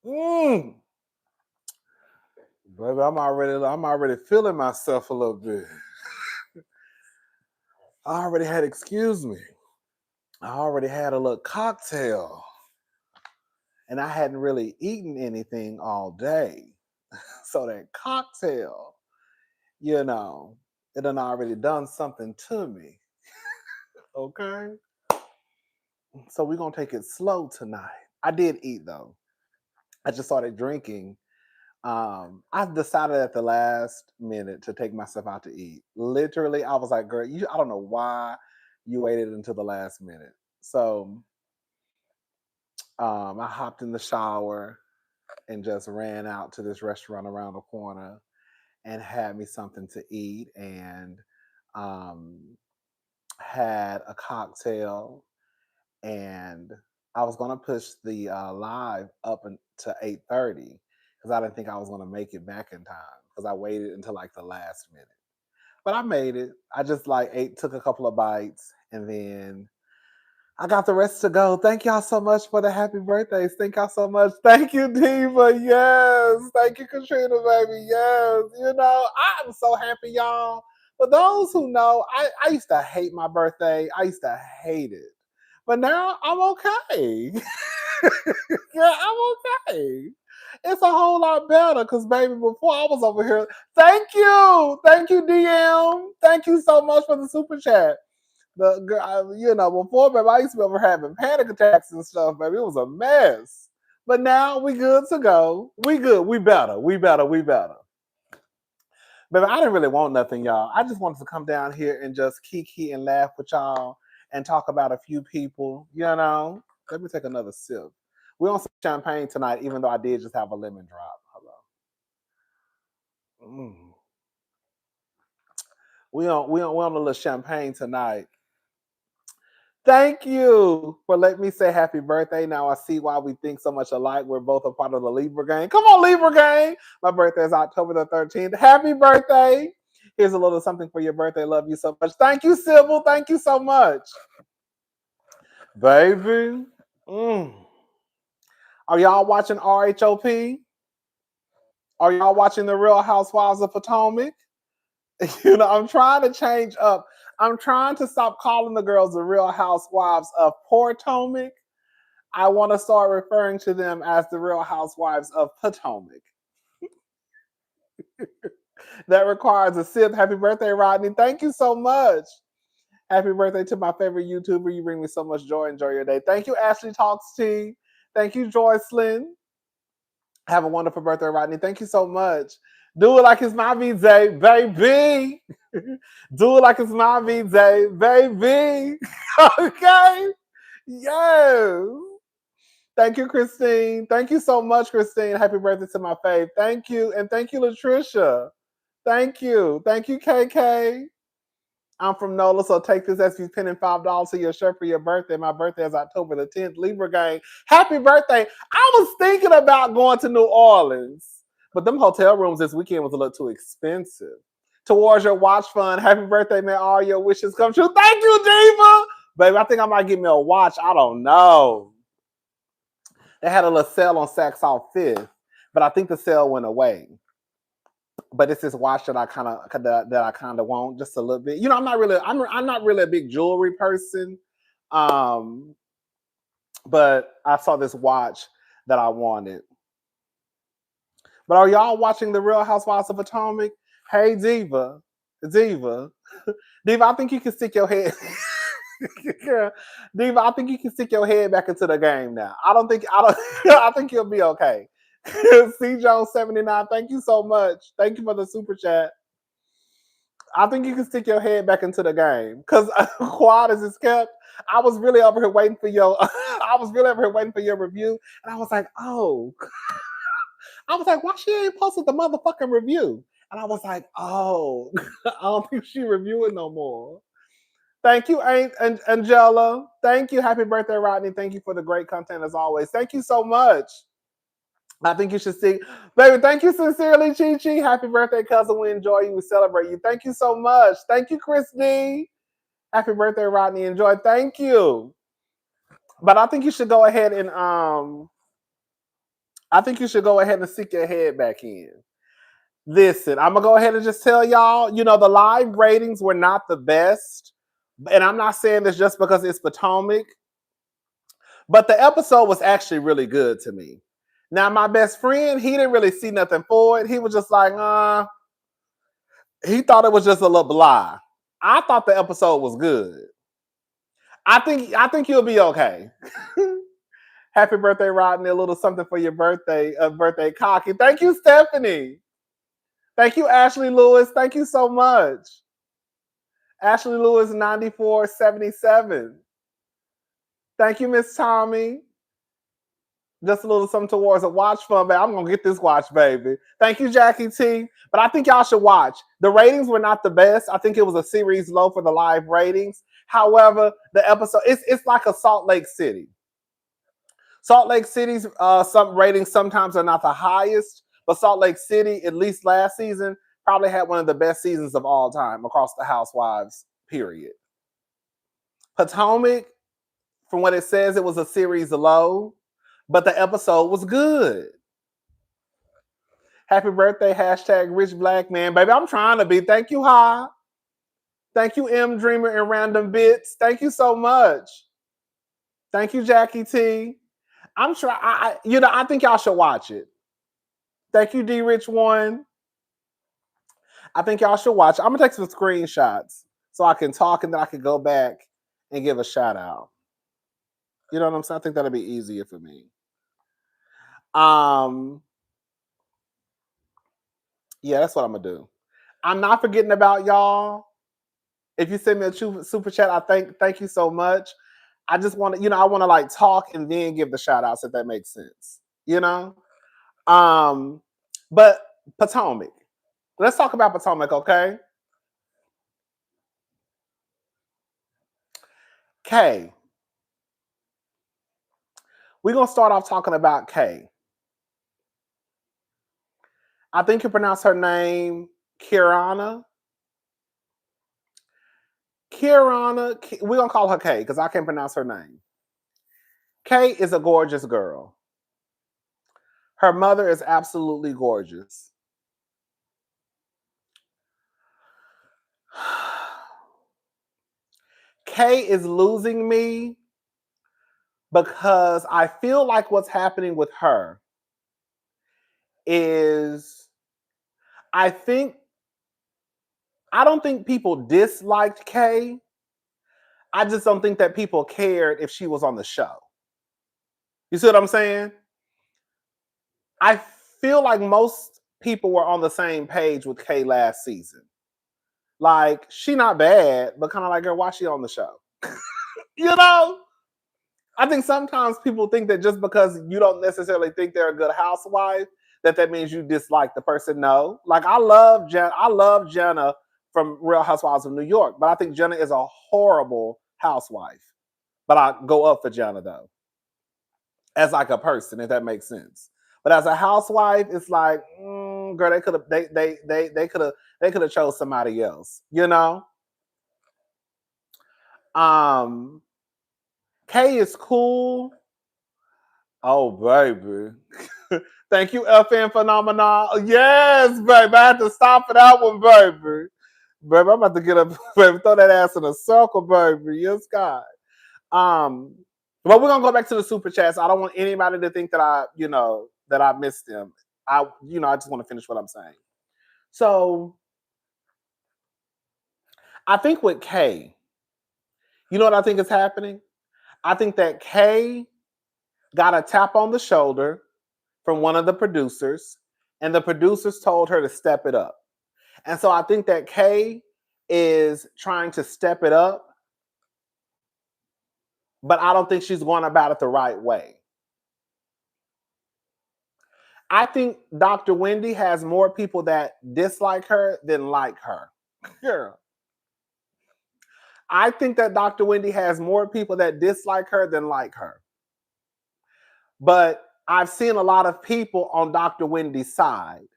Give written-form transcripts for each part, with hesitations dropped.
Mm. Baby, I'm already feeling myself a little bit. I already had, excuse me. I already had a little cocktail. And I hadn't really eaten anything all day. So that cocktail, you know, it done already done something to me. Okay. So we're gonna take it slow tonight. I did eat though. I just started drinking. I decided at the last minute to take myself out to eat. Literally, I was like, girl, I don't know why you waited until the last minute. So I hopped in the shower and just ran out to this restaurant around the corner and had me something to eat and um, had a cocktail. And I was gonna push the live up to 8:30 because I didn't think I was gonna make it back in time because I waited until like the last minute. But I made it. I just like took a couple of bites, and then I got the rest to go. Thank y'all so much for the happy birthdays. Thank y'all so much. Thank you, Diva. Yes. Thank you, Katrina, baby. Yes. You know, I'm so happy, y'all. For those who know, I used to hate my birthday. I used to hate it. But now I'm okay. Yeah, I'm okay. It's a whole lot better because, baby, before I was over here. Thank you. Thank you, DM. Thank you so much for the super chat. The girl, before, baby, I used to be over having panic attacks and stuff, baby. It was a mess. But now we good to go. We good. We better. We better. We better. Baby, I didn't really want nothing, y'all. I just wanted to come down here and just kiki and laugh with y'all and talk about a few people, Let me take another sip. We don't sip champagne tonight, even though I did just have a lemon drop. Hello. We on a little champagne tonight. Thank you for letting me say happy birthday. Now I see why we think so much alike. We're both a part of the Libra gang. Come on, Libra gang. My birthday is October the 13th. Happy birthday. Here's a little something for your birthday. Love you so much. Thank you, Sybil. Thank you so much. Baby. Are y'all watching RHOP? Are y'all watching The Real Housewives of Potomac? I'm trying to change up. I'm trying to stop calling the girls the Real Housewives of Potomac. I want to start referring to them as the Real Housewives of Potomac. That requires a sip. Happy birthday, Rodney. Thank you so much. Happy birthday to my favorite YouTuber. You bring me so much joy. Enjoy your day. Thank you, Ashley Talks T. Thank you, Joycelyn. Have a wonderful birthday, Rodney. Thank you so much. Do it like it's my VJ, baby. Do it like it's my VJ, baby. Okay? Yes. Thank you, Christine. Thank you so much, Christine. Happy birthday to my fave. Thank you. And thank you, Latricia. Thank you. Thank you, KK. I'm from NOLA, so take this as you pinning $5 to your shirt for your birthday. My birthday is October the 10th. Libra gang. Happy birthday. I was thinking about going to New Orleans, but them hotel rooms this weekend was a little too expensive. Towards your watch fund, happy birthday, man. All your wishes come true. Thank you, Diva. Baby, I think I might get me a watch. I don't know. They had a little sale on Saks Off 5th, but I think the sale went away. But it's this watch that I kind of want just a little bit. I'm not really a big jewelry person, but I saw this watch that I wanted. But are y'all watching The Real Housewives of Potomac? Hey, Diva, Diva, I think you can stick your head. Diva, I think you can stick your head back into the game now. I think you'll be okay. C Jones 79, thank you so much. Thank you for the super chat. I think you can stick your head back into the game because quiet as it's kept. I was really over here waiting for your. I was really over here waiting for your review, and I was like, oh. I was like, why she ain't posted the motherfucking review? And I was like, oh, I don't think she reviewing no more. Thank you, Angela. Thank you. Happy birthday, Rodney. Thank you for the great content as always. Thank you so much. I think you should see. Baby, thank you sincerely, Chi Chi. Happy birthday, cousin. We enjoy you. We celebrate you. Thank you so much. Thank you, Chris D. Happy birthday, Rodney. Enjoy. Thank you. But I think you should go ahead and I think you should go ahead and stick your head back in. Listen, I'm gonna go ahead and just tell y'all, the live ratings were not the best. And I'm not saying this just because it's Potomac, but the episode was actually really good to me. Now, my best friend, he didn't really see nothing for it. He was just like, he thought it was just a little blah. I thought the episode was good. I think you'll be okay. Happy birthday, Rodney. A little something for your birthday, birthday cocky. Thank you, Stephanie. Thank you, Ashley Lewis. Thank you so much. Ashley Lewis, 9477. Thank you, Miss Tami. Just a little something towards a watch fund, baby. I'm gonna get this watch, baby. Thank you, Jackie T. But I think y'all should watch. The ratings were not the best. I think it was a series low for the live ratings. However, the episode it's like a Salt Lake City. Salt Lake City's some ratings sometimes are not the highest, but Salt Lake City, at least last season, probably had one of the best seasons of all time across the Housewives. Period. Potomac, from what it says, it was a series low, but the episode was good. Happy birthday, hashtag rich black man. Baby, I'm trying to be. Thank you, Ha. Thank you, M Dreamer and Random Bits. Thank you so much. Thank you, Jackie T. I'm trying. I think y'all should watch it. Thank you, D Rich One. I think y'all should watch it. I'm gonna take some screenshots so I can talk and then I can go back and give a shout out. You know what I'm saying? I think that'll be easier for me. Yeah, that's what I'm gonna do. I'm not forgetting about y'all. If you send me a super chat, I thank you so much. I just want to, I want to like talk and then give the shout outs if that makes sense. But Potomac. Let's talk about Potomac, okay? Kay. We're gonna start off talking about Kay. I think you pronounce her name Kirana. Kirana, we're gonna call her Kay because I can't pronounce her name. Kay is a gorgeous girl. Her mother is absolutely gorgeous. Kay is losing me because I feel like what's happening with her is I don't think people disliked Kay. I just don't think that people cared if she was on the show. You see what I'm saying? I feel like most people were on the same page with Kay last season. Like, she not bad, but kind of like, girl, why she on the show? I think sometimes people think that just because you don't necessarily think they're a good housewife, that means you dislike the person. No. Like, I love Jenna from Real Housewives of New York, but I think Jenna is a horrible housewife. But I go up for Jenna though, as like a person, if that makes sense. But as a housewife, it's like, girl, they could have chose somebody else, Kay is cool. Oh, baby. Thank you, FN Phenomenal. Yes, baby. I had to stop for that one, baby. Baby, I'm about to get up, baby. Throw that ass in a circle, baby. Yes, God. But we're gonna go back to the super chats. I don't want anybody to think that I missed them. I just want to finish what I'm saying. So I think with Kay, you know what I think is happening? I think that Kay got a tap on the shoulder from one of the producers, and the producers told her to step it up. And so I think that Kay is trying to step it up, but I don't think she's going about it the right way. I think Dr. Wendy has more people that dislike her than like her. Girl. I think that Dr. Wendy has more people that dislike her than like her. But I've seen a lot of people on Dr. Wendy's side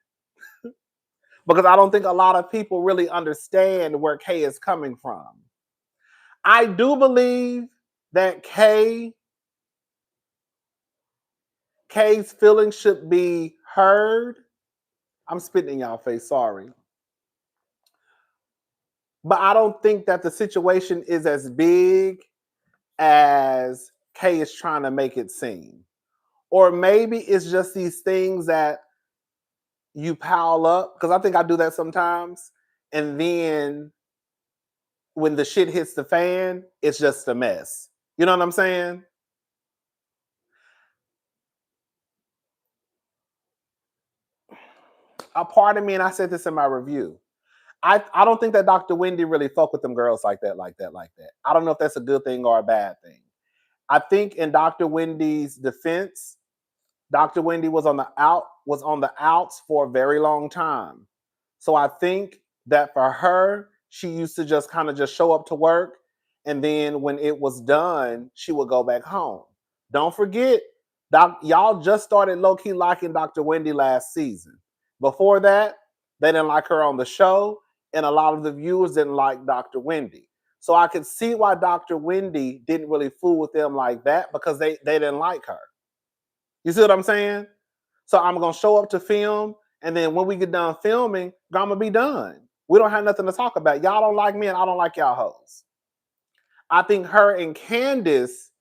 because I don't think a lot of people really understand where Kay is coming from. I do believe that Kay Kay's feelings should be heard. I'm spitting in y'all face, sorry. But I don't think that the situation is as big as Kay is trying to make it seem. Or maybe it's just these things that you pile up, because I think I do that sometimes. And then when the shit hits the fan, it's just a mess. You know what I'm saying? A part of me, and I said this in my review, I don't think that Dr. Wendy really fuck with them girls like that. I don't know if that's a good thing or a bad thing. I think in Dr. Wendy's defense, Dr. Wendy was on the outs for a very long time. So I think that for her, she used to just kind of just show up to work, and then when it was done, she would go back home. Don't forget, y'all just started low-key liking Dr. Wendy last season. Before that, they didn't like her on the show, and a lot of the viewers didn't like Dr. Wendy. So I could see why Dr. Wendy didn't really fool with them like that, because they didn't like her. You see what I'm saying? So I'm gonna show up to film, and then when we get done filming, I'm gonna be done. We don't have nothing to talk about. Y'all don't like me, and I don't like y'all hoes. I think her and Candace,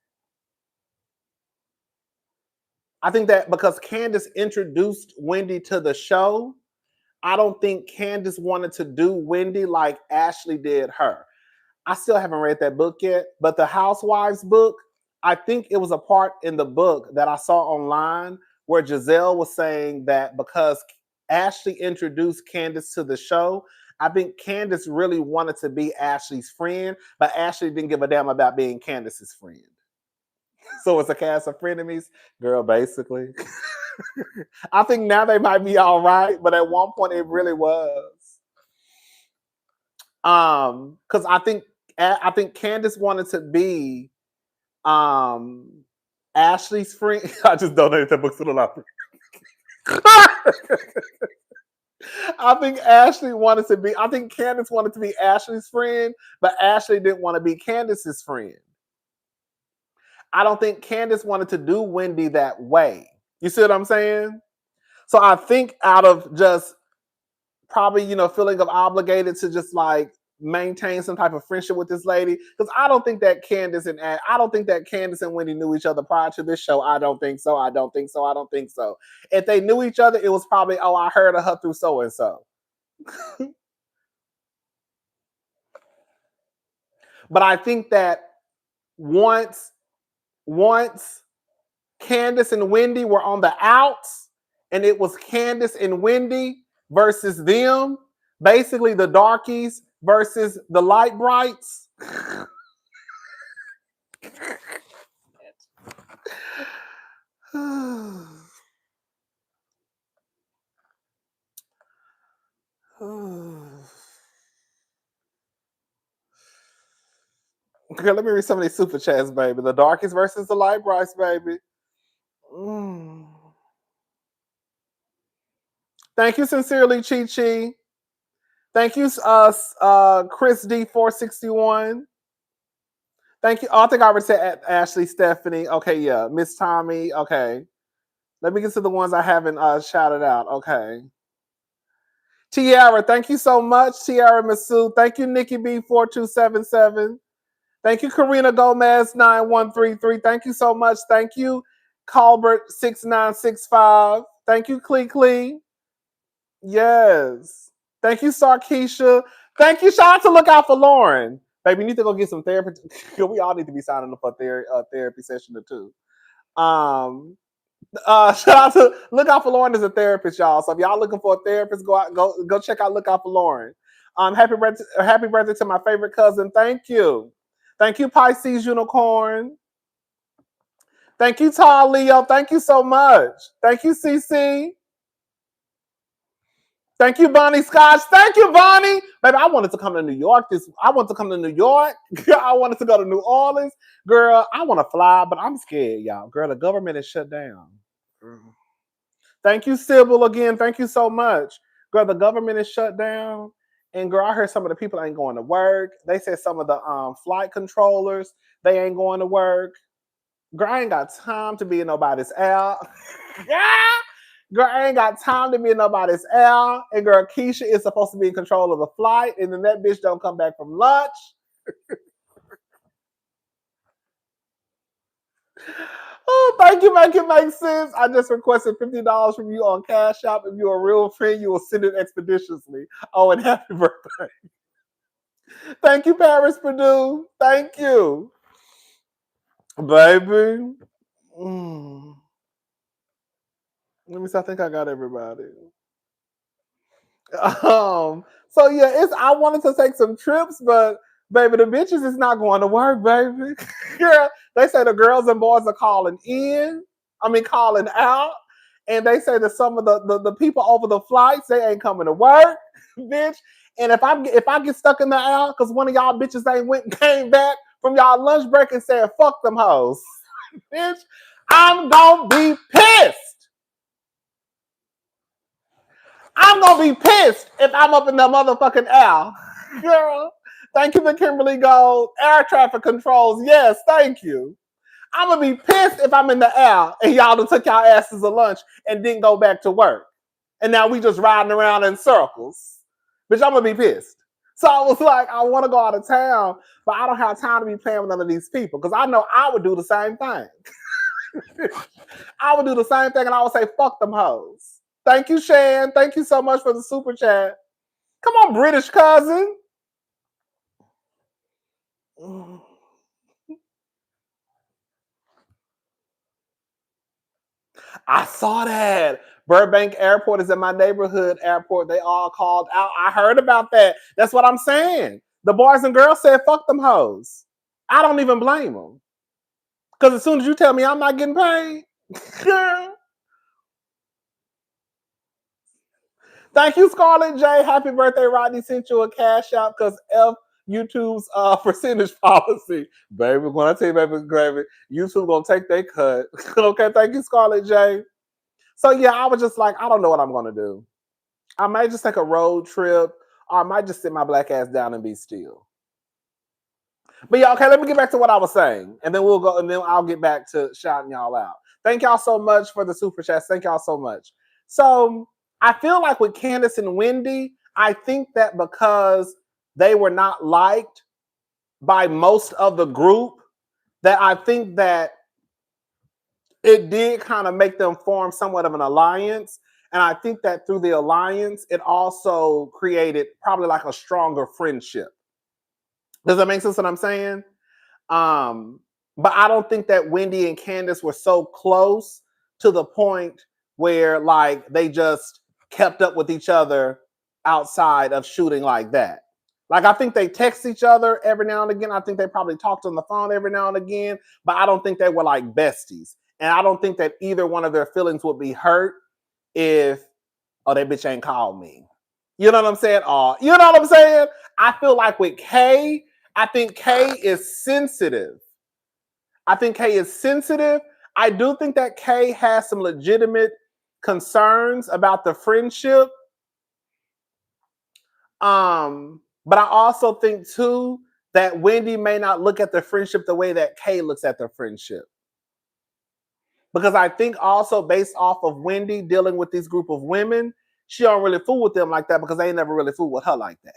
I think that because Candace introduced Wendy to the show, I don't think Candace wanted to do Wendy like Ashley did her. I still haven't read that book yet, but the Housewives book, I think it was a part in the book that I saw online where Giselle was saying that because Ashley introduced Candace to the show, I think Candace really wanted to be Ashley's friend, but Ashley didn't give a damn about being Candace's friend. So it's a cast of frenemies, girl, basically. I think now they might be all right, but at one point it really was. Because I think Candace wanted to be Ashley's friend. I just donated that book to the library. I think Candace wanted to be Ashley's friend, but Ashley didn't want to be Candace's friend. I don't think Candace wanted to do Wendy that way. You see what I'm saying? So I think out of just probably, feeling of obligated to just like maintain some type of friendship with this lady, because I don't think that Candace and Wendy knew each other prior to this show. I don't think so. If they knew each other, it was probably, oh, I heard of her through so and so. But I think that once Candace and Wendy were on the outs, and it was Candace and Wendy versus them, basically the darkies versus the light brights. Okay, let me read some of these super chats, baby. The darkies versus the light brights, baby. Thank you sincerely, Chi Chi. Thank you, Chris D461. Thank you. Oh, I think I already said Ashley, Stephanie. Okay, yeah. Miss Tami. Okay. Let me get to the ones I haven't shouted out. Okay. Tiara, thank you so much. Tiara Masood. Thank you, Nikki B4277. Thank you, Karina Gomez 9133. Thank you so much. Thank you, Colbert 6965. Thank you, Klee. Yes. Thank you, Sarkeisha. Thank you. Shout out to Look Out for Lauren. Baby, you need to go get some therapy. We all need to be signing up for a therapy session or two. Shout out to Look Out for Lauren is a therapist, y'all. So if y'all looking for a therapist, go check out Look Out for Lauren. Happy birthday to my favorite cousin. Thank you. Thank you, Pisces Unicorn. Thank you, Tall Leo. Thank you so much. Thank you, CC. Thank you, Bonnie Scotch. Thank you, Bonnie. Baby, I wanted to come to New York. I wanted to come to New York. I wanted to go to New Orleans. Girl, I want to fly, but I'm scared, y'all. Girl, the government is shut down. Thank you, Sybil, again. Thank you so much. Girl, the government is shut down. And girl, I heard some of the people ain't going to work. They said some of the flight controllers, they ain't going to work. Girl, I ain't got time to be in nobody's air. Girl, I ain't got time to be in nobody's air. And girl, Keisha is supposed to be in control of the flight, and then that bitch don't come back from lunch. Oh, thank you, make it make sense. I just requested $50 from you on Cash App. If you're a real friend, you will send it expeditiously. Oh, and happy birthday. Thank you, Paris Purdue. Thank you. Baby. Mm. Let me see. I think I got everybody. So yeah, I wanted to take some trips, but baby, the bitches is not going to work, baby. Yeah, they say the girls and boys are calling in. I mean, calling out, and they say that some of the people over the flights they ain't coming to work, bitch. And if I get stuck in the aisle because one of y'all bitches ain't went and came back from y'all lunch break and said fuck them hoes, bitch, I'm gonna be pissed. I'm gonna be pissed if I'm up in the motherfucking air. Girl, thank you for Kimberly Gold. Air traffic controls, yes, thank you. I'm gonna be pissed if I'm in the air and y'all done took y'all asses to lunch and didn't go back to work. And now we just riding around in circles. Bitch, I'm gonna be pissed. So I was like, I wanna go out of town, but I don't have time to be playing with none of these people because I know I would do the same thing. I would do the same thing and I would say, fuck them hoes. Thank you, Shan. Thank you so much for the super chat. Come on, British cousin. I saw that. Burbank Airport is in my neighborhood airport. They all called out. I heard about that. That's what I'm saying. The boys and girls said, fuck them hoes. I don't even blame them. Because as soon as you tell me I'm not getting paid, thank you, Scarlett J. Happy birthday, Rodney. Sent you a cash out because F YouTube's percentage policy. Baby, when I tell you, baby, YouTube gonna take their cut. Okay, thank you, Scarlett J. So yeah, I was just like, I don't know what I'm gonna do. I might just take a road trip, or I might just sit my black ass down and be still. But yeah, okay, let me get back to what I was saying, and then we'll go, and then I'll get back to shouting y'all out. Thank y'all so much for the super chats. Thank y'all so much. So I feel like with Candace and Wendy, I think that because they were not liked by most of the group, that I think that it did kind of make them form somewhat of an alliance. And I think that through the alliance, it also created probably like a stronger friendship. Does that make sense what I'm saying? Um, but I don't think that Wendy and Candace were so close to the point where like they just kept up with each other outside of shooting like that. Like I think they text each other every now and again. I think they probably talked on the phone every now and again, but I don't think they were like besties. And I don't think that either one of their feelings would be hurt if, oh, that bitch ain't called me. You know what I'm saying? Oh, you know what I'm saying? I feel like with Kay, I think Kay is sensitive. I do think that Kay has some legitimate concerns about the friendship. But I also think too that Wendy may not look at the friendship the way that Kay looks at the friendship. Because I think also based off of Wendy dealing with this group of women, she don't really fool with them like that because they ain't never really fool with her like that.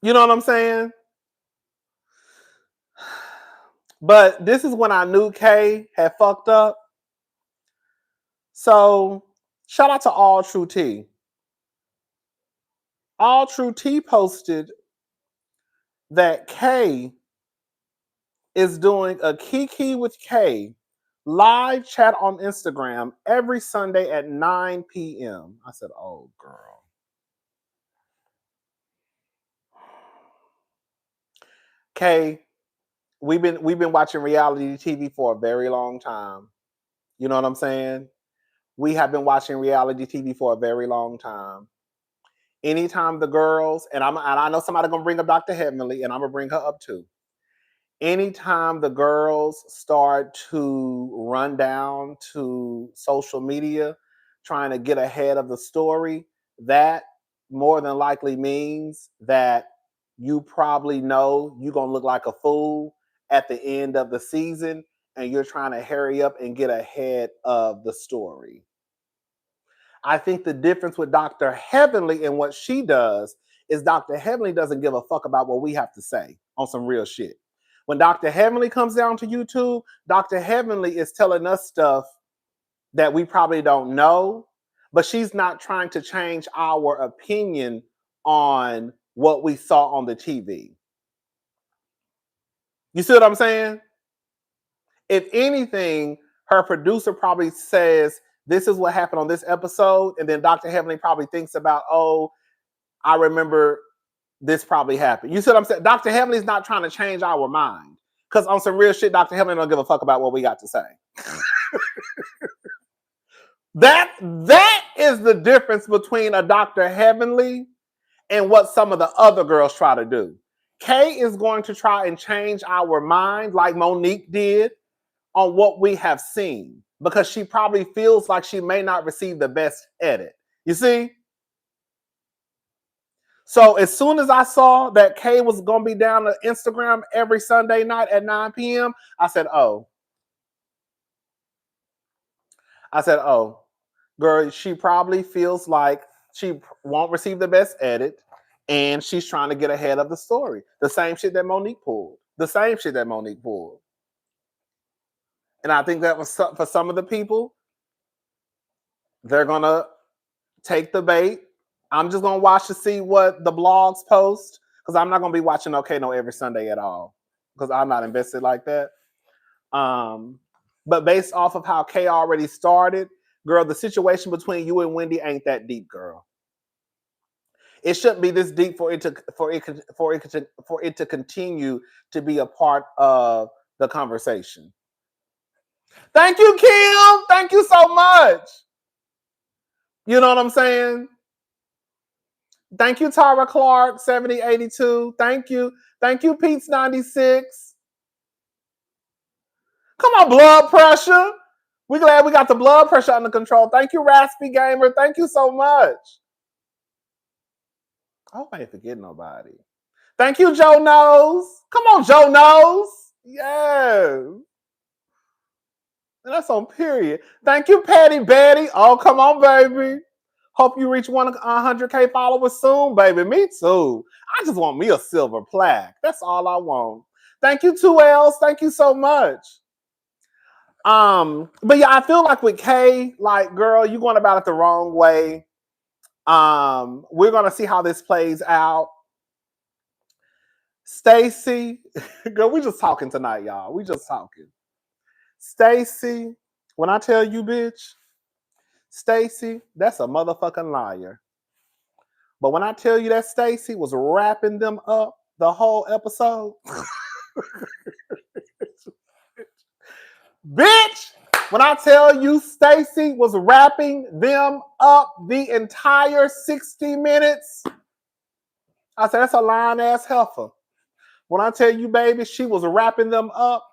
You know what I'm saying? But this is when I knew Kay had fucked up. So shout out to All True T. All True T posted that Kay is doing a Kiki with Kay live chat on Instagram every Sunday at 9 p.m. I said, oh girl. Kay, we've been watching reality TV for a very long time. You know what I'm saying? We have been watching reality TV for a very long time. Anytime the girls, and I know somebody gonna bring up Dr. Heavenly, and I'm gonna bring her up too. Anytime the girls start to run down to social media trying to get ahead of the story, that more than likely means that you probably know you're going to look like a fool at the end of the season, and you're trying to hurry up and get ahead of the story. I think the difference with Dr. Heavenly and what she does is Dr. Heavenly doesn't give a fuck about what we have to say on some real shit. When Dr. Heavenly comes down to YouTube, Dr. Heavenly is telling us stuff that we probably don't know, but she's not trying to change our opinion on what we saw on the TV. You see what I'm saying? If anything, her producer probably says, this is what happened on this episode, and then Dr. Heavenly probably thinks about, oh, I remember this probably happened. You see what I'm saying? Dr. Heavenly's not trying to change our mind. Because on some real shit, Dr. Heavenly don't give a fuck about what we got to say. That is the difference between a Dr. Heavenly and what some of the other girls try to do. Kay is going to try and change our mind like Monique did on what we have seen, because she probably feels like she may not receive the best edit. You see? So as soon as I saw that Kay was going to be down to Instagram every Sunday night at 9 p.m., I said, oh, girl, she probably feels like she won't receive the best edit, and she's trying to get ahead of the story. The same shit that Monique pulled. And I think that was for some of the people, they're going to take the bait. I'm just going to watch to see what the blogs post, because I'm not going to be watching No every Sunday at all, because I'm not invested like that. But based off of how Kay already started, girl, the situation between you and Wendy ain't that deep, girl. It shouldn't be this deep for it to continue to be a part of the conversation. Thank you, Kim. Thank you so much. You know what I'm saying? Thank you, Tara Clark, 7082. Thank you. Thank you, Pete's 96. Come on, blood pressure. We're glad we got the blood pressure under control. Thank you, Raspy Gamer. Thank you so much. I hope I ain't forgetting nobody. Thank you, Joe Knows. Come on, Joe Knows. Yes. And that's on period. Thank you, Patty Betty. Oh, come on, baby. Hope you reach 100K followers soon, baby. Me too. I just want me a silver plaque. That's all I want. Thank you, 2Ls. Thank you so much. But yeah, I feel like with Kay, like, girl, you're going about it the wrong way. We're gonna see how this plays out. Stacy, girl, we just talking tonight, y'all. We just talking. Stacy, when I tell you, bitch, Stacy, that's a motherfucking liar. But when I tell you that Stacy was wrapping them up the whole episode, bitch, when I tell you Stacy was wrapping them up the entire 60 minutes, I said, that's a lying ass heifer. When I tell you, baby, she was wrapping them up,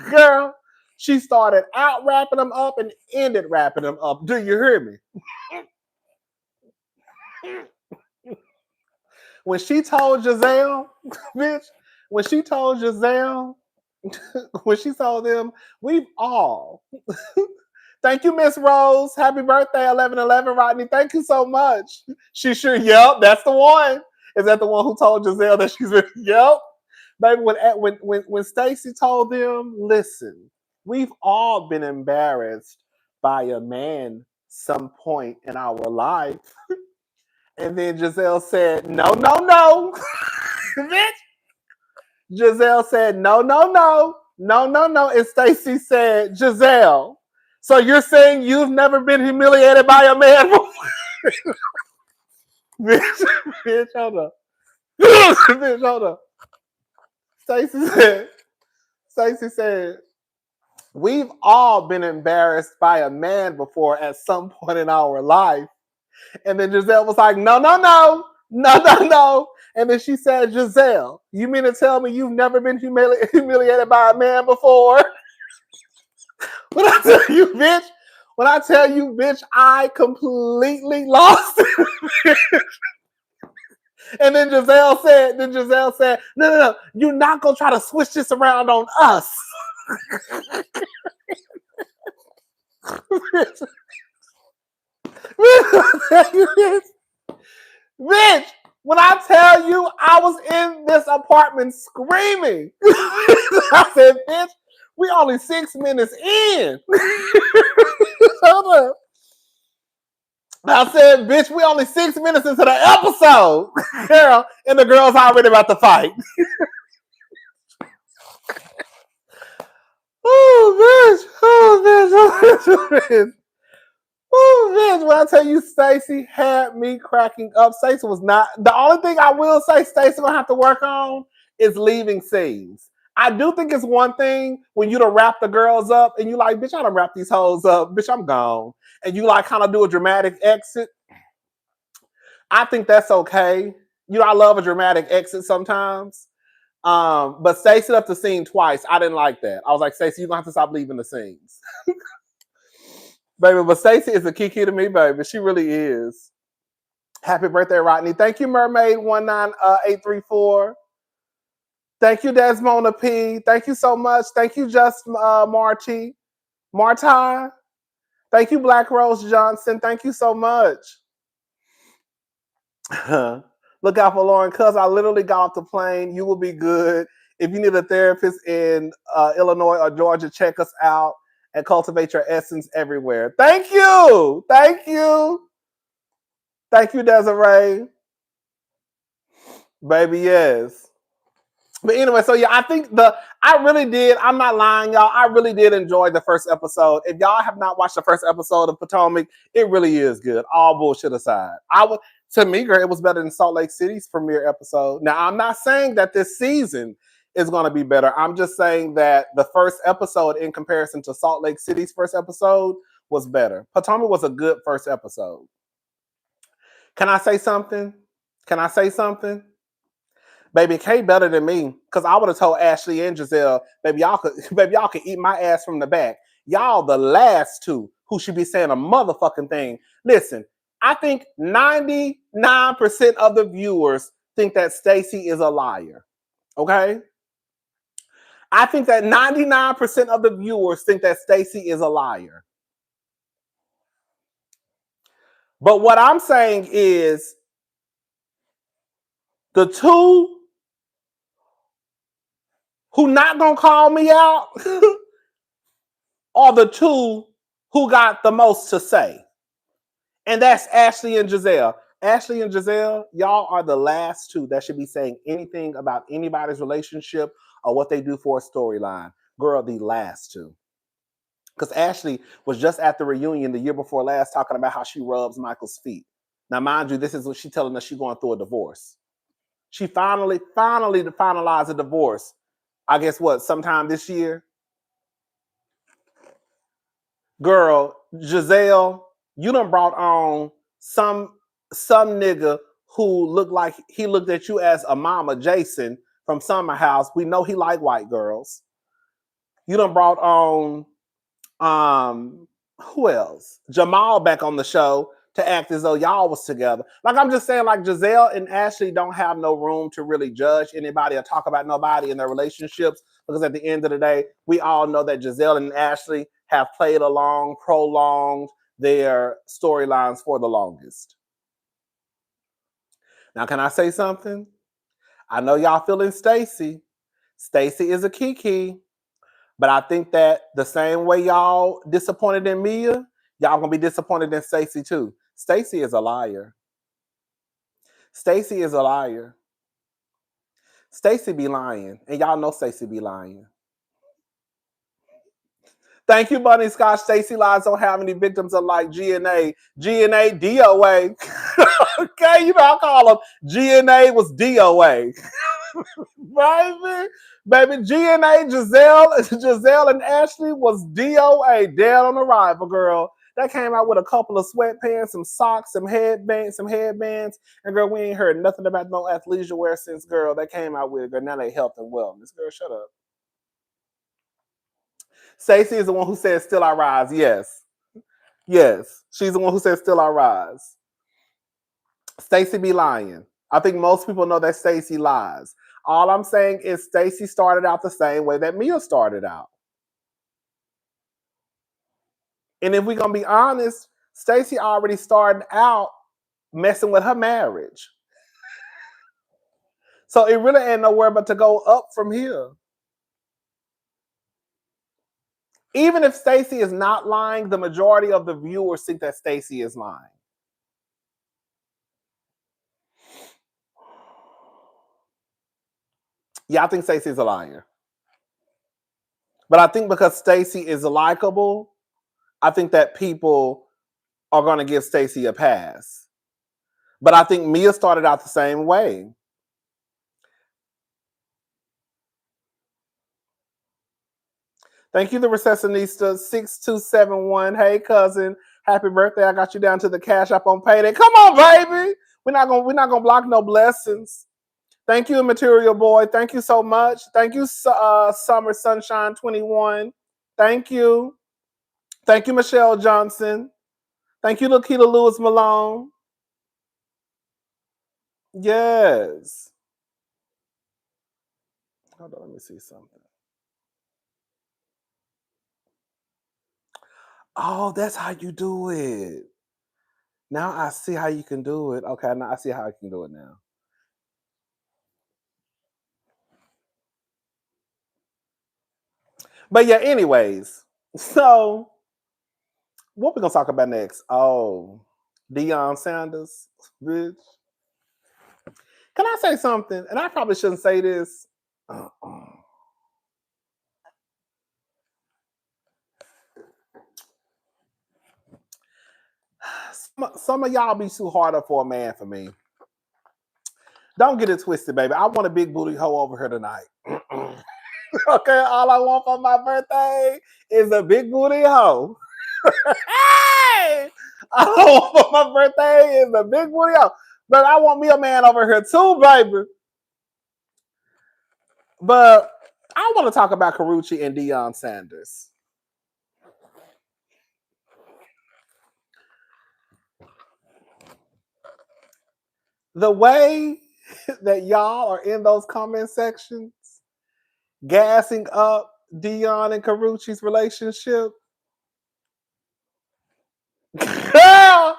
girl, she started out wrapping them up and ended wrapping them up. Do you hear me? When she told Giselle, bitch, when she told them, we've all. Thank you, Miss Rose. Happy birthday, 11/11, Rodney. Thank you so much. She sure, yep, that's the one. Is that the one who told Giselle that she's been, yep. Baby, when Stacy told them, listen, we've all been embarrassed by a man some point in our life. And then Giselle said, no. Bitch. Giselle said, no. And Stacy said, Giselle, so you're saying you've never been humiliated by a man before? Bitch, hold up. Bitch, hold up. Stacy said, we've all been embarrassed by a man before at some point in our life. And then Giselle was like, no. And then she said, Giselle, you mean to tell me you've never been humiliated by a man before? When I tell you, bitch, When I tell you, bitch, I completely lost it. And then Giselle said, no, you're not gonna try to switch this around on us. Bitch, when I tell you I was in this apartment screaming, I said, bitch, we only 6 minutes in. Hold up. I said, bitch, we only 6 minutes into the episode. Girl, and the girl's already about to fight. Oh, bitch. Oh, bitch. Oh, bitch. When I tell you Stacey had me cracking up, Stacey was not. The only thing I will say Stacey gonna have to work on is leaving scenes. I do think it's one thing when you done wrap the girls up and you like, bitch, I done wrap these hoes up. Bitch, I'm gone. And you like kind of do a dramatic exit. I think that's okay. You know, I love a dramatic exit sometimes. But Stacey left the scene twice. I didn't like that. I was like, Stacey, you're gonna have to stop leaving the scenes. Baby, but Stacey is a kiki to me, baby. She really is. Happy birthday, Rodney. Thank you, Mermaid19834. Thank you, Desmona P. Thank you so much. Thank you, Just Marty. Thank you, Black Rose Johnson. Thank you so much. Look out for Lauren, cuz I literally got off the plane. You will be good. If you need a therapist in Illinois or Georgia, check us out and cultivate your essence everywhere. Thank you. Thank you. Thank you, Desiree. Baby, yes. But anyway, so yeah, I think I really did. I'm not lying, y'all. I really did enjoy the first episode. If y'all have not watched the first episode of Potomac, it really is good. All bullshit aside, to me, girl, it was better than Salt Lake City's premiere episode. Now, I'm not saying that this season is going to be better. I'm just saying that the first episode, in comparison to Salt Lake City's first episode, was better. Potomac was a good first episode. Can I say something? Baby K better than me, because I would have told Ashley and Giselle, baby, y'all could eat my ass from the back. Y'all the last two who should be saying a motherfucking thing. Listen, I think 99% of the viewers think that Stacey is a liar. Okay? I think that 99% of the viewers think that Stacey is a liar. But what I'm saying is the two who not gonna call me out are the two who got the most to say. And that's Ashley and Giselle. Ashley and Giselle, y'all are the last two that should be saying anything about anybody's relationship or what they do for a storyline. Girl, the last two. Because Ashley was just at the reunion the year before last talking about how she rubs Michael's feet. Now, mind you, this is what she's telling us she's going through a divorce. She finally finalized a divorce. I guess what, sometime this year? Girl, Giselle, you done brought on some nigga who looked like he looked at you as a mama, Jason from Summer House. We know he like white girls. You done brought on who else? Jamal back on the show to act as though y'all was together. Like, I'm just saying, like, Giselle and Ashley don't have no room to really judge anybody or talk about nobody in their relationships, because at the end of the day, we all know that Giselle and Ashley have prolonged their storylines for the longest. Now, can I say something? I know y'all feeling Stacey. Stacey is a kiki. But I think that the same way y'all disappointed in Mia, y'all gonna be disappointed in Stacey too. Stacey is a liar. Stacey is a liar. Stacey be lying, and y'all know Stacey be lying. Thank you, Bunny Scott. Stacey lies don't have any victims unlike GNA. GNA, DOA. Okay, you know I call them GNA was DOA. Baby, GNA, Giselle and Ashley was DOA, dead on arrival, girl. That came out with a couple of sweatpants, some socks, some headbands, and girl, we ain't heard nothing about no athleisure wear since, girl. They came out with it, girl. Now they health and wellness. Girl, shut up. Stacey is the one who said, "Still I rise." Yes. Yes, she's the one who said still I rise. Stacey be lying. I think most people know that Stacey lies. All I'm saying is Stacey started out the same way that Mia started out. And if we're gonna be honest, Stacey already started out messing with her marriage. So it really ain't nowhere but to go up from here. Even if Stacey is not lying, the majority of the viewers think that Stacey is lying. Yeah, I think Stacey's a liar. But I think because Stacey is likable, I think that people are going to give Stacey a pass. But I think Mia started out the same way. Thank you, the Recessionista 6271. Hey, cousin, happy birthday! I got you down to the Cash App on payday. Come on, baby. We're not gonna block no blessings. Thank you, Material Boy. Thank you so much. Thank you, Summer Sunshine 21. Thank you. Thank you, Michelle Johnson. Thank you, Lakita Lewis Malone. Yes. Hold on, let me see something. Oh, that's how you do it. Now I see how you can do it. Okay, now I see how I can do it now. But yeah, anyways. So what we gonna talk about next? Oh, Deion Sanders, bitch. Can I say something? And I probably shouldn't say this. Some of y'all be too hard up for a man for me. Don't get it twisted, baby. I want a big booty hoe over here tonight. Okay, all I want for my birthday is a big booty hoe. Hey! All I want for my birthday is a big booty hoe. But I want me a man over here too, baby. But I want to talk about Karrueche and Deion Sanders. The way that y'all are in those comment sections, gassing up Deion and Karrueche's relationship. Girl,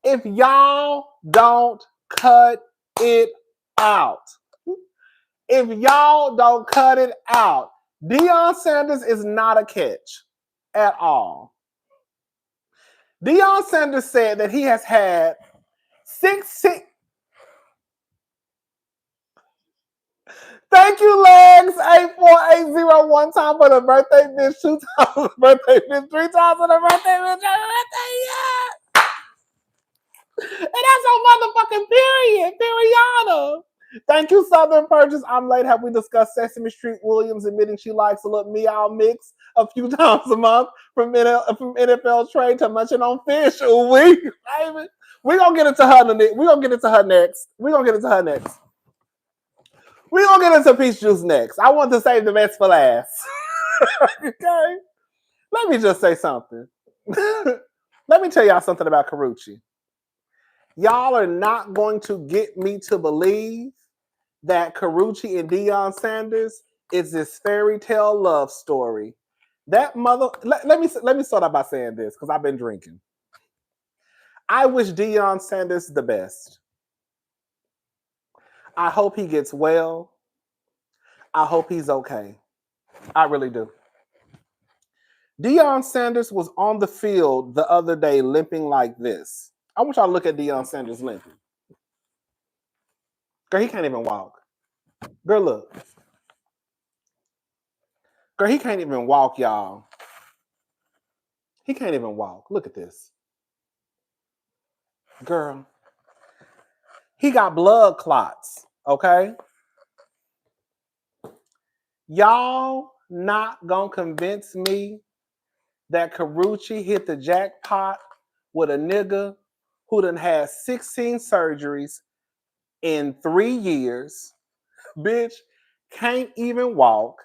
if y'all don't cut it out, if y'all don't cut it out, Deion Sanders is not a catch at all. Deion Sanders said that he has had 16. Thank you, Legs 84801 one time for the birthday bitch, 2 times for the birthday bitch, 3 times for the birthday bitch, yeah. And that's on motherfucking period, period. Thank you, Southern Purchase. I'm late. Have we discussed Sesame Street Williams admitting she likes a little meow mix a few times a month from NFL trade to munching on fish? Baby. We're going to get into her next. We're going to get into her next. We're going to get into her next. We're going to get into peach juice next. I want to save the best for last. Okay? Let me just say something. Let me tell y'all something about Karrueche. Y'all are not going to get me to believe that Karrueche and Deion Sanders is this fairy tale love story. That mother. Let me start out by saying this because I've been drinking. I wish Deion Sanders the best. I hope he gets well. I hope he's okay. I really do. Deion Sanders was on the field the other day limping like this. I want y'all to look at Deion Sanders limping. Girl, he can't even walk. Girl, look. Girl, he can't even walk, y'all. He can't even walk. Look at this. Girl. He got blood clots, okay? Y'all not gonna convince me that Karrueche hit the jackpot with a nigga who done had 16 surgeries in 3 years. Bitch, can't even walk,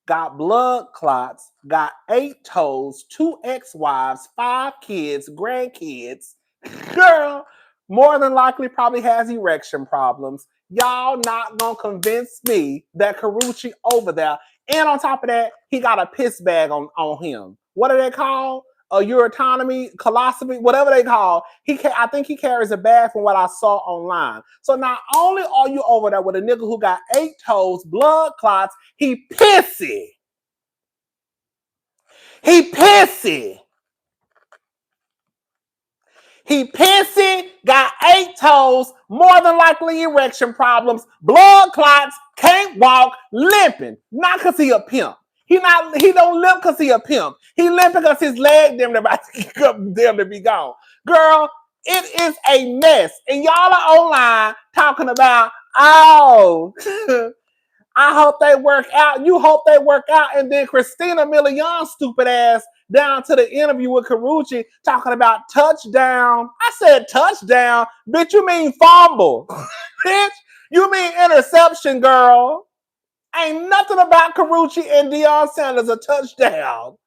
got blood clots, got 8 toes, 2 ex-wives, 5 kids, grandkids. Girl, more than likely probably has erection problems. Y'all not gonna convince me that Karrueche over there. And on top of that, he got a piss bag on him. What do they call? A urotomy, colostomy, whatever they call. I think he carries a bag from what I saw online. So not only are you over there with a nigga who got 8 toes, blood clots, he pissy. He pissy. He pissy, got 8 toes, more than likely erection problems, blood clots, can't walk, limping. Not because he a pimp. He don't limp because he a pimp. He limping because his leg damn to be gone. Girl, it is a mess. And y'all are online talking about, oh, I hope they work out. You hope they work out. And then Christina Milian's stupid ass down to the interview with Karrueche talking about touchdown. I said touchdown. Bitch, you mean fumble. Bitch, you mean interception, girl. Ain't nothing about Karrueche and Deion Sanders a touchdown.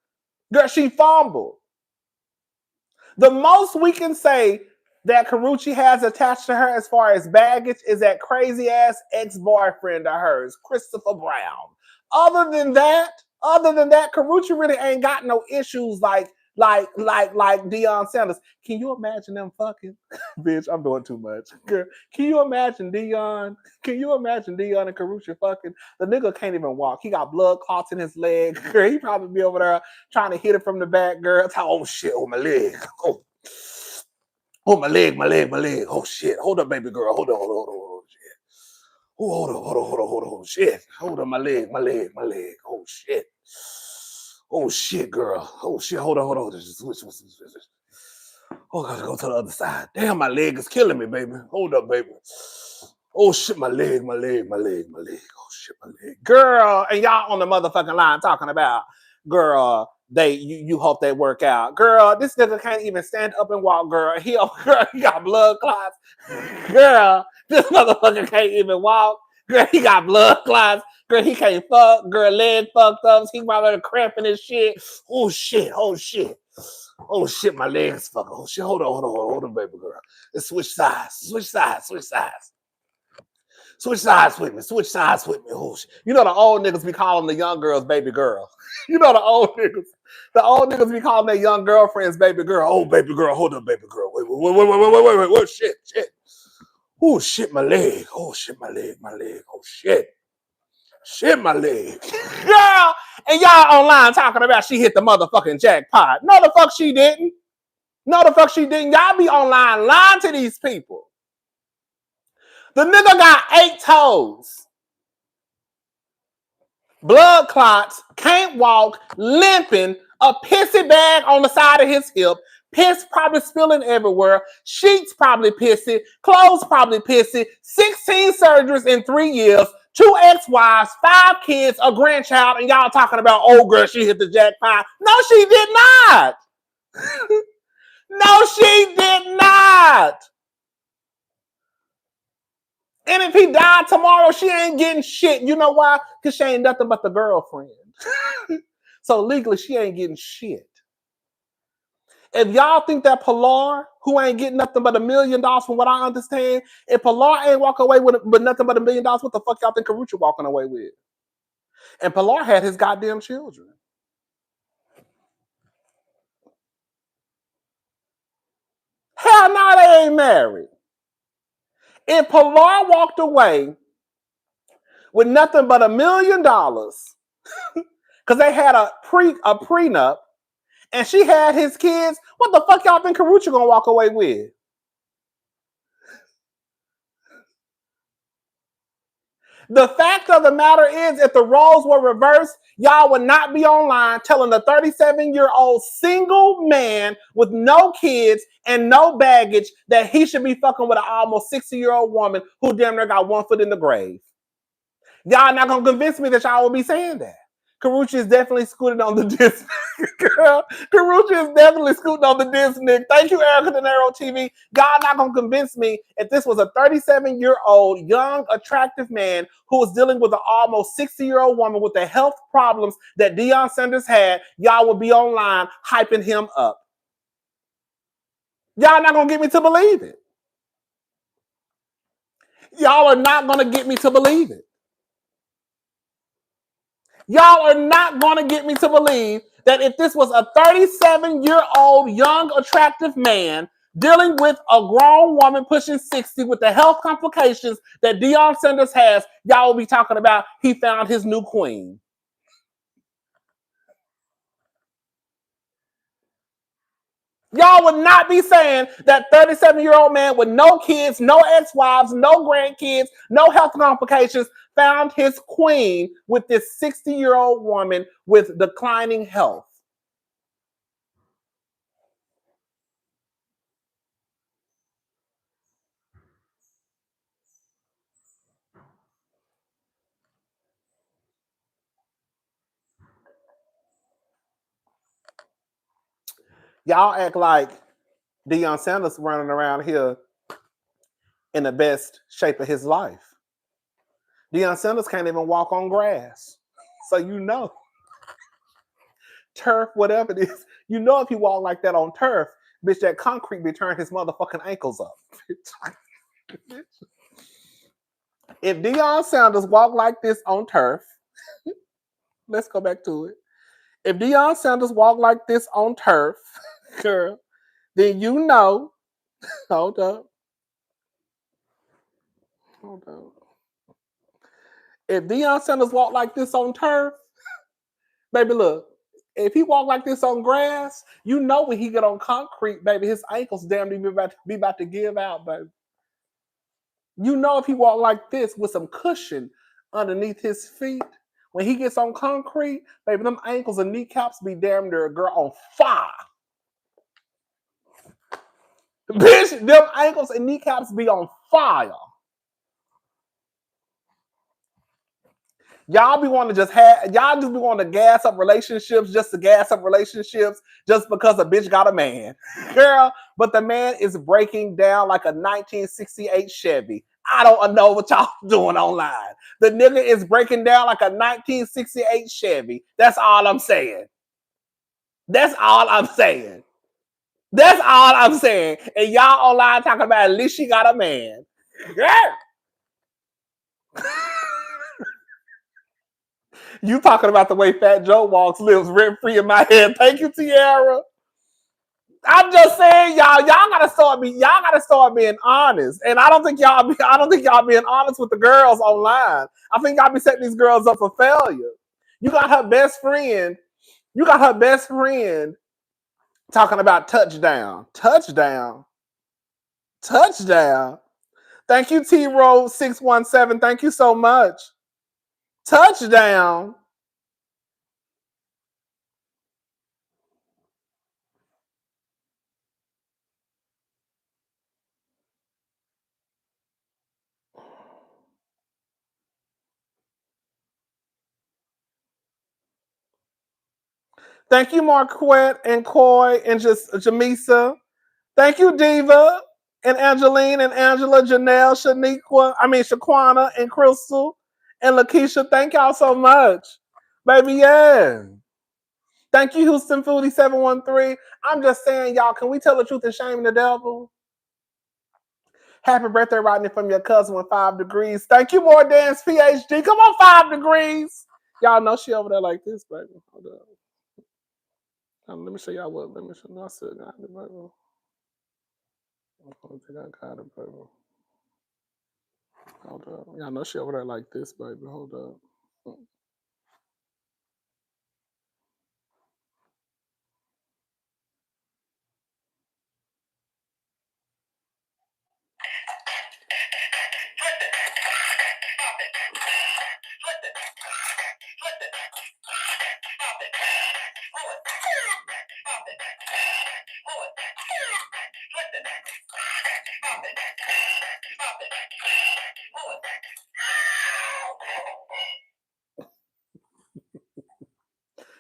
Girl, she fumbled. The most we can say that Karrueche has attached to her as far as baggage is that crazy ass ex-boyfriend of hers, Christopher Brown. Other than that, Karrueche really ain't got no issues like Deion Sanders. Can you imagine them fucking? Bitch, I'm doing too much. Girl, can you imagine Deion? Can you imagine Deion and Karrueche fucking? The nigga can't even walk. He got blood clots in his leg. Girl, he probably be over there trying to hit it from the back, girl. Oh shit, oh my leg. Oh, my leg. Oh, shit. Hold up, baby girl. Hold on. Shit. Oh, hold on. Shit. Hold up, my leg. Oh, shit. Oh, shit, girl. Oh, shit. Hold on. Switch. Oh, I gotta go to the other side. Damn, my leg is killing me, baby. Hold up, baby. Oh, shit, my leg. Oh, shit, my leg. Girl, and y'all on the motherfucking line talking about, girl, you hope they work out. Girl, this nigga can't even stand up and walk, girl. He got blood clots. Girl, this motherfucker can't even walk. Girl, he got blood clots. Girl, he can't fuck. Girl, leg fucked up. He probably cramping his shit. Oh shit, my legs fucking. Oh shit, hold on, baby girl. Let's switch sides. Switch sides with me. Oh, shit. You know the old niggas be calling the young girls baby girl. You know the old niggas be calling their young girlfriends baby girl. Oh, baby girl, hold up, baby girl. Wait, shit. Oh, shit, my leg. Oh, shit, my leg. Oh, shit. Shit, my leg. Girl, and y'all online talking about she hit the motherfucking jackpot. No, the fuck she didn't. Y'all be online lying to these people. The nigga got 8 toes. Blood clots, can't walk, limping, a pissy bag on the side of his hip, piss probably spilling everywhere, sheets probably pissy, clothes probably pissy, 16 surgeries in 3 years, 2 ex-wives, 5 kids, a grandchild, and y'all talking about, oh girl, she hit the jackpot. No, she did not. No, she did not. And if he died tomorrow, she ain't getting shit. You know why? Because she ain't nothing but the girlfriend. So legally, she ain't getting shit. If y'all think that Pilar, who ain't getting nothing but $1 million from what I understand, if Pilar ain't walking away with nothing but $1 million, what the fuck y'all think Karrueche walking away with? And Pilar had his goddamn children. Hell no, they ain't married. If Pilar walked away with nothing but $1 million, because they had a prenup, and she had his kids, what the fuck y'all think Karrueche gonna walk away with? The fact of the matter is, if the roles were reversed, y'all would not be online telling a 37-year-old single man with no kids and no baggage that he should be fucking with an almost 60-year-old woman who damn near got 1 foot in the grave. Y'all not gonna convince me that y'all will be saying that. Karrueche is definitely scooting on the disc. Girl, Karrueche is definitely scooting on the disc, Nick. Thank you, Erica De Niro TV. God not gonna convince me if this was a 37-year-old, young, attractive man who was dealing with an almost 60-year-old woman with the health problems that Deion Sanders had, y'all would be online hyping him up. Y'all not gonna get me to believe it. Y'all are not gonna get me to believe it. Y'all are not going to get me to believe that if this was a 37-year-old young attractive man dealing with a grown woman pushing 60 with the health complications that Deion Sanders has, y'all will be talking about he found his new queen. Y'all would not be saying that 37-year-old man with no kids, no ex-wives, no grandkids, no health complications found his queen with this 60-year-old woman with declining health. Y'all act like Deion Sanders running around here in the best shape of his life. Deion Sanders can't even walk on grass. So you know, turf, whatever it is, you know if he walk like that on turf, bitch, that concrete be turning his motherfucking ankles up. If Deion Sanders walk like this on turf, let's go back to it. If Deion Sanders walk like this on turf, girl, then you know, hold up. If Deion Sanders walk like this on turf, baby, look, if he walk like this on grass, you know when he get on concrete, baby, his ankles damn near be about to give out, baby. You know if he walk like this with some cushion underneath his feet, when he gets on concrete, baby, them ankles and kneecaps be damn near, girl, on fire. Bitch, them ankles and kneecaps be on fire. Y'all be wanting to y'all just be wanting to gas up relationships just to gas up relationships just because a bitch got a man. Girl, but the man is breaking down like a 1968 Chevy. I don't know what y'all doing online. The nigga is breaking down like a 1968 Chevy. That's all I'm saying. That's all I'm saying. That's all I'm saying. And y'all online talking about at least she got a man. Yeah. You talking about the way Fat Joe walks lives rent free in my head. Thank you, Tiara. I'm just saying, y'all gotta start being honest. And I don't think y'all being honest with the girls online. I think y'all be setting these girls up for failure. You got her best friend. You got her best friend talking about touchdown. Touchdown. Touchdown. Thank you, T-Roll 617. Thank you so much. Touchdown. Thank you, Marquette and Coy and just Jamisa. Thank you, Diva and Angeline and Angela, Janelle, Shaquana and Crystal and Lakeisha. Thank y'all so much. Baby, yeah. Thank you, Houston Foodie 713. I'm just saying, y'all, can we tell the truth and shame the devil? Happy birthday, Rodney, from your cousin with 5 degrees. Thank you, More Dance PhD. Come on, 5 degrees. Y'all know she over there like this, baby. Hold up. Let me show y'all what. Let me show you. I still got it, baby. I don't think I got it, baby. Hold up. Y'all know she over there like this, baby. Hold up.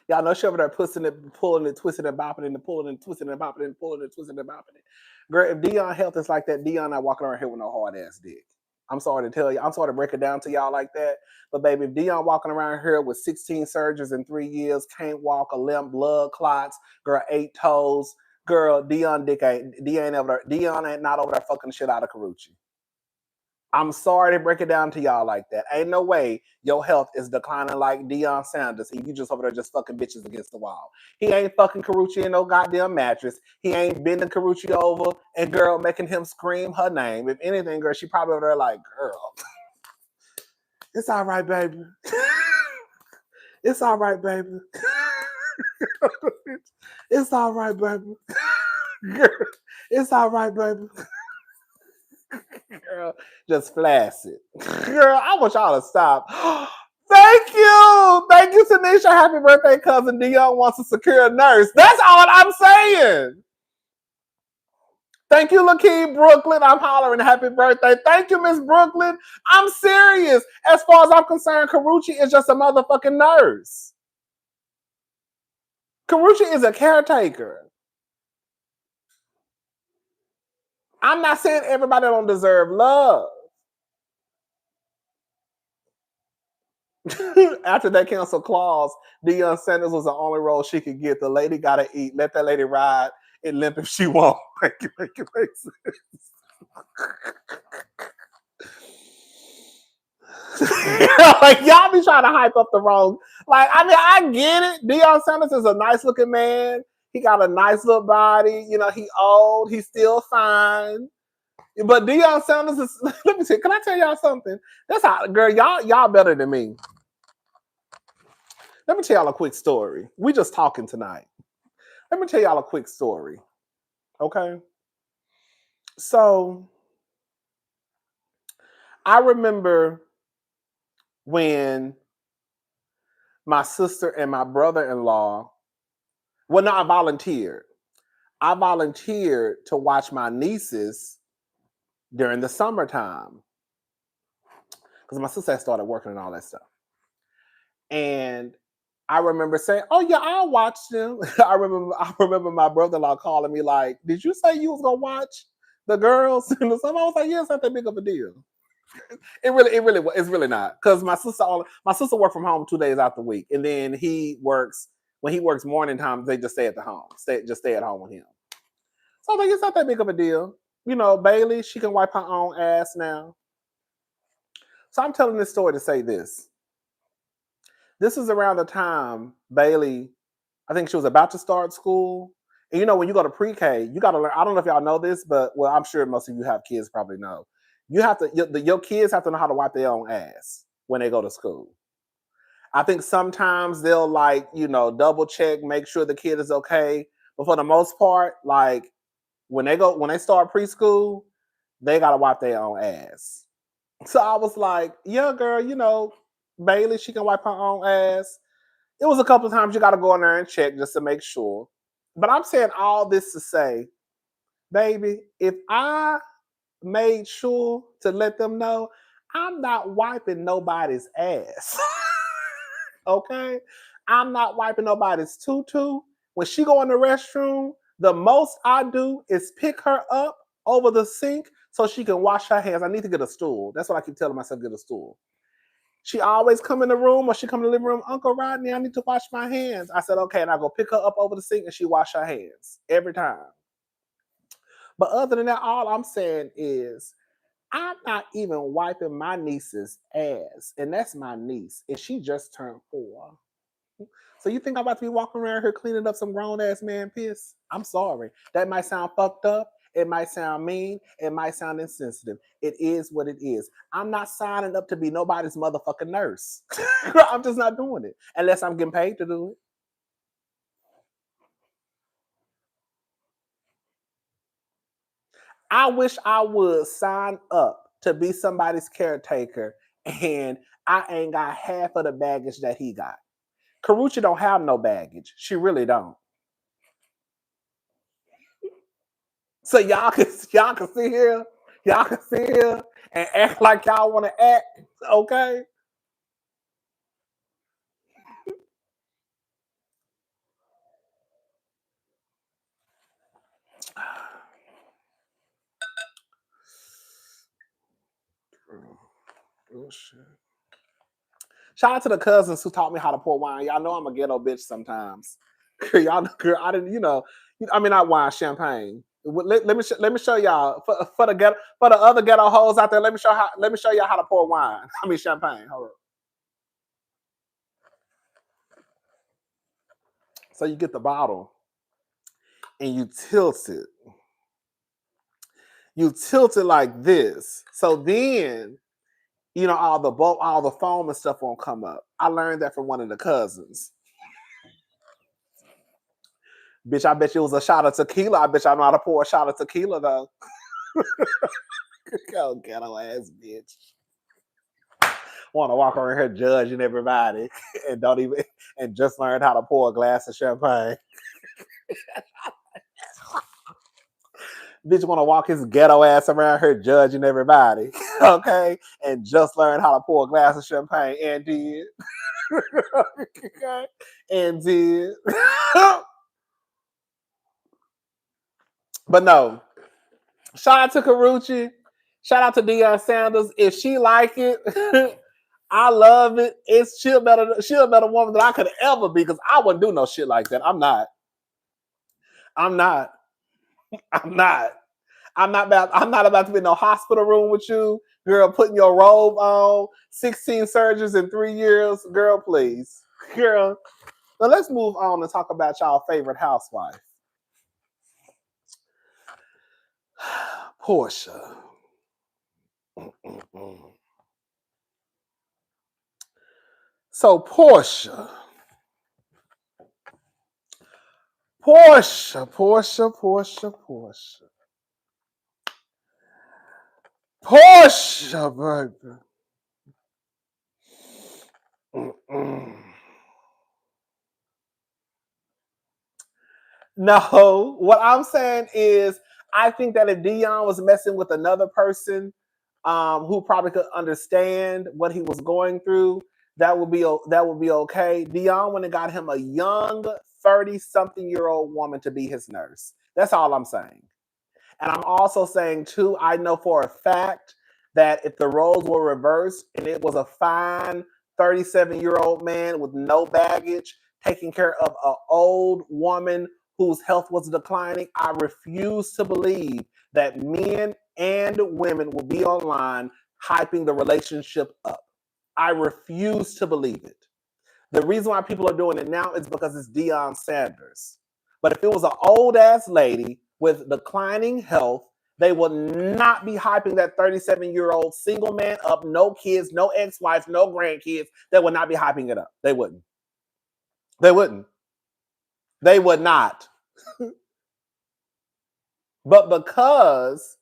Y'all know she over there pushing it, pulling it, twisting and bopping and pulling and twisting and bopping and pulling and twisting and bopping it. Girl, if Deion health is like that, Deion not walking around here with no hard ass dick. I'm sorry to tell you. I'm sorry to break it down to y'all like that. But baby, if Deion walking around here with 16 surgeries in 3 years, can't walk, a limp, blood clots, girl, 8 toes, girl, Deion ain't not over there fucking shit out of Karrueche. I'm sorry to break it down to y'all like that. Ain't no way your health is declining like Deion Sanders and you just over there just fucking bitches against the wall. He ain't fucking Karrueche in no goddamn mattress. He ain't bending Karrueche over and girl making him scream her name. If anything, girl, she probably over there like, girl, it's all right, baby. It's all right, baby. It's all right, baby. Girl, it's all right, baby. Girl, just flaccid. Girl, I want y'all to stop. Thank you. Thank you, Tanisha. Happy birthday, cousin. Deion wants to secure a nurse. That's all I'm saying. Thank you, Lakeem Brooklyn. I'm hollering happy birthday. Thank you, Miss Brooklyn. I'm serious. As far as I'm concerned, Karrueche is just a motherfucking nurse. Karrueche is a caretaker. I'm not saying everybody don't deserve love. After that cancel clause, Deion Sanders was the only role she could get. The lady gotta eat. Let that lady ride and limp if she won't. Like y'all be trying to hype up the wrong. Like, I mean, I get it. Deion Sanders is a nice looking man. He got a nice little body. You know, he old. He's still fine. But Deion Sanders is. Let me see. Can I tell y'all something? That's how, girl. Y'all better than me. Let me tell y'all a quick story. We just talking tonight. Let me tell y'all a quick story. Okay. So I remember when my sister and my brother-in-law, well, no, I volunteered. I volunteered to watch my nieces during the summertime. Because my sister had started working and all that stuff. And I remember saying, "Oh yeah, I'll watch them." I remember my brother-in-law calling me like, "Did you say you was gonna watch the girls in the summer?" I was like, "Yeah, it's not that big of a deal." It's really not, because my sister works from home 2 days out the week, and then when he works morning times, they just stay at the home, stay at home with him. So I'm like, it's not that big of a deal. You know, Bailey, she can wipe her own ass now. So I'm telling this story to say this. This is around the time Bailey, I think she was about to start school. And you know, when you go to pre-K, you got to learn. I don't know if y'all know this, but well, I'm sure most of you have kids probably know. You have to, your kids have to know how to wipe their own ass when they go to school. I think sometimes they'll double check, make sure the kid is okay. But for the most part, like when they start preschool, they gotta wipe their own ass. So I was like, yeah, girl, Bailey, she can wipe her own ass. It was a couple of times you gotta go in there and check just to make sure. But I'm saying all this to say, baby, if I made sure to let them know I'm not wiping nobody's ass. Okay? I'm not wiping nobody's tutu. When she go in the restroom, the most I do is pick her up over the sink so she can wash her hands. I need to get a stool. That's what I keep telling myself, get a stool. She always come in the room or she come in the living room, Uncle Rodney, I need to wash my hands. I said, okay, and I go pick her up over the sink and she wash her hands every time. But other than that, all I'm saying is I'm not even wiping my niece's ass. And that's my niece. And she just turned 4. So you think I'm about to be walking around here cleaning up some grown ass man piss? I'm sorry. That might sound fucked up. It might sound mean. It might sound insensitive. It is what it is. I'm not signing up to be nobody's motherfucking nurse. I'm just not doing it unless I'm getting paid to do it. I wish I would sign up to be somebody's caretaker and I ain't got half of the baggage that he got. Karrueche don't have no baggage. She really don't. So y'all can sit here, and act like y'all want to act, okay? Oh, shit. Shout out to the cousins who taught me how to pour wine. Y'all know I'm a ghetto bitch sometimes. Y'all, girl, I didn't, I mean, not wine, champagne. Let me show y'all for the other ghetto hoes out there. Let me show y'all how to pour wine. I mean champagne. Hold up. So you get the bottle and you tilt it. You tilt it like this. So then, all the foam and stuff won't come up. I learned that from one of the cousins. Bitch, I bet you it was a shot of tequila. I bet you I know how to pour a shot of tequila though. Go ghetto ass bitch. Want to walk around here judging everybody and just learned how to pour a glass of champagne. Bitch want to walk his ghetto ass around here judging everybody, okay? And just learned how to pour a glass of champagne and did. Okay? And did. But no. Shout out to Karrueche. Shout out to Deion Sanders. If she like it, I love it. She'll better woman than I could ever be because I wouldn't do no shit like that. I'm not. I'm not about to be in no hospital room with you, girl, putting your robe on, 16 surgeries in 3 years. Girl, please. Girl. Now let's move on and talk about y'all favorite housewife. Porsha. So Porsha. Porsha, baby. No, what I'm saying is, I think that if Deion was messing with another person, who probably could understand what he was going through, that would be okay. Deion went and got him a young 30-something-year-old woman to be his nurse. That's all I'm saying. And I'm also saying too, I know for a fact that if the roles were reversed and it was a fine 37-year-old man with no baggage taking care of an old woman whose health was declining, I refuse to believe that men and women will be online hyping the relationship up. I refuse to believe it. The reason why people are doing it now is because it's Deion Sanders. But if it was an old ass lady with declining health, they would not be hyping that 37-year-old single man up, no kids, no ex-wife, no grandkids. They would not be hyping it up. They wouldn't. They wouldn't. They would not. But because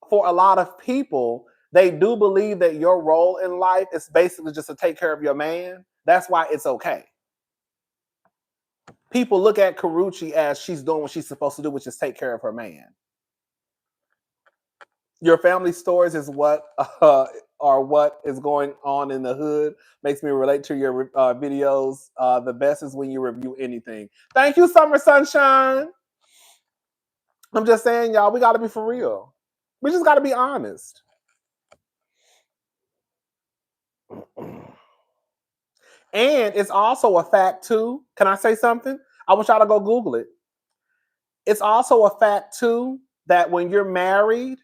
for a lot of people, they do believe that your role in life is basically just to take care of your man. That's why it's okay. People look at Karrueche as she's doing what she's supposed to do, which is take care of her man. Your family stories is what is going on in the hood. Makes me relate to your videos. The best is when you review anything. Thank you, Summer Sunshine. I'm just saying, y'all, we got to be for real. We just got to be honest. And it's also a fact, too. Can I say something? I want y'all to go Google it. It's also a fact, too, that when you're married,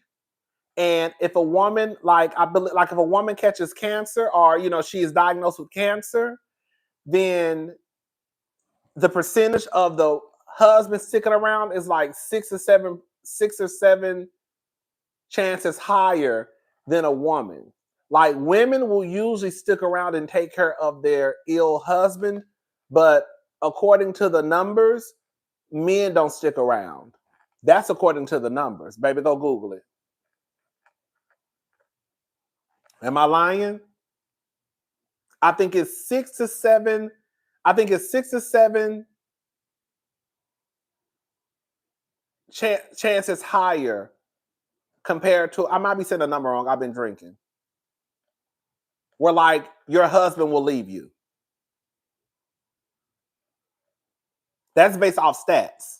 and if a woman, if a woman catches cancer or, she is diagnosed with cancer, then the percentage of the husband sticking around is like 6 or 7 chances higher than a woman. Like, women will usually stick around and take care of their ill husband, but according to the numbers, men don't stick around. That's according to the numbers. Baby, go Google it. Am I lying? I think it's 6 to 7. I think it's 6 to 7 chances higher compared to, I might be saying the number wrong. I've been drinking. Where like your husband will leave you. That's based off stats.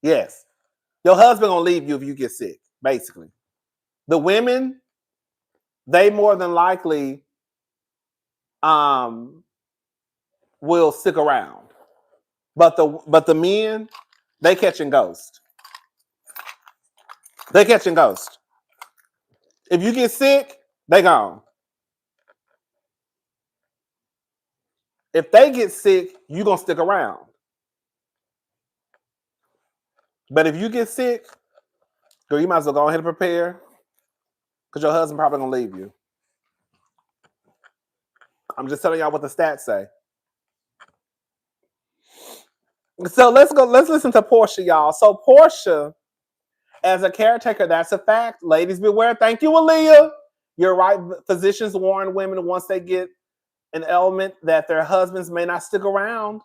Yes. Your husband gonna leave you if you get sick, basically. The women, they more than likely will stick around. But the men, they catching ghost. They catching ghost. If you get sick, they gone. If they get sick, you gonna stick around. But if you get sick, girl, you might as well go ahead and prepare, because your husband probably gonna leave you. I'm just telling y'all what the stats say. So let's listen to Porsha, y'all. So Porsha, as a caretaker, that's a fact. Ladies beware. Thank you, Aaliyah. You're right. Physicians warn women once they get an ailment that their husbands may not stick around.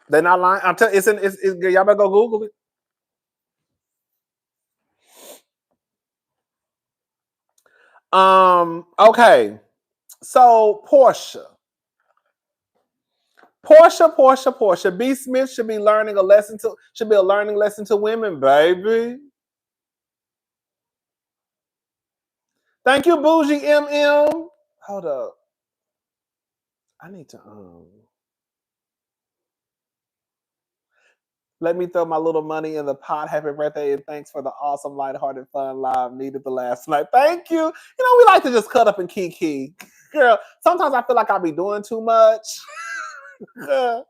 They're not lying. I'm telling you, y'all better go Google it. Okay. So Porsha. B. Smith should be a learning lesson to women, baby. Thank you, Bougie MM. Hold up. I need to let me throw my little money in the pot. Happy birthday and thanks for the awesome, lighthearted, fun live. Needed the last night. Thank you. We like to just cut up and kiki. Girl, sometimes I feel like I be doing too much. But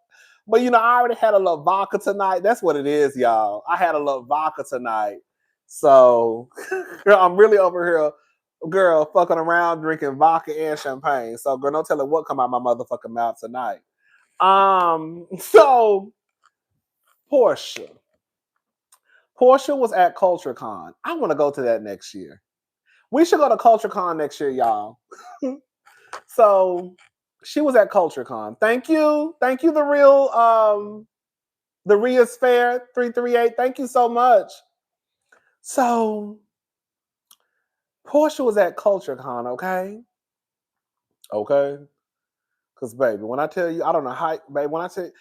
I already had a little vodka tonight. That's what it is, y'all. I had a little vodka tonight. So, girl, I'm really over here, girl, fucking around, drinking vodka and champagne. So, girl, don't tell her what come out my motherfucking mouth tonight. So Porsha was at CultureCon. I want to go to that next year. We should go to CultureCon next year, y'all. So she was at CultureCon. Thank you, the Ria's Fair 338. Thank you so much. So Porsha was at CultureCon, okay? Because, baby, when I tell you, I don't know how, baby, when I tell you,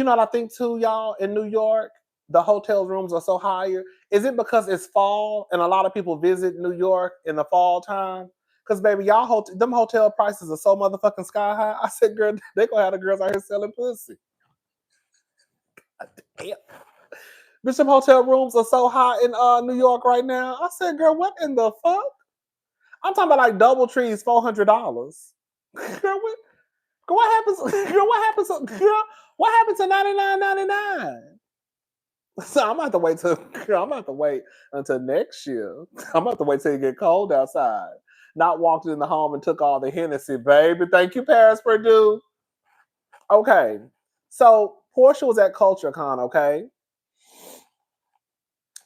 what I think too, y'all, in New York, the hotel rooms are so higher. Is it because it's fall and a lot of people visit New York in the fall time? Because, baby, them hotel prices are so motherfucking sky high. I said, girl, they gonna have the girls out here selling pussy. Damn. Bitch, them hotel rooms are so high in New York right now. I said, girl, what in the fuck? I'm talking about like DoubleTree's $400. Girl, what happens? Girl, what happens to $99.99? So I'm about to wait until next year. I'm about to wait till it get cold outside. Not walked in the home and took all the Hennessy, baby. Thank you, Paris Purdue. Okay, so Porsha was at CultureCon, okay,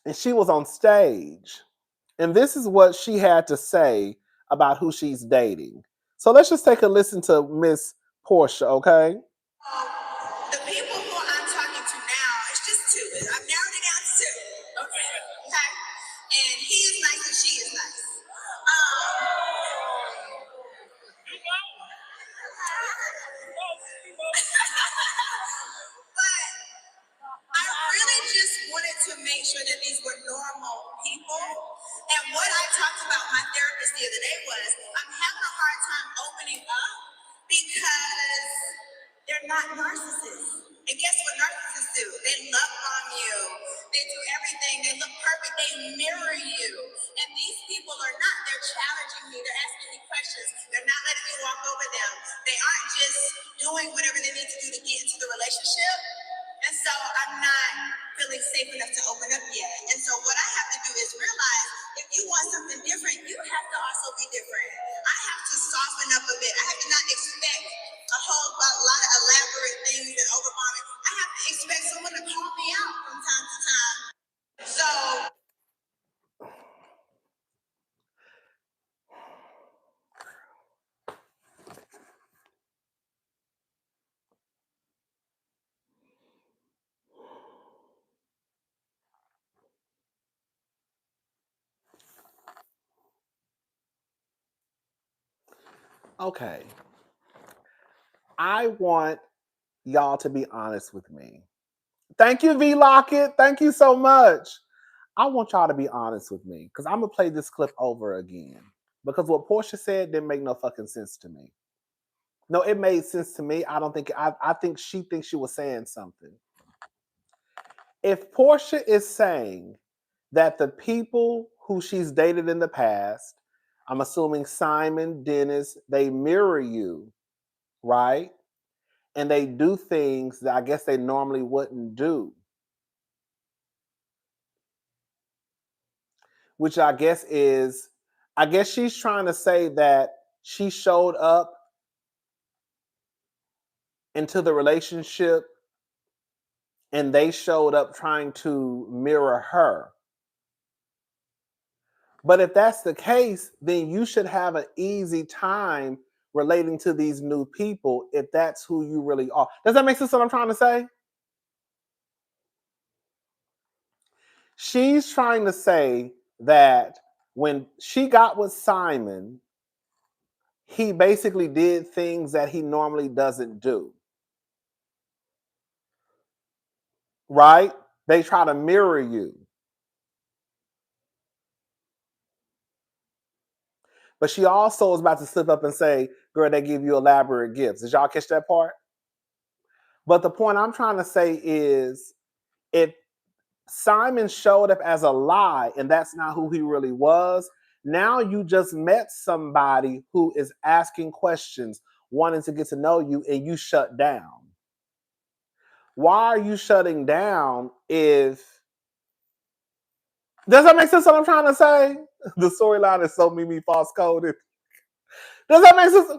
and she was on stage, and this is what she had to say about who she's dating. So let's just take a listen to Miss Porsha, okay? The people who I'm talking to now, it's just two. I've narrowed it down to two. Okay. And he is nice and she is nice. But I really just wanted to make sure that these were normal people. And what I talked about my therapist the other day was I'm having a hard time opening up because they're not narcissists. And guess what narcissists do? They love on you. They do everything. They look perfect. They mirror you. And these people are not. They're challenging me. They're asking me questions. They're not letting me walk over them. They aren't just doing whatever they need to do to get into the relationship. And so I'm not feeling safe enough to open up yet. And so what I have to do is realize if you want something different, you have to also be different. I have to soften up a bit. I have to not expect a lot of elaborate things and overbombing. I have to expect someone to call me out from time to time. So Okay. I want y'all to be honest with me. Thank you, V Lockett. Thank you so much. I want y'all to be honest with me because I'm gonna play this clip over again because what Porsha said didn't make no fucking sense to me. No, it made sense to me. I don't think I think she thinks she was saying something. If Porsha is saying that the people who she's dated in the past, I'm assuming Simon, Dennis, they mirror you, right? And they do things that I guess they normally wouldn't do. Which I guess she's trying to say that she showed up into the relationship and they showed up trying to mirror her. But if that's the case, then you should have an easy time relating to these new people if that's who you really are. Does that make sense what I'm trying to say? She's trying to say that when she got with Simon, he basically did things that he normally doesn't do. Right? They try to mirror you. But she also is about to slip up and say, girl, they give you elaborate gifts. Did y'all catch that part? But the point I'm trying to say is if Simon showed up as a lie and that's not who he really was, now you just met somebody who is asking questions, wanting to get to know you, and you shut down. Why are you shutting down if... Does that make sense what I'm trying to say? The storyline is so Mimi false coded. Does that make sense?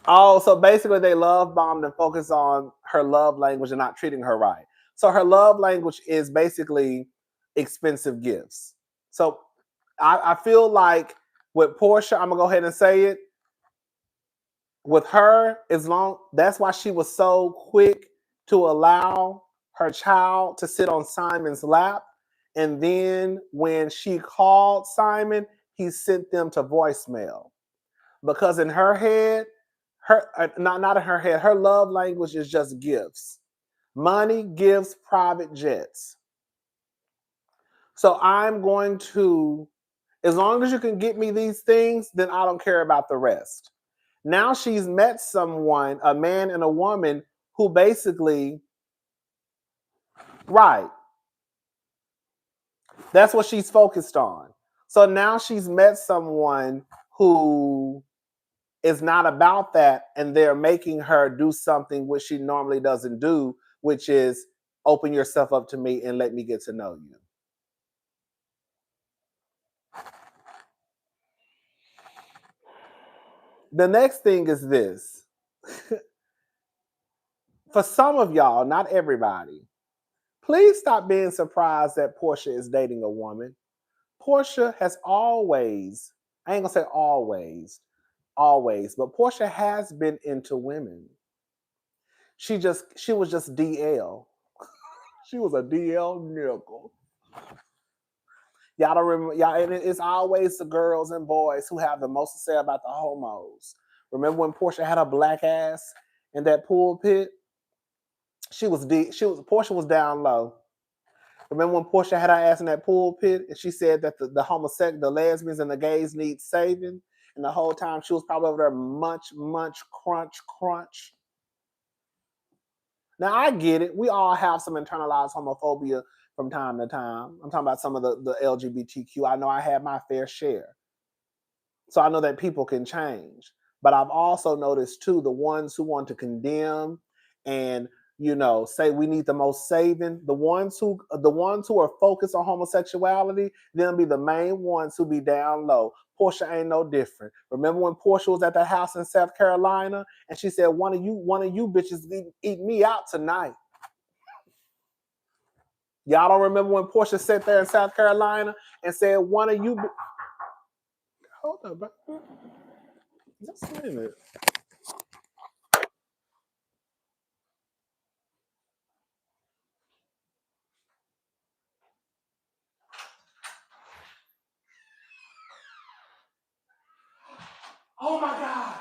Oh, so basically they love bombed and focused on her love language and not treating her right. So her love language is basically expensive gifts. So I feel like with Porsha, I'm gonna go ahead and say it. With her, that's why she was so quick to allow her child to sit on Simon's lap. And then when she called Simon, he sent them to voicemail. Because in her head, not in her head, her love language is just gifts. Money, gifts, private jets. So I'm going to, as long as you can get me these things, then I don't care about the rest. Now she's met someone, a man and a woman, who basically, right, that's what she's focused on. So now she's met someone who is not about that, and they're making her do something which she normally doesn't do, which is open yourself up to me and let me get to know you. The next thing is this. For some of y'all, not everybody, please stop being surprised that Porsha is dating a woman. Porsha has always, I ain't gonna say always, but Porsha has been into women. She was just DL. She was a DL nickel. Y'all don't remember, y'all, and it's always the girls and boys who have the most to say about the homos. Remember when Porsha had a black ass in that pulpit? Porsha was down low. Remember when Porsha had her ass in that pulpit and she said that the homosexual, the lesbians and the gays need saving? And the whole time she was probably over there munch, crunch. Now I get it. We all have some internalized homophobia from time to time. I'm talking about some of the LGBTQ. I know I had my fair share. So I know that people can change. But I've also noticed too, the ones who want to condemn and say we need the most saving, the ones who are focused on homosexuality, they'll be the main ones who be down low. Porsha ain't no different. Remember when Porsha was at the house in South Carolina and she said, one of you bitches eat me out tonight. Y'all don't remember when Porsha sat there in South Carolina and said, one of you... Hold up, bro. Just a minute. Oh my God.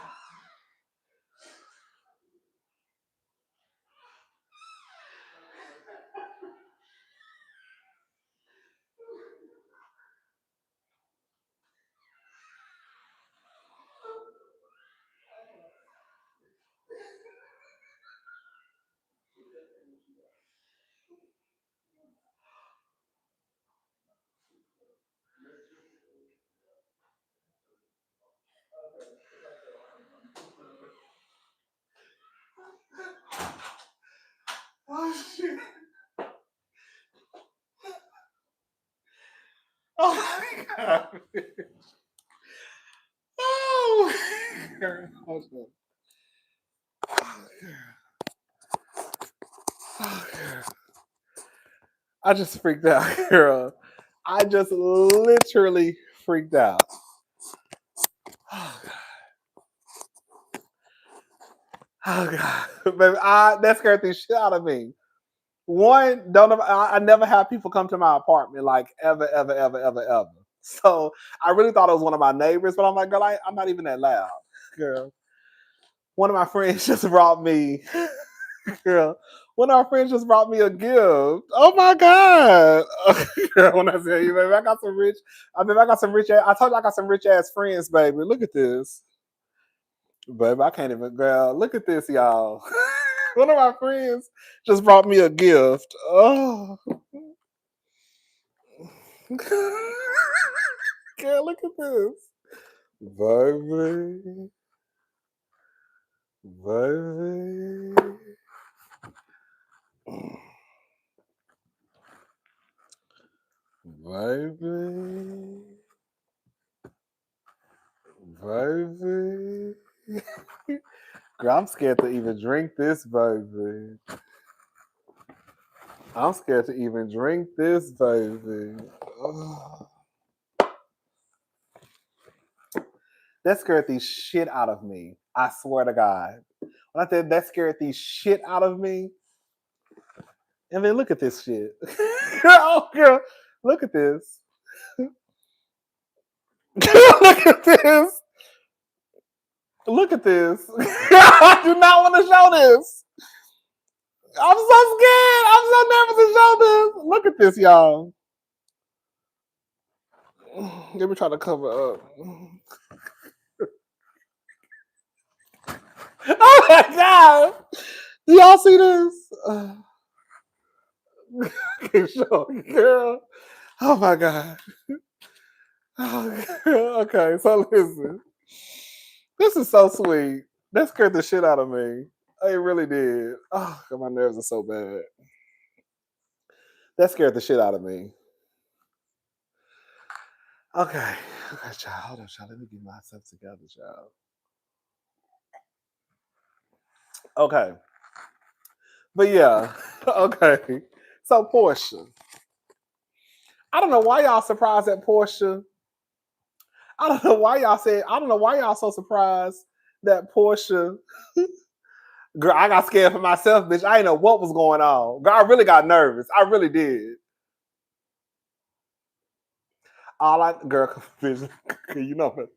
Oh, girl. Oh, girl. I just freaked out, girl. I just literally freaked out. Oh, God. Oh, God. Baby, that scared the shit out of me. One, I never have people come to my apartment like ever, ever, ever, ever, ever. So I really thought it was one of my neighbors, but I'm like, girl, I'm not even that loud, girl. One of my friends just brought me, girl. One of our friends just brought me a gift. Oh my god, girl! When I tell you, baby, I got some rich. I mean, I got some rich. I told you I got some rich ass friends, baby. Look at this, baby. I can't even, girl. Look at this, y'all. One of my friends just brought me a gift. Oh. Girl, look at this. Baby. Baby. Baby. Baby. Girl, I'm scared to even drink this, baby. I'm scared to even drink this, baby. Ugh. That scared the shit out of me. I swear to God. When I said that scared the shit out of me. And then look at this shit. Girl, girl, look at this. Look at this. Look at this. I do not want to show this. I'm so scared. I'm so nervous to show this. Look at this, y'all. Let me try to cover up. Oh my god! Do y'all see this? Girl. Oh my god. Oh, girl. Okay, so listen. This is so sweet. That scared the shit out of me. It really did. Oh, my nerves are so bad. That scared the shit out of me. Okay. Okay, child. Hold on, child. Let me get myself together, child. Okay. But yeah. Okay. So Porsha. I don't know why y'all surprised at Porsha. I don't know why y'all said, I don't know why y'all so surprised that Porsha. Girl, I got scared for myself, bitch. I didn't know what was going on. Girl, I really got nervous. I really did. Girl, bitch, you know,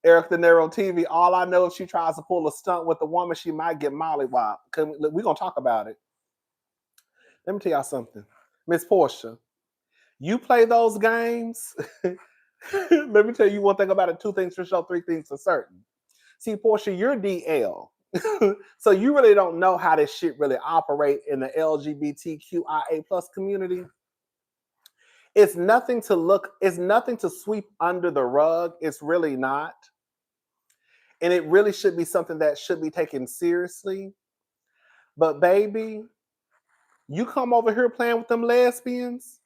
Eric De Niro TV, all I know if she tries to pull a stunt with a woman, she might get mollywopped. We're going to talk about it. Let me tell y'all something. Miss Porsha, you play those games. Let me tell you one thing about it, two things for sure, three things for certain. See, Porsha, you're DL. So you really don't know how this shit really operate in the LGBTQIA plus community. It's nothing to sweep under the rug. It's really not. And it really should be something that should be taken seriously. But baby, you come over here playing with them lesbians,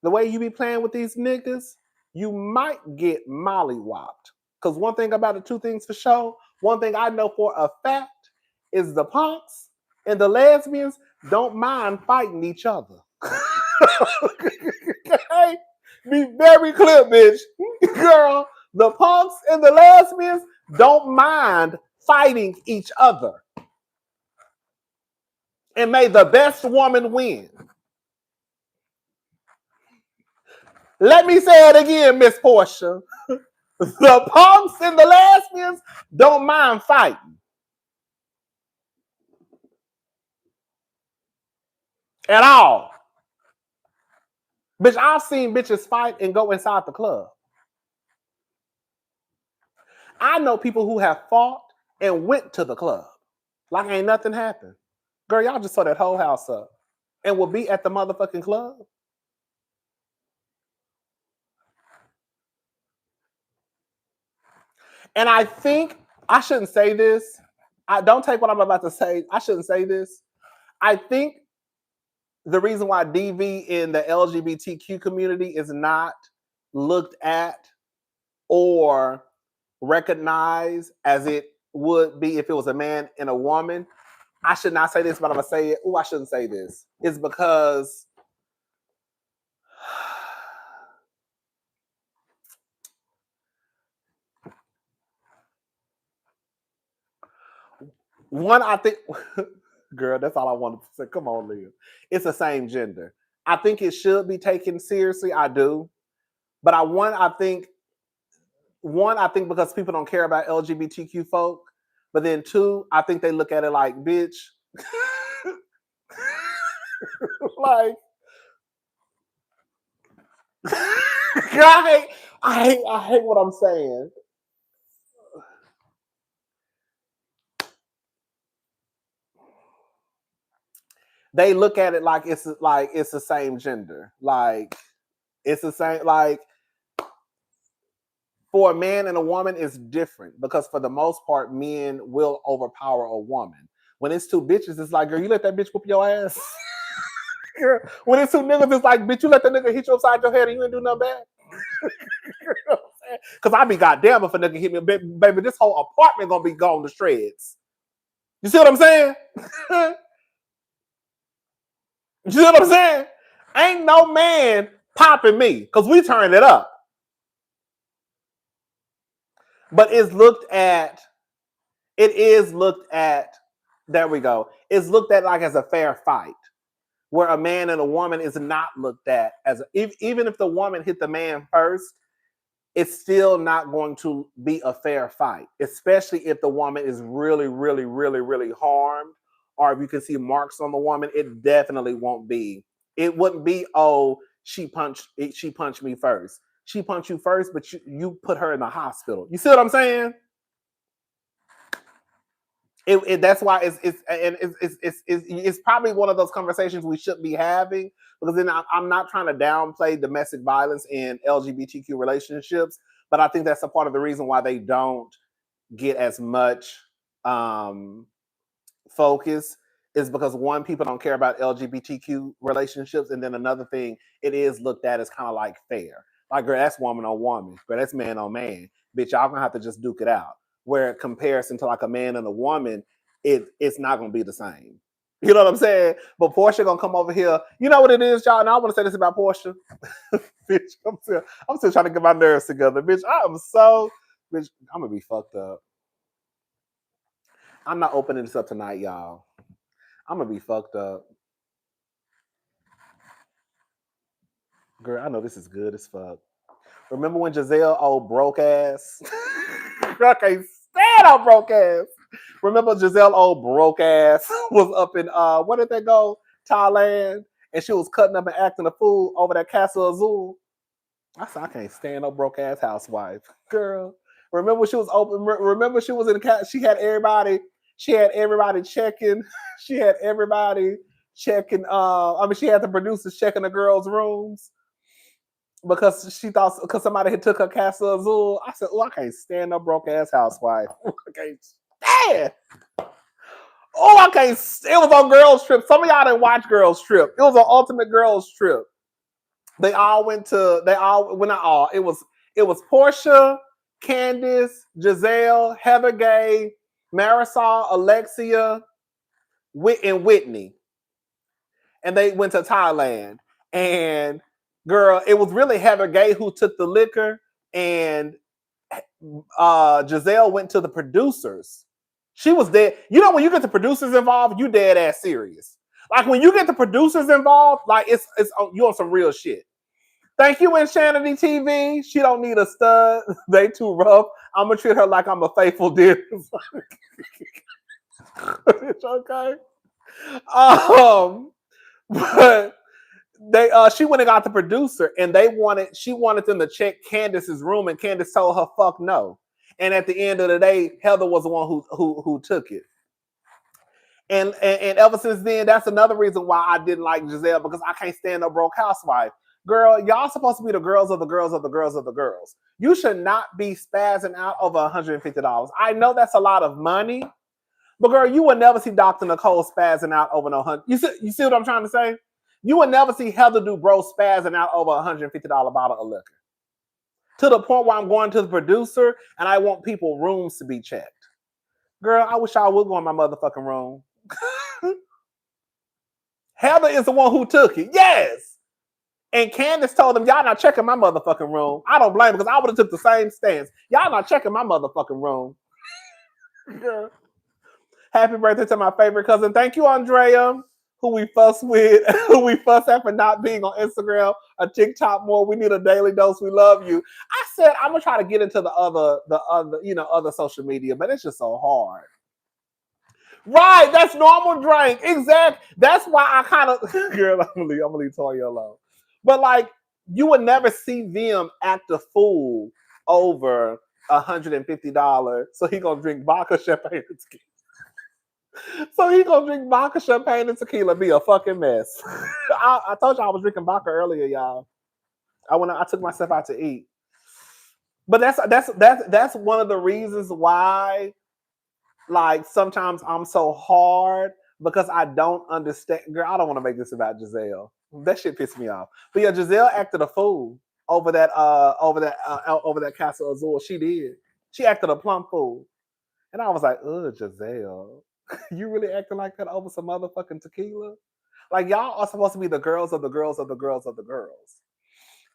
the way you be playing with these niggas, you might get mollywopped. Because one thing about it, two things for sure. One thing I know for a fact is the punks and the lesbians don't mind fighting each other. Okay? Be very clear, bitch. Girl, the punks and the lesbians don't mind fighting each other. And may the best woman win. Let me say it again, Miss Porsha. The punks and the lesbians don't mind fighting. At all. Bitch, I've seen bitches fight and go inside the club. I know people who have fought and went to the club. Like ain't nothing happened. Girl, y'all just saw that whole house up. And will be at the motherfucking club. And I think I shouldn't say this. I don't take what I'm about to say. I shouldn't say this. I think the reason why DV in the LGBTQ community is not looked at or recognized as it would be if it was a man and a woman. I should not say this, but I'm gonna say it. Oh, I shouldn't say this. It's because one, I think, girl, that's all I wanted to say. Come on, Leah. It's the same gender. I think it should be taken seriously. I do, but I think because people don't care about LGBTQ folk, but then two, I think they look at it like, bitch, like, I hate what I'm saying. They look at it like it's the same gender, like it's the same. Like for a man and a woman, it's different because for the most part, men will overpower a woman. When it's two bitches, it's like, girl, you let that bitch whoop your ass. When it's two niggas, it's like, bitch, you let the nigga hit you upside your head and you ain't do nothing bad. Because I be goddamn if a nigga hit me, baby, this whole apartment gonna be gone to shreds. You see what I'm saying? You see what I'm saying? Ain't no man popping me because we turned it up. But it is looked at, there we go. It's looked at like as a fair fight, where a man and a woman is not looked at as, even if the woman hit the man first, it's still not going to be a fair fight, especially if the woman is really, really, really, really harmed, or if you can see marks on the woman, it definitely won't be. It wouldn't be, oh, she punched me first. She punched you first, but you put her in the hospital. You see what I'm saying? That's why it's probably one of those conversations we shouldn't be having, because then I'm not trying to downplay domestic violence in LGBTQ relationships, but I think that's a part of the reason why they don't get as much focus is because one, people don't care about LGBTQ relationships, and then another thing, it is looked at as kind of like fair. Like, girl, that's woman on woman, but that's man on man. Bitch, y'all gonna have to just duke it out. Where in comparison to like a man and a woman, it's not gonna be the same. You know what I'm saying? But Porsha gonna come over here. You know what it is, y'all? And I want to say this about Porsha. Bitch, I'm still trying to get my nerves together. Bitch, bitch, I'm gonna be fucked up. I'm not opening this up tonight, y'all. I'm gonna be fucked up. Girl, I know this is good as fuck. Remember when Giselle, old broke ass? Girl, I can't stand on broke ass. Remember Giselle, old broke ass, was up in where did they go? Thailand, and she was cutting up and acting a fool over that Castle Azul. I said, I can't stand no broke ass housewife, girl. Remember she was open. Remember she was in the cat. She had everybody. She had everybody checking. She had everybody checking. She had the producers checking the girls' rooms because she thought because somebody had took her Casa Azul. I said, "Oh, I can't stand no broke ass housewife. I can't stand. Oh, I can't. It was on Girls Trip. Some of y'all didn't watch Girls Trip. It was an ultimate Girls Trip. They all went to. They all. Well, not all. It was Porsha, Candace, Giselle, Heather Gay, Marisol, Alexia, and Whitney, and they went to Thailand. And girl, it was really Heather Gay who took the liquor, and Giselle went to the producers. She was dead. You know, when you get the producers involved, you dead ass serious. Like when you get the producers involved, like it's you on some real shit. Thank you, Insanity TV. She don't need a stud. They too rough. I'm gonna treat her like I'm a faithful dear. It's okay. But she went and got the producer, and she wanted them to check Candace's room, and Candace told her fuck no. And at the end of the day, Heather was the one who took it. And ever since then, that's another reason why I didn't like Giselle, because I can't stand no broke housewife. Girl, y'all supposed to be the girls of the girls of the girls of the girls. You should not be spazzing out over $150. I know that's a lot of money, but girl, you will never see Dr. Nicole spazzing out over no hundred. You see what I'm trying to say? You will never see Heather Dubrow spazzing out over $150 bottle of liquor. To the point where I'm going to the producer and I want people rooms to be checked. Girl, I wish I would go in my motherfucking room. Heather is the one who took it. Yes. And Candace told them, y'all not checking my motherfucking room. I don't blame because I would have took the same stance. Y'all not checking my motherfucking room. Girl. Happy birthday to my favorite cousin. Thank you, Andrea, who we fuss with, who we fuss at for not being on Instagram or TikTok more. We need a daily dose. We love you. I said I'm gonna try to get into the other, other social media, but it's just so hard. Right, that's normal drink. Exact. That's why I kind of girl, I'm gonna leave Toya alone. But like, you would never see them act a fool over $150. So he gonna drink vodka, champagne, and tequila. So he gonna drink vodka, champagne, and tequila, be a fucking mess. I told you I was drinking vodka earlier, y'all. I took myself out to eat. But that's one of the reasons why, like, sometimes I'm so hard because I don't understand. Girl, I don't want to make this about Giselle. That shit pissed me off. But yeah, Giselle acted a fool over that Castle Azul. She did. She acted a plumb fool. And I was like, ugh, Giselle. You really acting like that over some motherfucking tequila? Like, y'all are supposed to be the girls of the girls of the girls of the girls.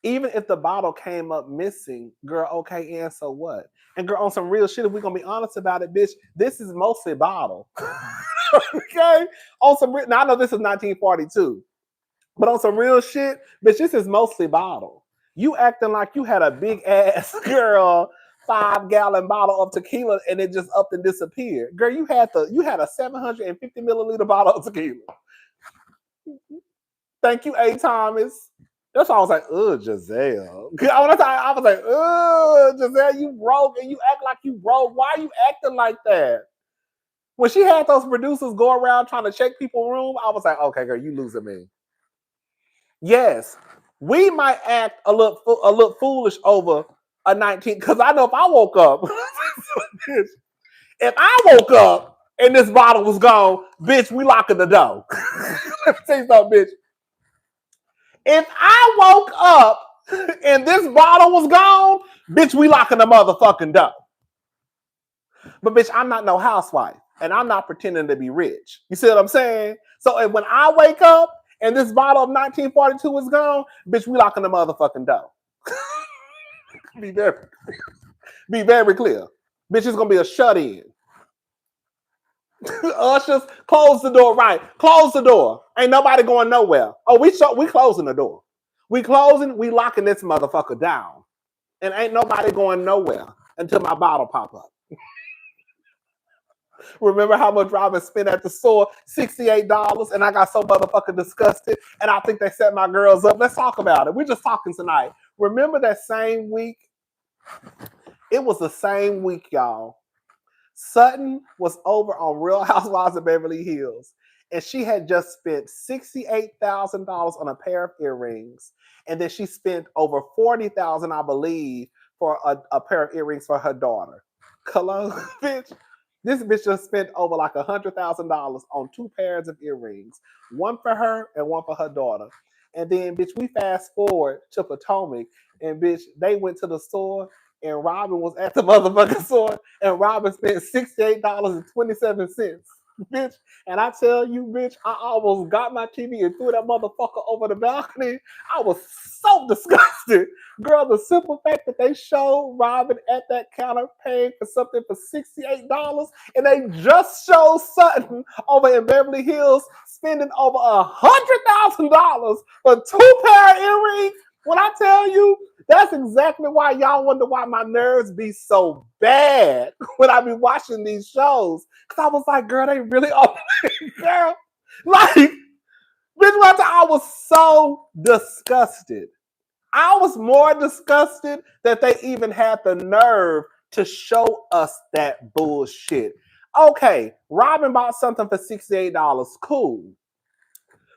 Even if the bottle came up missing, girl, okay, and so what? And girl, on some real shit, if we're gonna be honest about it, bitch, this is mostly bottle. Okay? On some now I know this is 1942, but on some real shit, bitch, this is mostly bottle. You acting like you had a big ass girl 5-gallon bottle of tequila and it just up and disappeared. Girl, you had a 750 milliliter bottle of tequila. Thank you, A. Thomas. That's why I was like, ugh, Giselle. I was like, ugh, Giselle, you broke and you act like you broke. Why are you acting like that? When she had those producers go around trying to check people's room, I was like, okay, girl, you losing me. Yes, we might act a little foolish over a 19, because I know if I woke up, if I woke up and this bottle was gone, bitch, we locking the door. Let me tell you something, bitch. If I woke up and this bottle was gone, bitch, we locking the motherfucking door. But bitch, I'm not no housewife, and I'm not pretending to be rich. You see what I'm saying? So when I wake up and this bottle of 1942 is gone, bitch, we locking the motherfucking door. be very clear. Bitch, it's gonna be a shut-in. Ushers, close the door. Right, close the door. Ain't nobody going nowhere. Oh, we closing the door. We closing. We locking this motherfucker down, and ain't nobody going nowhere until my bottle pop up. Remember how much Robin spent at the store? $68, and I got so motherfucking disgusted, and I think they set my girls up. Let's talk about it. We're just talking tonight. Remember that same week? It was the same week, y'all. Sutton was over on Real Housewives of Beverly Hills, and she had just spent $68,000 on a pair of earrings, and then she spent over $40,000, I believe, for a pair of earrings for her daughter. Cologne, bitch. This bitch just spent over like $100,000 on 2 pairs of earrings, one for her and one for her daughter. And then, bitch, we fast forward to Potomac, and bitch, they went to the store, and Robin was at the motherfucking store, and Robin spent $68.27. Bitch, and I tell you, bitch, I almost got my TV and threw that motherfucker over the balcony. I was so disgusted. Girl, the simple fact that they showed Robin at that counter paying for something for $68, and they just showed Sutton over in Beverly Hills spending over $100,000 for 2 pair of earrings. When I tell you, that's exactly why y'all wonder why my nerves be so bad when I be watching these shows. Because I was like, girl, they really are. Girl, like, bitch, I was so disgusted. I was more disgusted that they even had the nerve to show us that bullshit. Okay, Robin bought something for $68. Cool.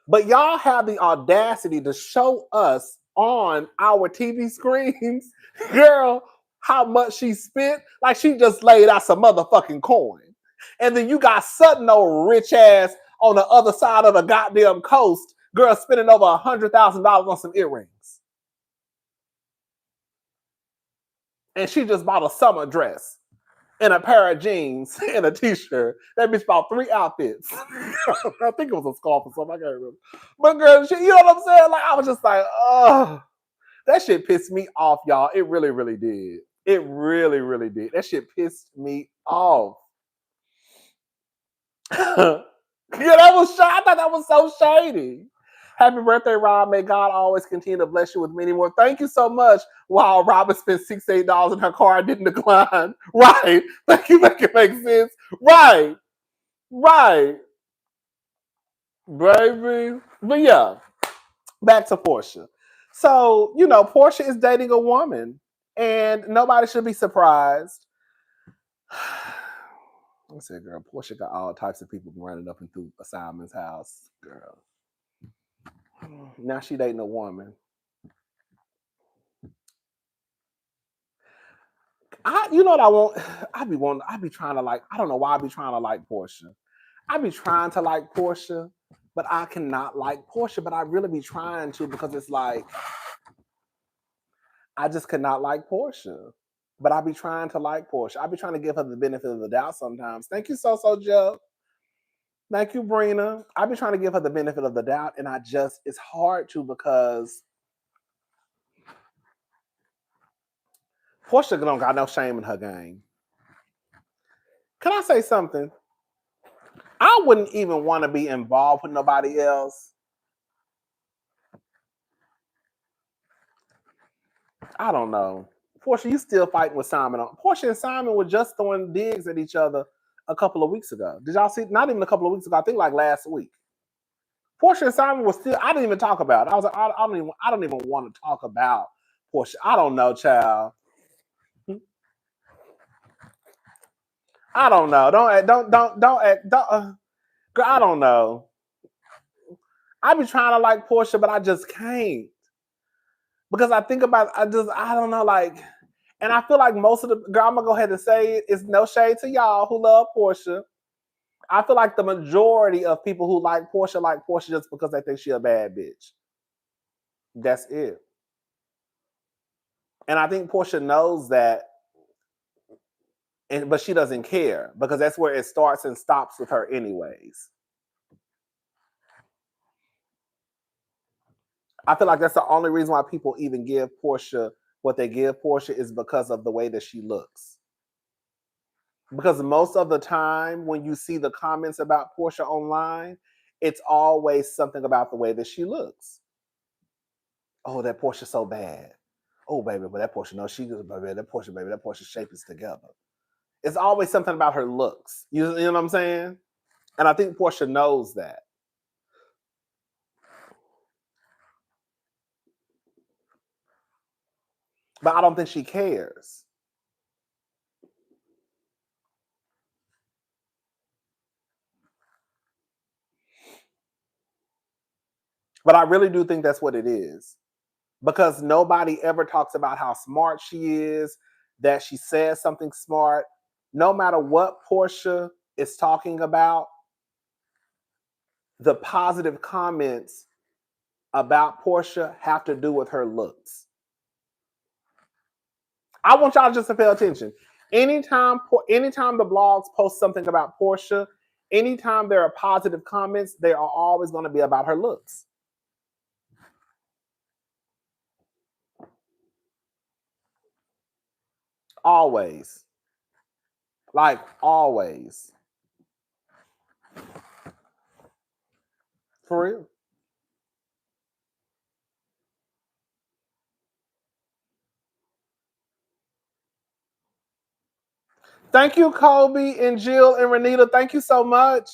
But y'all have the audacity to show us on our TV screens, girl, how much she spent. Like she just laid out some motherfucking coin. And then you got Sutton, old rich ass, on the other side of the goddamn coast, girl, spending over $100,000 on some earrings. and she just bought a summer dress and a pair of jeans and a t-shirt. That bitch bought 3 outfits. I think it was a scarf or something. I can't remember. But girl, you know what I'm saying? Like I was just like, oh, that shit pissed me off, y'all. It really, really did. It really, really did. That shit pissed me off. Yeah, that was I thought that was so shady. Happy birthday, Rob. May God always continue to bless you with many more. Thank you so much. Wow, Robin spent $68 in her car and didn't decline. Right. Thank you, make it make sense. Right. Right. Baby. But yeah, back to Porsha. So, Porsha is dating a woman, and nobody should be surprised. I said, girl, Porsha got all types of people running up and through Simon's house, girl. Now she dating a woman. You know what I want? I be trying to like, I don't know why I be trying to like Porsha. I be trying to like Porsha, but I cannot like Porsha, but I really be trying to because it's like, I just cannot like Porsha. But I be trying to like Porsha. I be trying to give her the benefit of the doubt sometimes. Thank you, So Jeff. Thank you, Brina. I be trying to give her the benefit of the doubt, and it's hard to because Porsha don't got no shame in her game. Can I say something? I wouldn't even want to be involved with nobody else. I don't know. Porsha, you still fighting with Simon. Porsha and Simon were just throwing digs at each other a couple of weeks ago. Did y'all see? Not even a couple of weeks ago. I think like last week. Porsha and Simon was still. I didn't even talk about it. I was like, I don't even want to talk about Porsha. I don't know, child. I don't know. Girl, I don't know. I be trying to like Porsha, but I just can't because I think about. I don't know, like. And I feel like most of the girl, I'm gonna go ahead and say it, it's no shade to y'all who love Porsha. I feel like the majority of people who like Porsha just because they think she a bad bitch. That's it. And I think Porsha knows that, but she doesn't care because that's where it starts and stops with her, anyways. I feel like that's the only reason why people even give Porsha what they give Porsha is because of the way that she looks. Because most of the time when you see the comments about Porsha online, it's always something about the way that she looks. Oh, that Porsha's so bad. Oh, baby, but that Porsha, no, she goes, baby, that Porsha shape is together. It's always something about her looks. You know what I'm saying? And I think Porsha knows that. But I don't think she cares. But I really do think that's what it is. Because nobody ever talks about how smart she is, that she says something smart. No matter what Porsha is talking about, the positive comments about Porsha have to do with her looks. I want y'all just to pay attention. Anytime the blogs post something about Porsha, anytime there are positive comments, they are always going to be about her looks. Always. Like always. For real. Thank you, Kobe and Jill and Renita. Thank you so much.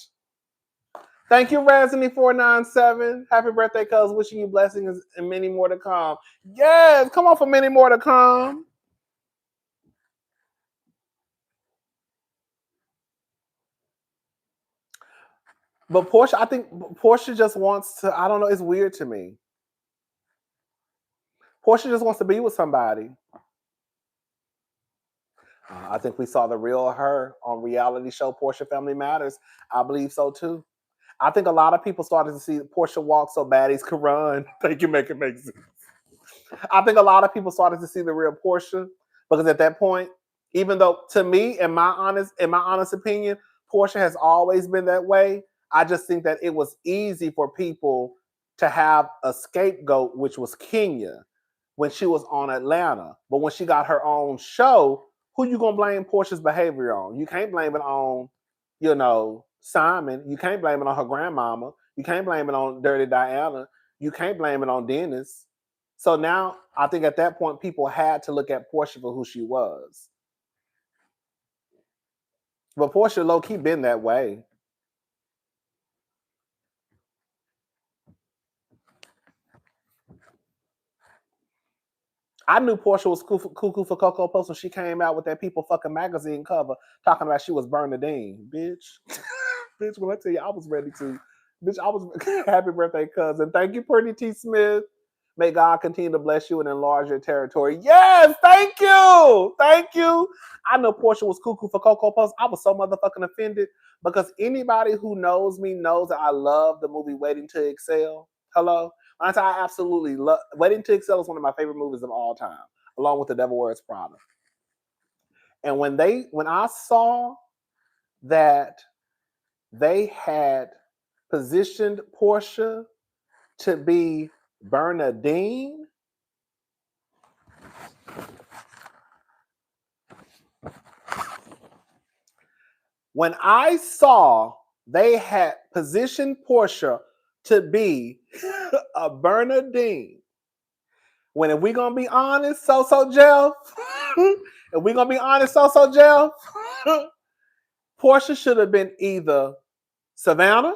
Thank you, Razany497. Happy birthday, cuz. Wishing you blessings and many more to come. Yes, come on for many more to come. But Porsha, I think Porsha just wants to, I don't know, it's weird to me. Porsha just wants to be with somebody. I think we saw the real her on reality show Porsha Family Matters. I believe so too. I think a lot of people started to see Porsha walk so baddies could run. Thank you, make it make sense. I think a lot of people started to see the real Porsha Because at that point, even though to me, in my honest opinion, Porsha has always been that way. I just think that it was easy for people to have a scapegoat, which was Kenya, when she was on Atlanta. But when she got her own show, who you gonna blame Porsha's behavior on? You can't blame it on, Simon. You can't blame it on her grandmama. You can't blame it on Dirty Diana. You can't blame it on Dennis. So now I think at that point people had to look at Porsha for who she was. But Porsha low-key been that way. I knew Porsha was cuckoo for Cocoa Post when she came out with that People Fucking magazine cover talking about she was Bernadine, bitch. Bitch, when I tell you I was ready to. Bitch, I was happy birthday, cousin. Thank you, Pretty T. Smith. May God continue to bless you and enlarge your territory. Yes, thank you. Thank you. I know Porsha was cuckoo for Cocoa Post. I was so motherfucking offended because anybody who knows me knows that I love the movie Waiting to Excel. Hello? I absolutely love Waiting to Excel is one of my favorite movies of all time, along with The Devil Wears Prada. And when I saw that they had positioned Porsha to be Bernadine, when I saw they had positioned Porsha to be a Bernadine, when if we gonna be honest, so Jeff, if we gonna be honest, so Jeff, Porsha should have been either Savannah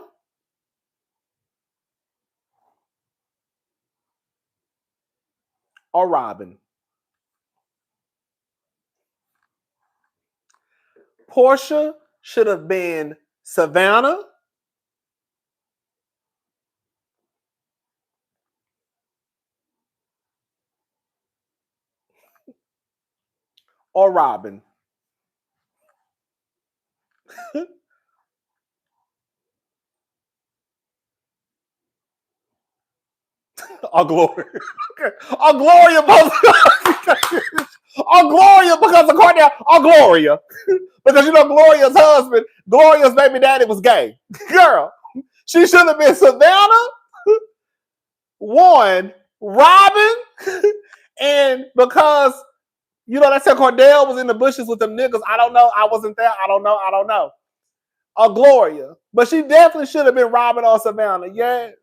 or Robin. Porsha should have been Savannah or Robin. Or Gloria. Or Gloria both. Or Gloria because of Cornell. Or Gloria. Because Gloria's husband, Gloria's baby daddy was gay. Girl, she should have been Savannah, one, Robin, and because they said Cordell was in the bushes with them niggas. I don't know. I wasn't there. I don't know. Or Gloria. But she definitely should have been Robin or Savannah. Yes.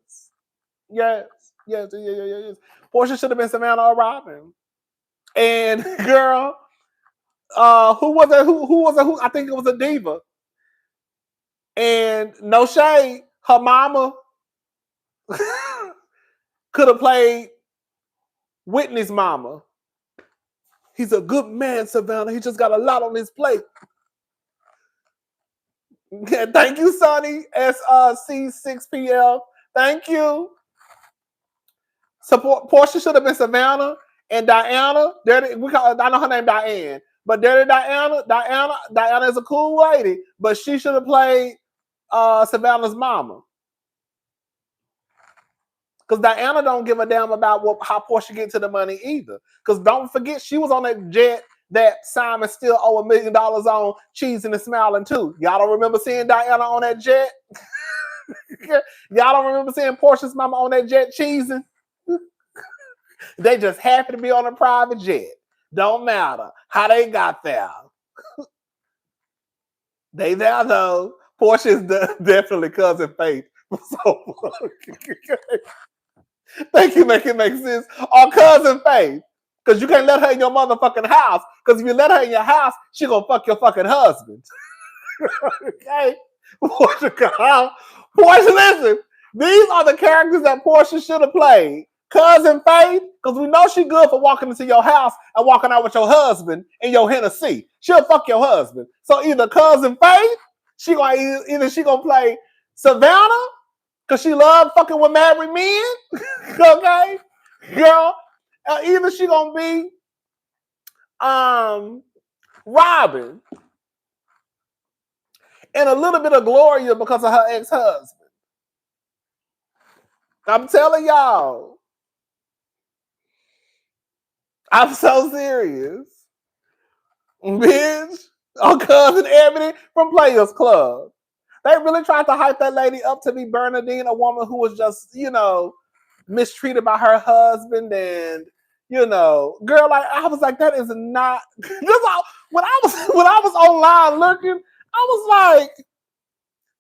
Porsha should have been Savannah or Robin. And girl, who was it? Who was it? Who I think it was a diva. And no shade, her mama could have played Whitney's mama. He's a good man, Savannah. He just got a lot on his plate. Thank you, Sonny. SC6PL. Thank you. So Porsha should have been Savannah and Diana. I know her name Diane, but Dirty Diana is a cool lady, but she should have played Savannah's mama. Because Diana don't give a damn about how Porsha get to the money either. Because don't forget, she was on that jet that Simon still owe $1 million on, cheesing and smiling too. Y'all don't remember seeing Diana on that jet? Y'all don't remember seeing Porsha's mama on that jet cheesing? They just happy to be on a private jet. Don't matter how they got there. They there though. Porsha is definitely cousin Faith. So, thank you, make it make sense. Or cousin Faith. Because you can't let her in your motherfucking house. Because if you let her in your house, she gonna fuck your fucking husband. Okay? Porsha, listen. These are the characters that Porsha should have played. Cousin Faith, because we know she good for walking into your house and walking out with your husband in your Hennessy. She'll fuck your husband. So either Cousin Faith, either she gonna play Savannah, because she love fucking with married men. Okay? Girl. Either she gonna be Robin and a little bit of Gloria because of her ex-husband. I'm telling y'all. I'm so serious. Bitch. On Cousin Ebony from Players Club. They really tried to hype that lady up to be Bernadine, a woman who was just, mistreated by her husband and girl, like I was like, that is not when I was online looking, I was like,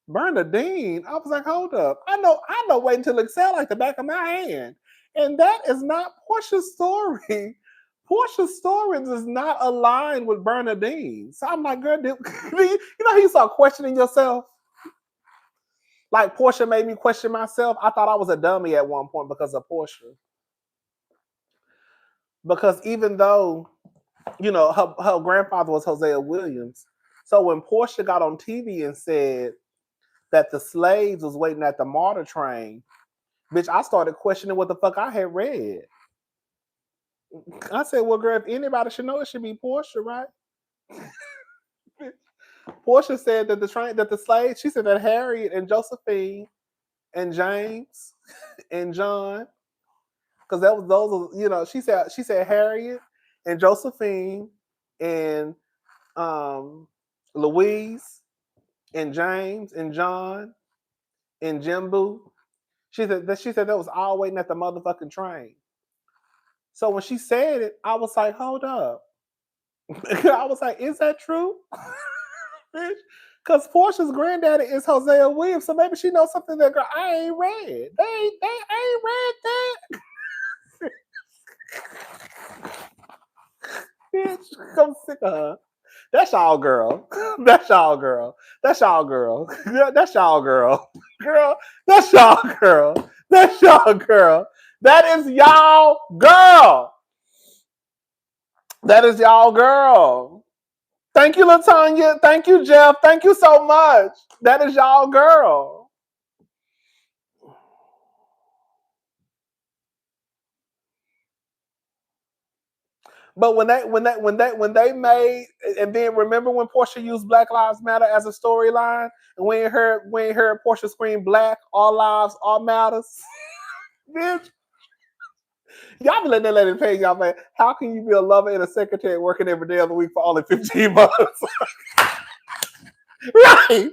Bernadine. I was like, hold up. I know wait until Excel like the back of my hand. And that is not Portia's story. Portia's story does not align with Bernadine. So I'm like, girl, you start questioning yourself. Like Porsha made me question myself. I thought I was a dummy at one point because of Porsha. Because even though, her grandfather was Hosea Williams. So when Porsha got on TV and said that the slaves was waiting at the martyr train, bitch, I started questioning what the fuck I had read. I said, well, girl, if anybody should know, it should be Porsha, right? Porsha said that the slaves, she said that Harriet and Josephine and James and John, because that was she said Harriet and Josephine and Louise and James and John and Jimbo. She said that was all waiting at the motherfucking train. So when she said it, I was like, hold up. I was like, is that true? Bitch. Because Portia's granddaddy is Hosea Williams, so maybe she knows something that girl I ain't read. I ain't read that. Bitch, I'm sick of her. That's y'all girl. That's y'all girl. That's y'all girl. That's y'all girl. Girl, that's y'all girl. That's y'all girl. That is y'all girl. That is y'all girl. Thank you, Latanya. Thank you, Jeff. Thank you so much. That is y'all girl. But when they made, and then remember when Porsha used Black Lives Matter as a storyline, and when heard Porsha scream "Black all lives all matters," bitch, y'all be letting that lady pay y'all, man. How can you be a lover and a secretary working every day of the week for only 15 months? Right?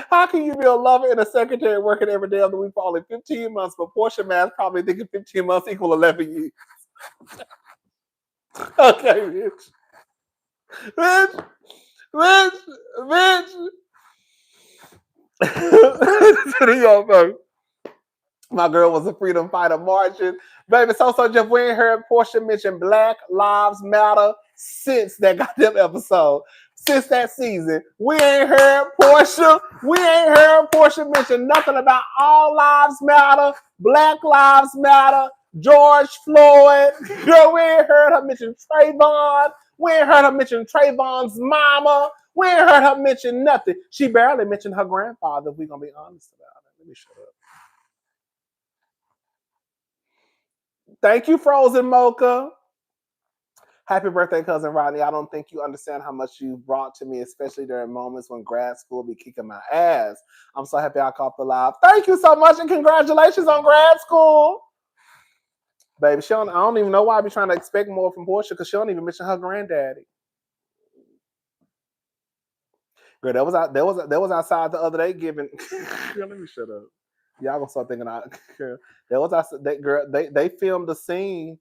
How can you be a lover and a secretary working every day of the week for only 15 months? But Portia Mass probably thinking 15 months equal 11 years. Okay, bitch. Bitch. Bitch. Bitch. My girl was a freedom fighter marching. Baby, so Jeff, we ain't heard Portia mention Black Lives Matter since that goddamn episode. Since that season. We ain't heard Portia mention nothing about All Lives Matter, Black Lives Matter, George Floyd. Girl, we ain't heard her mention Trayvon. We ain't heard her mention Trayvon's mama. We ain't heard her mention nothing. She barely mentioned her grandfather, if we're going to be honest about it. Let me shut up. Thank you, Frozen Mocha. Happy birthday, cousin Rodney. I don't think you understand how much you brought to me, especially during moments when grad school be kicking my ass. I'm so happy I caught the live. Thank you so much and congratulations on grad school. Baby, I don't even know why I be trying to expect more from Porsha because she don't even mention her granddaddy. Girl, that was outside the other day giving. Girl, let me shut up. Y'all gonna start thinking girl. That was outside. They filmed the scene,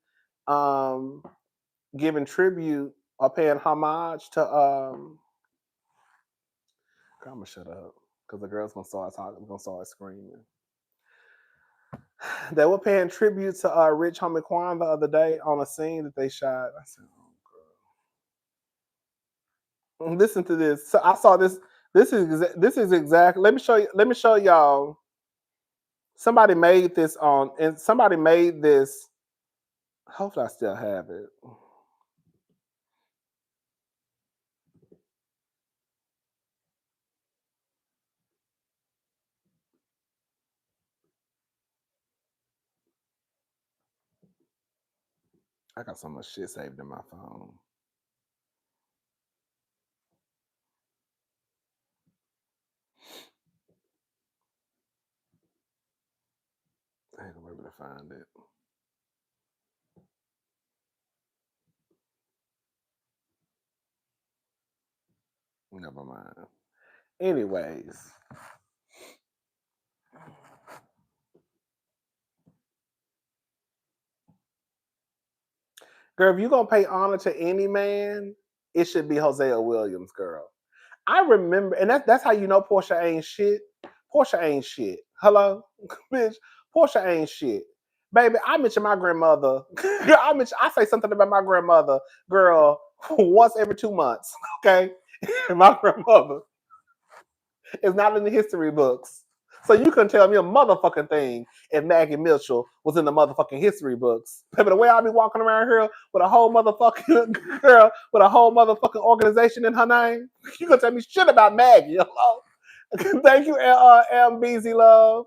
giving tribute or paying homage to I'm gonna shut up because the girls gonna start talking, gonna start screaming. They were paying tribute to Rich Homie Quan the other day on a scene that they shot. I said, "Oh, girl." Listen to this. So I saw this. This is exactly. Let me show you. Let me show y'all. Somebody made this and somebody made this. Hopefully, I still have it. I got so much shit saved in my phone. I ain't gonna be able to find it. Never mind. Anyways. Girl, if you're gonna pay honor to any man, it should be Hosea Williams, girl. I remember, and that's how you know Porsha ain't shit. Porsha ain't shit. Hello, bitch. Porsha ain't shit. Baby, I mention my grandmother. Girl, I say something about my grandmother, girl, once every 2 months. Okay, my grandmother is not in the history books. So you couldn't tell me a motherfucking thing if Maggie Mitchell was in the motherfucking history books. Baby, the way I be walking around here with a whole motherfucking girl with a whole motherfucking organization in her name, you gonna tell me shit about Maggie? Hello? Thank you, MBZ Love.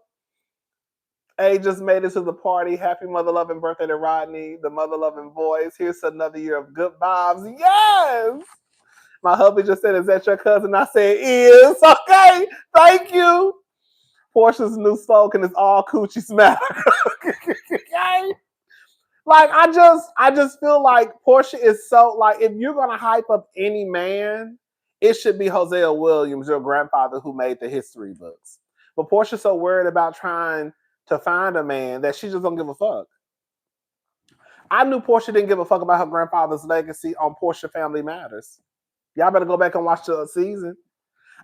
A just made it to the party. Happy mother loving birthday to Rodney, the mother loving voice. Here's another year of good vibes. Yes. My hubby just said, "Is that your cousin?" I said, "Is." Okay. Thank you. Porsha's new slogan is all coochies matter. Okay? Like I just feel like Porsha is so like if you're gonna hype up any man, it should be Hosea Williams, your grandfather who made the history books. But Porsha's so worried about trying to find a man that she just don't give a fuck. I knew Porsha didn't give a fuck about her grandfather's legacy on Porsha Family Matters. Y'all better go back and watch the season.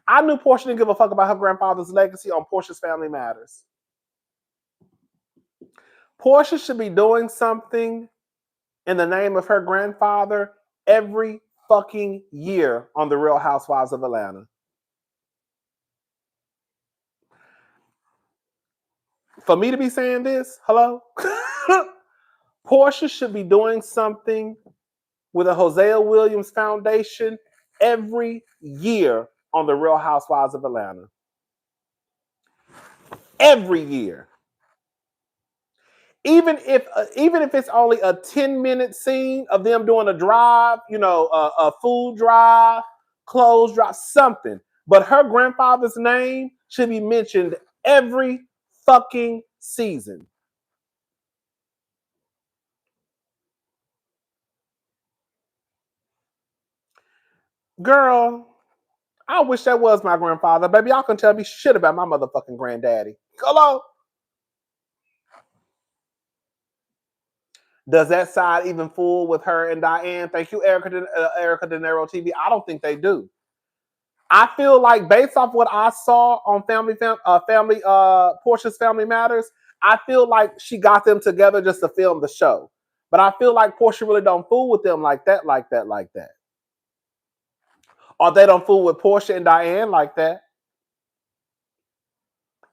I knew Porsha didn't give a fuck about her grandfather's legacy on Porsha's Family Matters. Porsha should be doing something in the name of her grandfather every fucking year on The Real Housewives of Atlanta. For me to be saying this, hello? Porsha should be doing something with a Hosea Williams Foundation every year on The Real Housewives of Atlanta. Every year. Even if it's only a 10-minute scene of them doing a drive, a food drive, clothes drive, something. But her grandfather's name should be mentioned every fucking season. Girl, I wish that was my grandfather. Baby, y'all can tell me shit about my motherfucking granddaddy. Hello? Does that side even fool with her and Diane? Thank you, Erica De Niro TV. I don't think they do. I feel like based off what I saw on Porsha's Family Matters, I feel like she got them together just to film the show. But I feel like Porsha really don't fool with them like that. Or they don't fool with Porsha and Diane like that.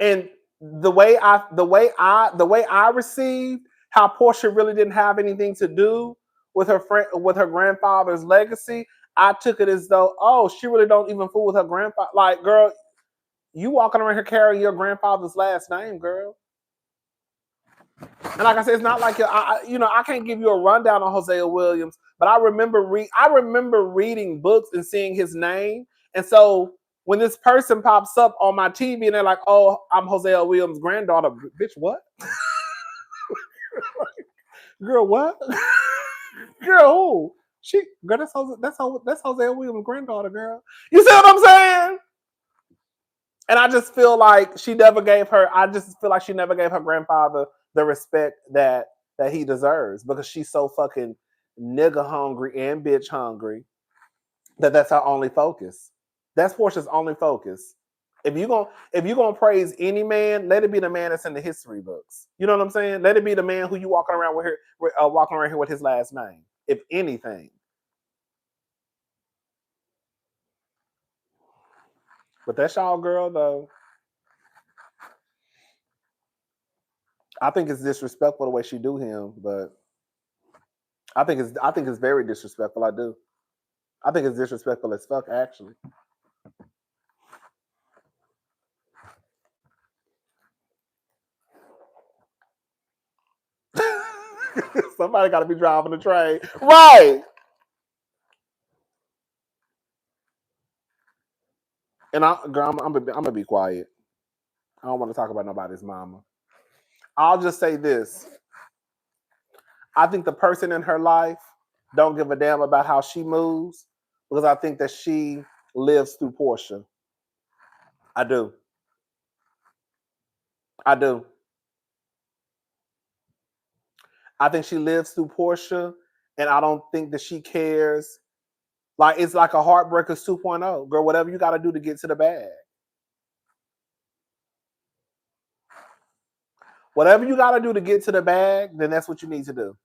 And the way I received how Porsha really didn't have anything to do with her grandfather's legacy, I took it as though, oh, she really don't even fool with her grandfather. Like, girl, you walking around here carrying your grandfather's last name, girl. And like I said, it's not like I can't give you a rundown on Hosea Williams, but I remember reading books and seeing his name, and so when this person pops up on my TV and they're like, "Oh, I'm Hosea Williams' granddaughter," bitch, what? Girl, what? Girl, who? Girl, that's Hosea Williams' granddaughter, girl. You see what I'm saying? And I just feel like she never gave her. I just feel like she never gave her grandfather the respect that he deserves because she's so fucking nigga hungry and bitch hungry that's her only focus. That's Portia's only focus. If you gonna praise any man, let it be the man that's in the history books. You know what I'm saying? Let it be the man who you walking around here with his last name. If anything, but that's y'all girl though. I think it's disrespectful the way she do him, but I think it's very disrespectful. I do. I think it's disrespectful as fuck, actually. Somebody got to be driving the train, right? And I'm gonna be quiet. I don't want to talk about nobody's mama. I'll just say this: I think the person in her life don't give a damn about how she moves because I think that she lives through Porsha. I do. I do. I think she lives through Porsha, and I don't think that she cares. Like, it's like a Heartbreakers 2.0. Girl, whatever you got to do to get to the bag. Whatever you got to do to get to the bag, then that's what you need to do.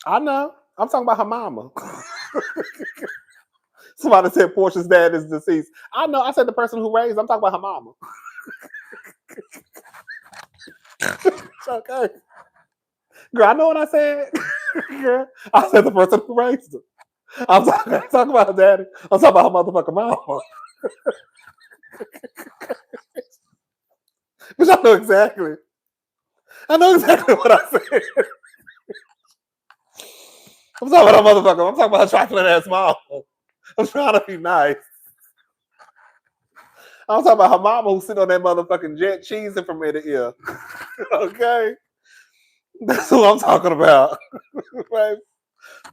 I know. I'm talking about her mama. Somebody said Portia's dad is deceased. I know. I said the person who raised. I'm talking about her mama. Okay. Girl, I know what I said. Girl, I said the person who raised her. I'm talking about her daddy. I'm talking about her motherfucking mama. But I know exactly. I know exactly what I said. I'm talking about her motherfucker. I'm talking about her trifling ass mama. I'm trying to be nice. I'm talking about her mama who's sitting on that motherfucking jet cheesing from ear to ear. Okay? That's what I'm talking about. Right?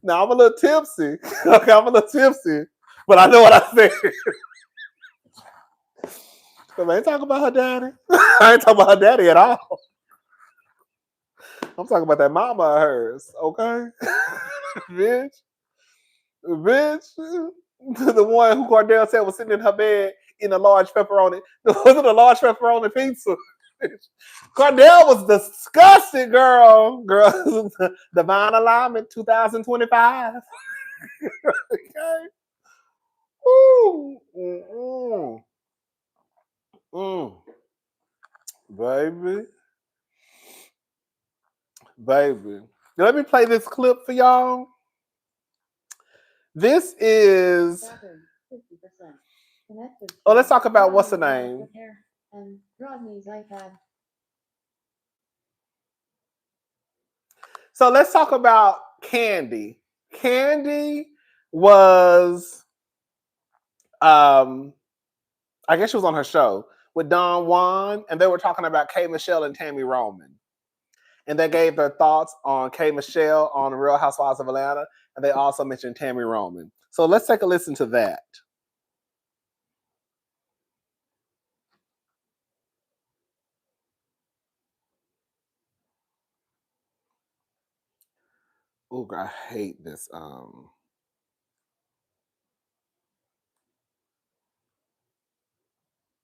Now, I'm a little tipsy. Okay, I'm a little tipsy. But I know what I said. But I ain't talking about her daddy. I ain't talking about her daddy at all. I'm talking about that mama of hers. Okay? Bitch. The one who Cordell said was sitting in her bed in a large pepperoni. Was it a large pepperoni pizza? Cordell was disgusted, girl. Girl, Divine Alignment 2025. Okay. Ooh. Baby. Baby. Let me play this clip for y'all. This is. 50%. Oh, let's talk about what's the name. And Rodney's iPad. So let's talk about Kandi. Kandi was, I guess she was on her show with Don Juan, and they were talking about K. Michelle and Tami Roman. And they gave their thoughts on K. Michelle on The Real Housewives of Atlanta, and they also mentioned Tami Roman. So let's take a listen to that. Oh, I hate this.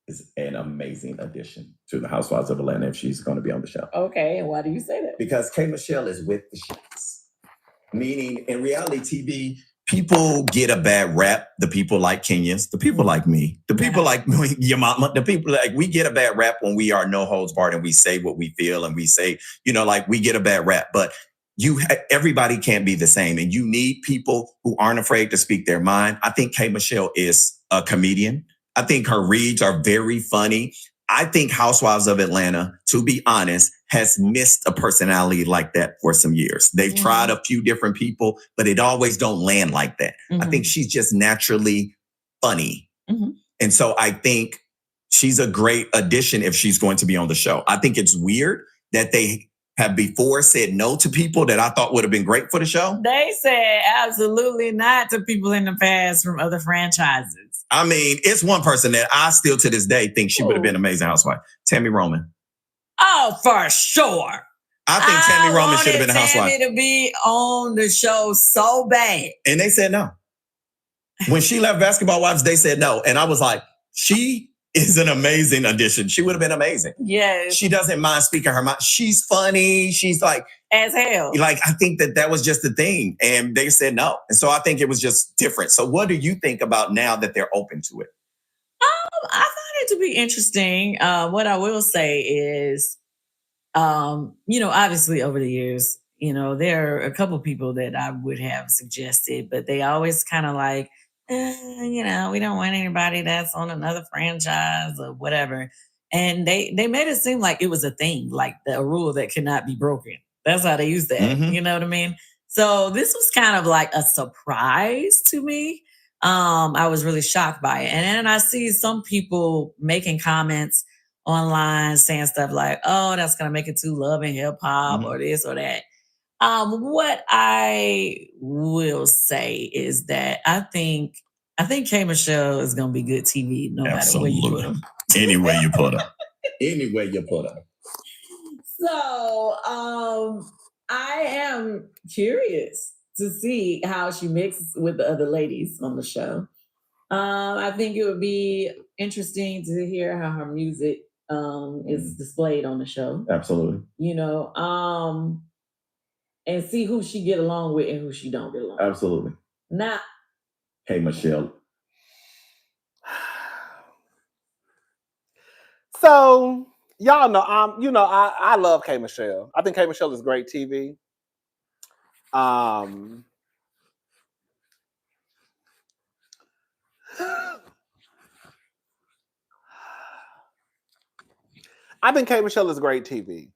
Is an amazing addition to the Housewives of Atlanta if she's going to be on the show. Okay, and why do you say that? Because K. Michelle is with the shits. Meaning, in reality TV, people get a bad rap. The people like Kenyans, the people like me, the people like your mama, the people like, we get a bad rap when we are no holds barred and we say what we feel and we say, like we get a bad rap. But everybody can't be the same, and you need people who aren't afraid to speak their mind. I think K. Michelle is a comedian. I think her reads are very funny. I think Housewives of Atlanta, to be honest, has missed a personality like that for some years. They've tried a few different people, but it always don't land like that. I think she's just naturally funny. And so I think she's a great addition if she's going to be on the show. I think it's weird that they have before said no to people that I thought would have been great for the show. They said absolutely not to people in the past from other franchises. I mean, it's one person that I still to this day think she would have been an amazing housewife. Tami Roman. Oh, for sure. I think Tami Roman should have been a housewife. Tammy to be on the show so bad. And they said no. When she left Basketball Wives, they said no. And I was like, she is an amazing addition. She would have been amazing. Yes. She doesn't mind speaking her mind. She's funny. She's like... as hell. Like, I think that was just the thing. And they said no. And so I think it was just different. So what do you think about now that they're open to it? I find it to be interesting. What I will say is, obviously over the years, there are a couple people that I would have suggested, but they always kind of like, we don't want anybody that's on another franchise or whatever. And they made it seem like it was a thing, like a rule that cannot be broken. That's how they use that. You know what I mean? So this was kind of like a surprise to me. I was really shocked by it. And then I see some people making comments online saying stuff like, "Oh, that's gonna make it too love and hip hop or this or that." What I will say is that I think K Michelle is gonna be good TV no matter where you put her. Anywhere you put her. Anywhere you put her. So I am curious to see how she mixes with the other ladies on the show. I think it would be interesting to hear how her music is displayed on the show. Absolutely. You know, and see who she get along with and who she don't get along. Absolutely. Now, hey Michelle. So y'all know, I love K Michelle. I think K Michelle is great TV. I think K Michelle is great TV.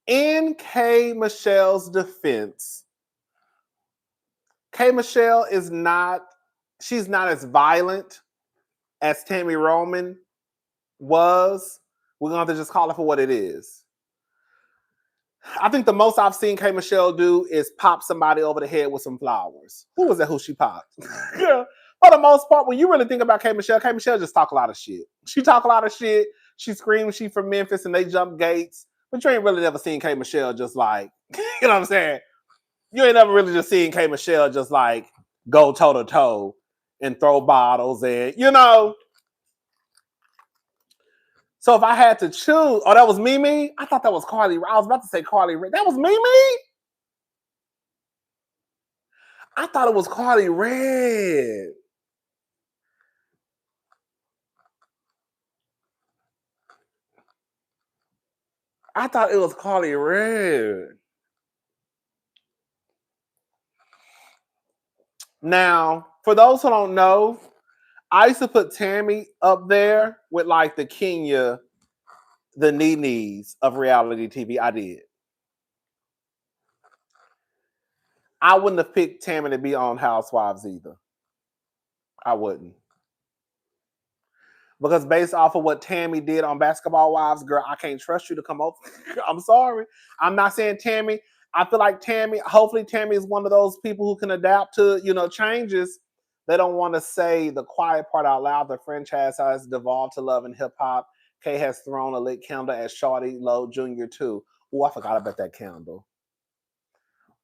In K Michelle's defense, K Michelle is not, she's not as violent as Tami Roman was. We're going to have to just call it for what it is. I think the most I've seen K Michelle do is pop somebody over the head with some flowers. Who was that who she popped? Yeah. For the most part, when you really think about K Michelle just talk a lot of shit. She talk a lot of shit. She screams she from Memphis and they jump gates. But you ain't really never seen K Michelle just like, you know what I'm saying? You ain't never really just seen K Michelle just like go toe to toe and throw bottles and, you know. So if I had to choose, oh, that was Mimi? I thought that was Carly. I was about to say Carly. That was Mimi? I thought it was Carly Red. I thought it was Carly Red. Now, for those who don't know, I used to put Tami up there with like the Kenya, the Nenes of reality TV. I did. I wouldn't have picked Tami to be on Housewives either. I wouldn't. Because based off of what Tami did on Basketball Wives, girl, I can't trust you to come over. I'm sorry. I'm not saying Tami. I feel like Tami, hopefully Tami is one of those people who can adapt to, changes. They don't want to say the quiet part out loud. The franchise has devolved to love and hip hop. Kay has thrown a lit candle at Shawty Lowe Jr. too. Oh, I forgot about that candle.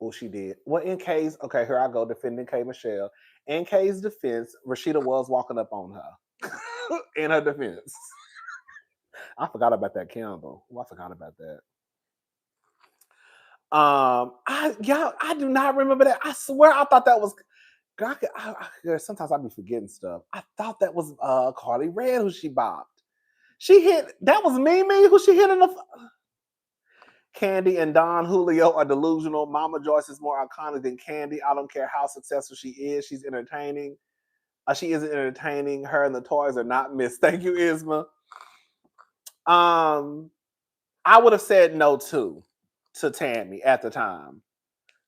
Oh, she did. Well, in Kay's, okay, here I go defending K Michelle. In Kay's defense, Rashida was walking up on her. In her defense. I forgot about that candle. Oh, I forgot about that. I do not remember that. I swear I thought that was, girl, sometimes I be forgetting stuff. I thought that was Carly Red who she bopped. She hit, that was Mimi who she hit in the, Kandi and Don Julio are delusional. Mama Joyce is more iconic than Kandi. I don't care how successful she is. She's entertaining. She isn't entertaining. Her and the toys are not missed. Thank you, Isma. I would have said no to Tami at the time,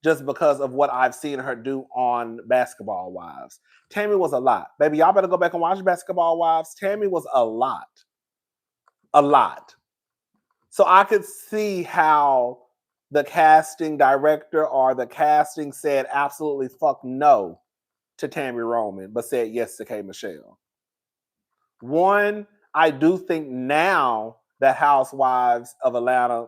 just because of what I've seen her do on Basketball Wives. Tami was a lot. Baby, y'all better go back and watch Basketball Wives. Tami was a lot. A lot. So I could see how the casting director or the casting said absolutely fuck no to Tami Roman, but said yes to K Michelle. One, I do think now that Housewives of Atlanta,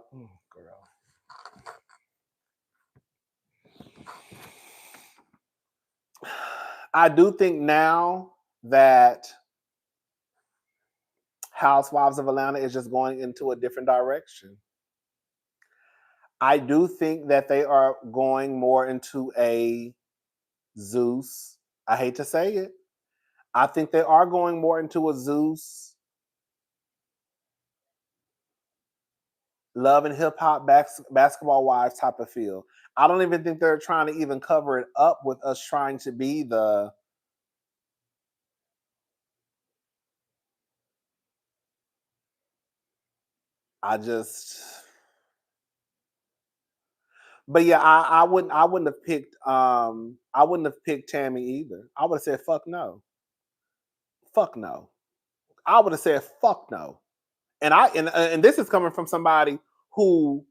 I do think now that Housewives of Atlanta is just going into a different direction. I do think that they are going more into a Zeus. I hate to say it. I think they are going more into a Zeus, love and hip hop, Basketball Wives type of feel. I don't even think they're trying to even cover it up with us trying to be the but yeah, I wouldn't have picked Tami either. I would have said fuck no. Fuck no. I would have said fuck no. And this is coming from somebody who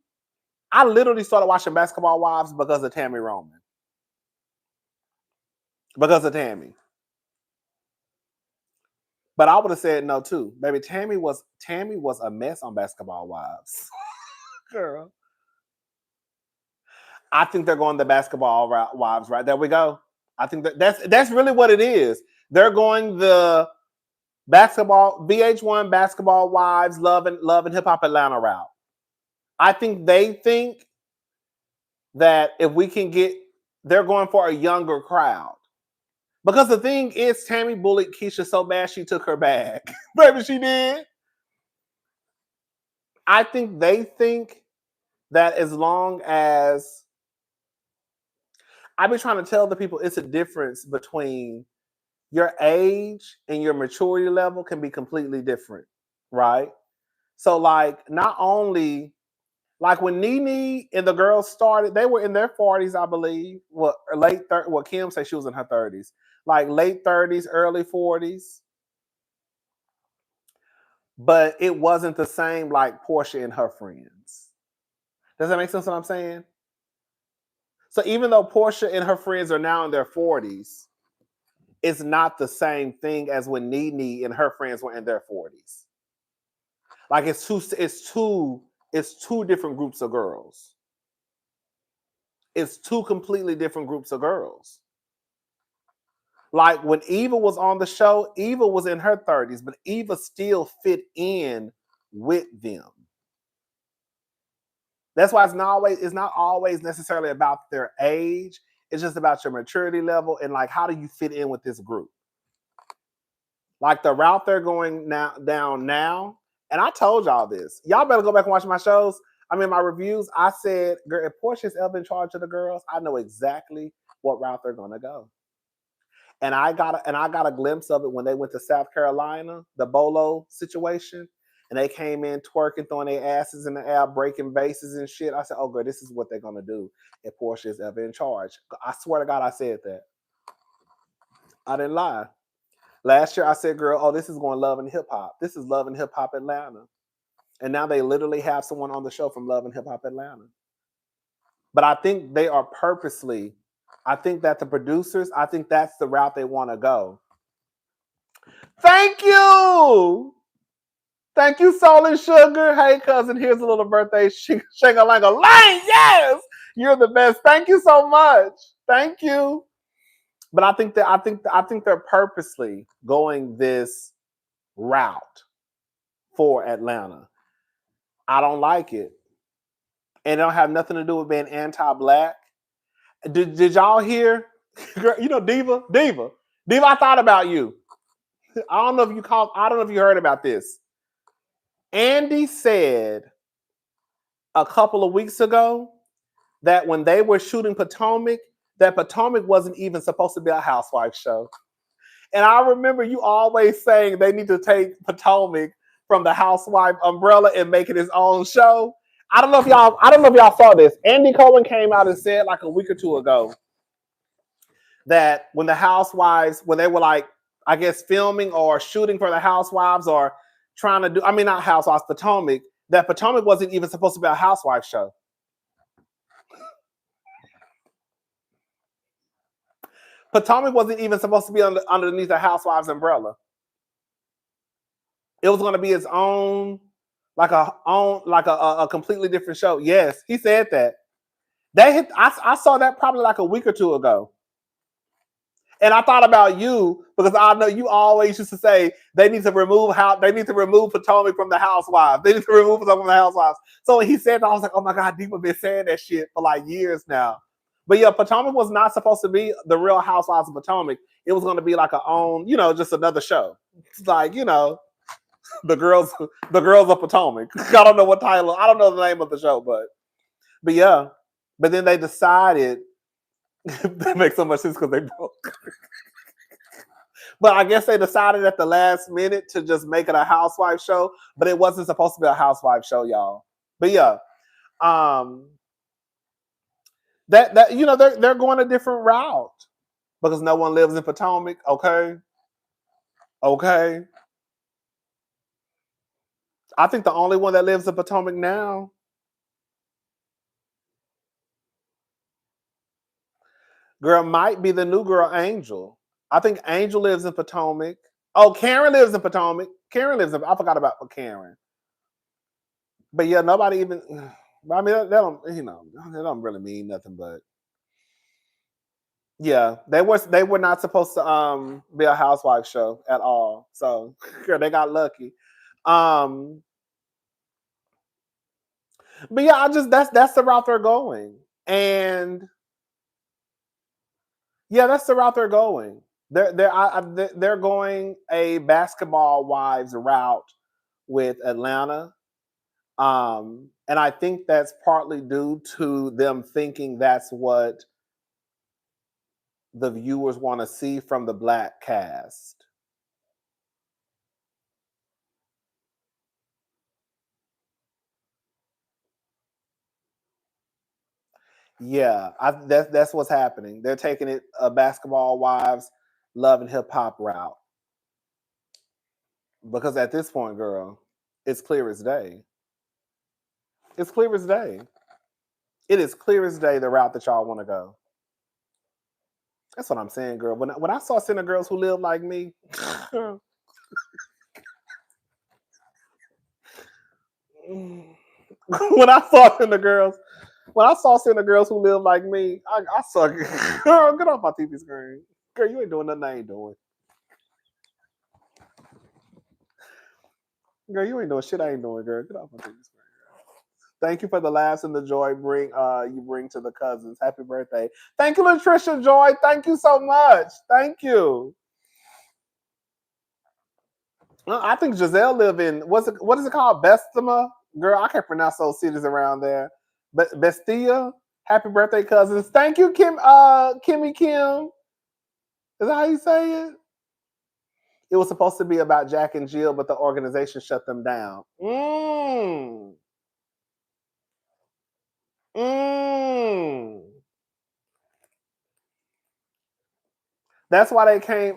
I literally started watching Basketball Wives because of Tami Roman. Because of Tami. But I would have said no too. Baby, Tami was a mess on Basketball Wives. Girl. I think they're going the Basketball Wives, right? There we go. I think that's really what it is. They're going the basketball, VH1 Basketball Wives, Love and Hip Hop Atlanta route. I think they think that if we can get, they're going for a younger crowd. Because the thing is, Tami bullied Keisha so bad she took her bag. Baby, she did. I think they think that as long as, I've been trying to tell the people it's a difference between your age and your maturity level can be completely different, right? So like not only, like when Nene and the girls started, they were in their 40s, I believe. Well, late 30s. Well, Kim said she was in her 30s. Like late 30s, early 40s. But it wasn't the same like Porsha and her friends. Does that make sense what I'm saying? So even though Porsha and her friends are now in their 40s, it's not the same thing as when Nene and her friends were in their 40s. Like it's two different groups of girls. It's two completely different groups of girls. Like when Eva was on the show, Eva was in her 30s, but Eva still fit in with them. That's why it's not always necessarily about their age. It's just about your maturity level and like how do you fit in with this group. Like the route they're going down now, and I told y'all this. Y'all better go back and watch my shows. I mean, my reviews. I said, girl, if Portia's ever in charge of the girls, I know exactly what route they're gonna go. And I got a glimpse of it when they went to South Carolina, the Bolo situation, and they came in twerking, throwing their asses in the air, breaking bases and shit. I said, oh, girl, this is what they're gonna do if Porsha is ever in charge. I swear to God, I said that. I didn't lie. Last year, I said, girl, oh, this is going Love and Hip Hop. This is Love and Hip Hop Atlanta. And now they literally have someone on the show from Love and Hip Hop Atlanta. But I think they are purposely, I think that the producers, I think that's the route they want to go. Thank you. Thank you, Soul and Sugar. Hey, cousin, here's a little birthday shing-a-lang-a-lang. Yes, you're the best. Thank you so much. Thank you. But I think they're purposely going this route for Atlanta. I don't like it. And it don't have nothing to do with being anti-black. Did y'all hear? You know, Diva, I thought about you. I don't know if you heard about this. Andy said a couple of weeks ago that when they were shooting Potomac, that Potomac wasn't even supposed to be a housewife show. And I remember you always saying they need to take Potomac from the housewife umbrella and make it his own show. I don't know if y'all saw this. Andy Cohen came out and said like a week or two ago that when the housewives, when they were like, I guess filming or shooting for the housewives or trying to do, I mean not housewives, Potomac, that Potomac wasn't even supposed to be a housewife show. Potomac wasn't even supposed to be underneath the housewives umbrella. It was going to be its own, like a completely different show. Yes, he said that. I saw that probably like a week or two ago. And I thought about you because I know you always used to say they need to remove Potomac from the housewives. They need to remove Potomac from the housewives. So when he said that, I was like, oh my God, Deepa been saying that shit for like years now. But yeah, Potomac was not supposed to be the Real Housewives of Potomac. It was going to be like a own, just another show. It's like, the girls of Potomac. I don't know what title. I don't know the name of the show, but yeah. But then they decided that makes so much sense because they broke. But I guess they decided at the last minute to just make it a housewife show, but it wasn't supposed to be a housewife show, y'all. But yeah, they're going a different route because no one lives in Potomac. Okay. I think the only one that lives in Potomac now, girl, might be the new girl, Angel. I think Angel lives in Potomac. Oh, Karen lives in Potomac. Karen lives in. I forgot about Karen. But yeah, nobody even. I mean, that don't that don't really mean nothing. But yeah, they were not supposed to be a housewife show at all. So girl, they got lucky. Um, but yeah, I just that's the route they're going, and yeah, that's the route they're going. They're going a basketball wives route with Atlanta. And I think that's partly due to them thinking that's what the viewers want to see from the black cast. Yeah, that's what's happening. They're taking it a basketball wives, love and hip hop route because at this point, girl, it's clear as day. It's clear as day. It is clear as day the route that y'all want to go. That's what I'm saying, girl. When I saw Center Girls Who Live Like Me, when I saw Center Girls, when I saw Center Girls Who Live Like Me, I saw girl, get off my TV screen. Girl, you ain't doing nothing I ain't doing. Girl, you ain't doing shit I ain't doing, girl. Get off my TV screen. Thank you for the laughs and the joy you bring to the cousins. Happy birthday. Thank you, Latricia Joy. Thank you so much. Thank you. I think Giselle live in what is it called? Bestima? Girl, I can't pronounce those cities around there. But Bestia. Happy birthday, cousins. Thank you, Kimmy Kim. Is that how you say it? It was supposed to be about Jack and Jill, but the organization shut them down. Mm. That's why they came.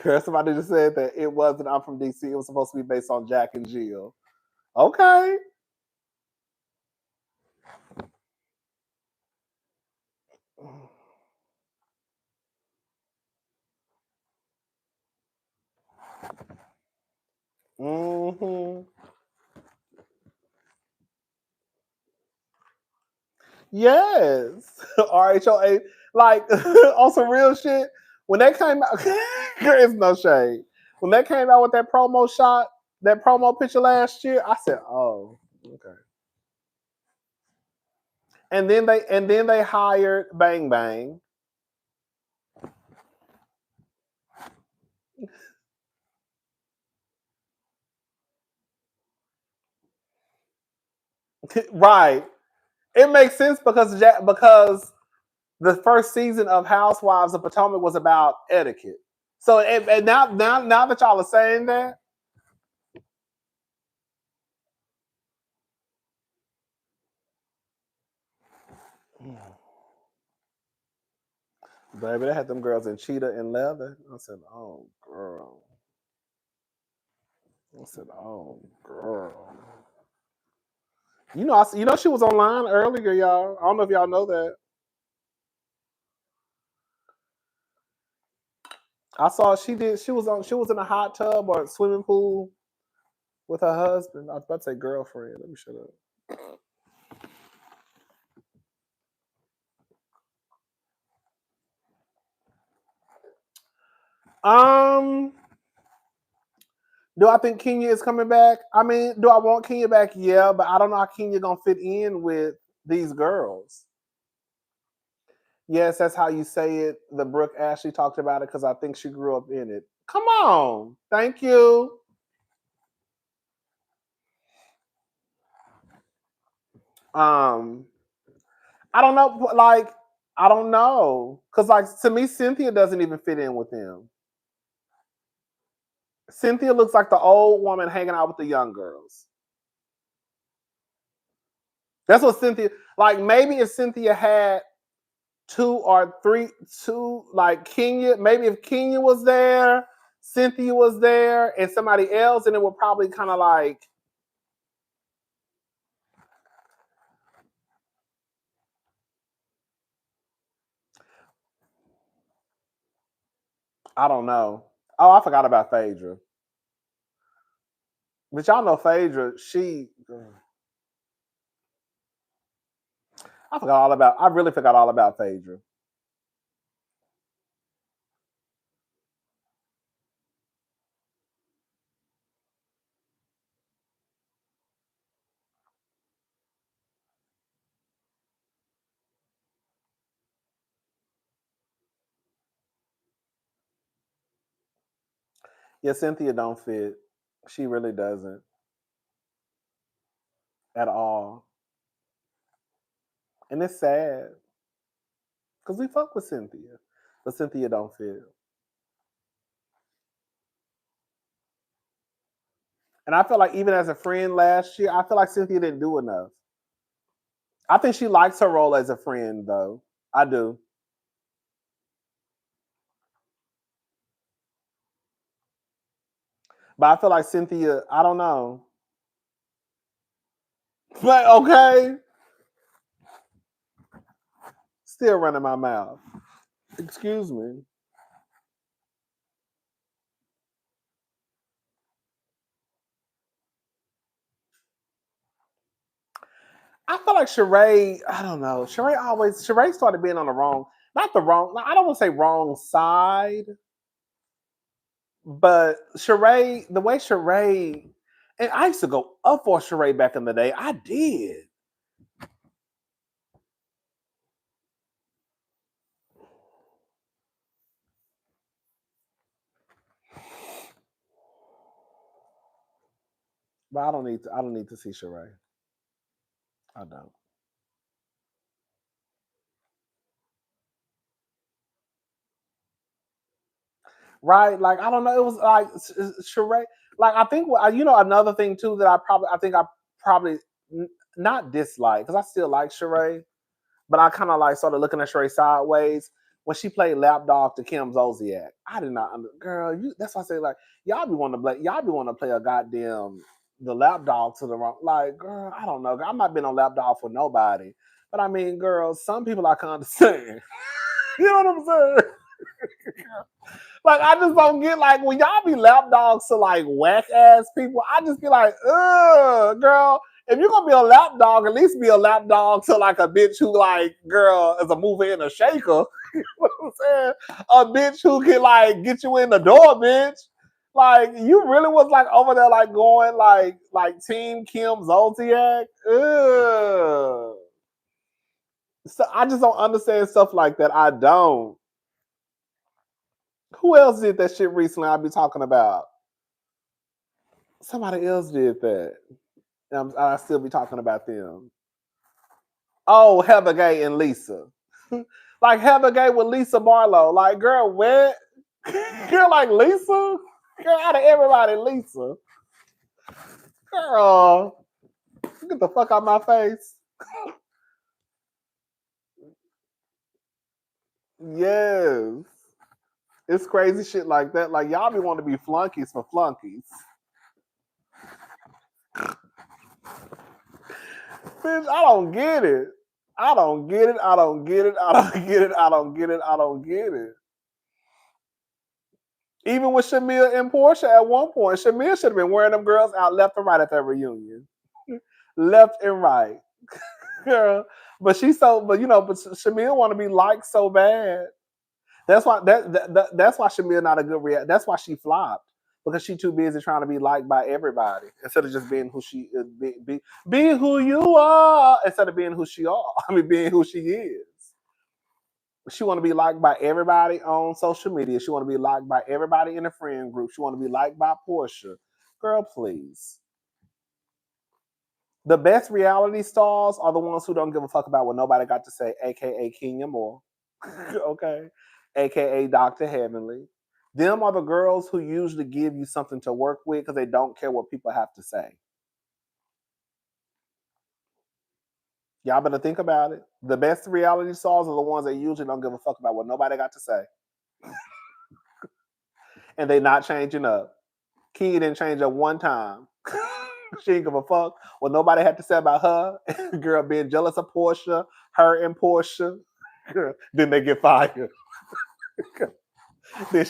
Girl, somebody just said that it wasn't. I'm from DC. It was supposed to be based on Jack and Jill. Okay. Mm-hmm. Yes. RHOA. Like on some real shit. When they came out, there is no shade. When they came out with that promo shot, that promo picture last year, I said, "Oh, okay." And then they hired Bang Bang. Right. It makes sense because the first season of Housewives of Potomac was about etiquette. So and now that y'all are saying that, baby, they had them girls in cheetah and leather. I said, "Oh, girl." I said, "Oh, girl." She was online earlier, y'all. I don't know if y'all know that. I saw she did. She was in a hot tub or swimming pool with her husband. I was about to say girlfriend. Let me shut up. Um, do I think Kenya is coming back? I mean, do I want Kenya back? Yeah, but I don't know how Kenya gonna fit in with these girls. Yes, that's how you say it. The Brooke Ashley talked about it because I think she grew up in it. Come on, thank you. Um, I don't know, like I don't know, because like to me, Cynthia doesn't even fit in with them. Cynthia looks like the old woman hanging out with the young girls. That's what Cynthia. Like maybe if Cynthia had like Kenya, maybe if Kenya was there, Cynthia was there, and somebody else, and it would probably kind of like, I don't know. Oh, I forgot about Phaedra. But y'all know Phaedra, I really forgot all about Phaedra. Yeah, Cynthia don't fit. She really doesn't at all. And it's sad because we fuck with Cynthia, but Cynthia don't fit. And I feel like even as a friend last year, I feel like Cynthia didn't do enough. I think she likes her role as a friend, though. I do. But I feel like Cynthia, I don't know. But okay, still running my mouth. Excuse me. I feel like Sheree, I don't know. Sheree started being on the wrong, not the wrong, I don't want to say wrong side, but Sheree, the way Sheree, and I used to go up for Sheree back in the day. I did. But I don't need to see Sheree. I don't. Right? Like I don't know. It was like Sheree. Like I think another thing too that I probably not dislike because I still like Sheree, but I kind of like started looking at Sheree sideways when she played lapdog to Kim Zolciak. I did not girl. That's why I say like y'all be wanting to play a goddamn the lapdog to the wrong. Like girl, I don't know. I'm not been on lapdog for nobody, but I mean, girl, some people I can understand. You know what I'm saying? Like I just don't get like when y'all be lapdogs to like whack ass people. I just be like, ugh, girl. If you're gonna be a lapdog, at least be a lapdog to like a bitch who like, girl, is a mover and a shaker. You know what I'm saying? A bitch who can like get you in the door, bitch. Like you really was like over there like going like Team Kim Zolciak. Ugh. So I just don't understand stuff like that. I don't. Who else did that shit recently? I be talking about. Somebody else did that. I still be talking about them. Oh, Heather Gay and Lisa. Like Heather Gay with Lisa Barlow. Like, girl, what? Girl, like Lisa? Girl, out of everybody, Lisa. Girl, get the fuck out my face. Yes. It's crazy shit like that. Like, y'all be wanting to be flunkies for flunkies. Bitch, I don't get it. I don't get it. I don't get it. I don't get it. I don't get it. I don't get it. Even with Shamia and Porsha at one point, Shamia should have been wearing them girls out left and right at that reunion. Left and right. Girl. But Shamia want to be liked so bad. That's why that's why Shamia not a good react. That's why she flopped. Because she too busy trying to be liked by everybody instead of just being who she is, being who you are instead of being who she are. I mean, being who she is. She want to be liked by everybody on social media. She want to be liked by everybody in the friend group. She want to be liked by Porsha. Girl, please. The best reality stars are the ones who don't give a fuck about what nobody got to say, aka Kenya Moore. Okay. AKA Dr. Heavenly. Them are the girls who usually give you something to work with because they don't care what people have to say. Y'all better think about it. The best reality stars are the ones that usually don't give a fuck about what nobody got to say. And they not changing up. Kenya didn't change up one time. She didn't give a fuck what nobody had to say about her. Girl being jealous of Porsha, her and Porsha. Girl, then they get fired. Then they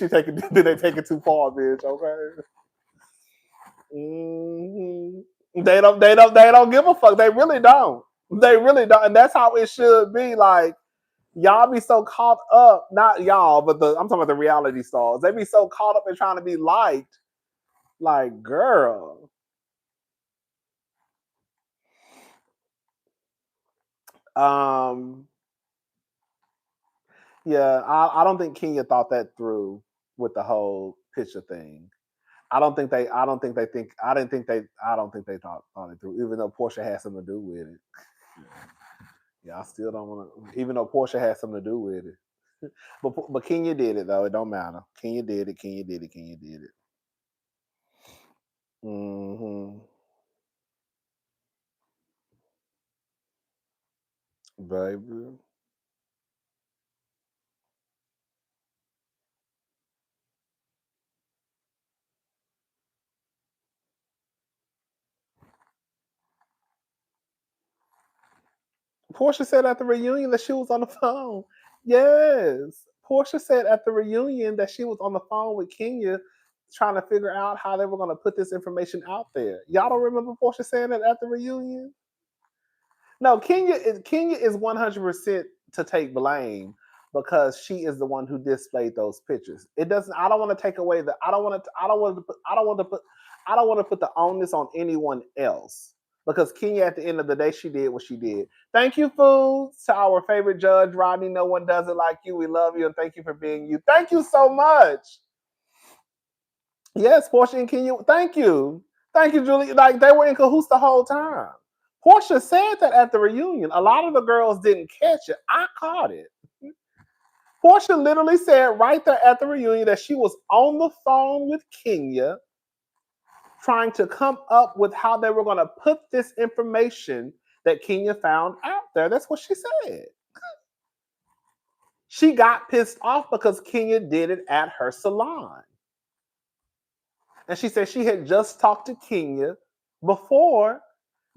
take it too far, bitch. Okay. Mm-hmm. They don't give a fuck. They really don't. They really don't. And that's how it should be. Like, y'all be so caught up, not y'all, but I'm talking about the reality stars. They be so caught up in trying to be liked. Like, girl. Yeah, I don't think Kenya thought that through with the whole picture thing. I don't think they thought it through, even though Porsha had something to do with it. Yeah, I still don't want to, even though Porsha had something to do with it. But Kenya did it though. It don't matter. Kenya did it. Kenya did it. Kenya did it. Mm-hmm. Baby. Porsha said at the reunion that she was on the phone. Yes. Porsha said at the reunion that she was on the phone with Kenya trying to figure out how they were going to put this information out there. Y'all don't remember Porsha saying that at the reunion? No, Kenya is 100% to take blame because she is the one who displayed those pictures. It doesn't. I don't want to take away the. I don't want to. I don't want to put. I don't want to put. I don't want to put the onus on anyone else because Kenya, at the end of the day, she did what she did. Thank you, Foods, to our favorite judge, Rodney. No one does it like you. We love you and thank you for being you. Thank you so much. Yes, Porsha and Kenya. Thank you. Thank you, Julie. Like they were in cahoots the whole time. Porsha said that at the reunion. A lot of the girls didn't catch it. I caught it. Porsha literally said right there at the reunion that she was on the phone with Kenya trying to come up with how they were going to put this information that Kenya found out there. That's what she said. She got pissed off because Kenya did it at her salon. And she said she had just talked to Kenya before.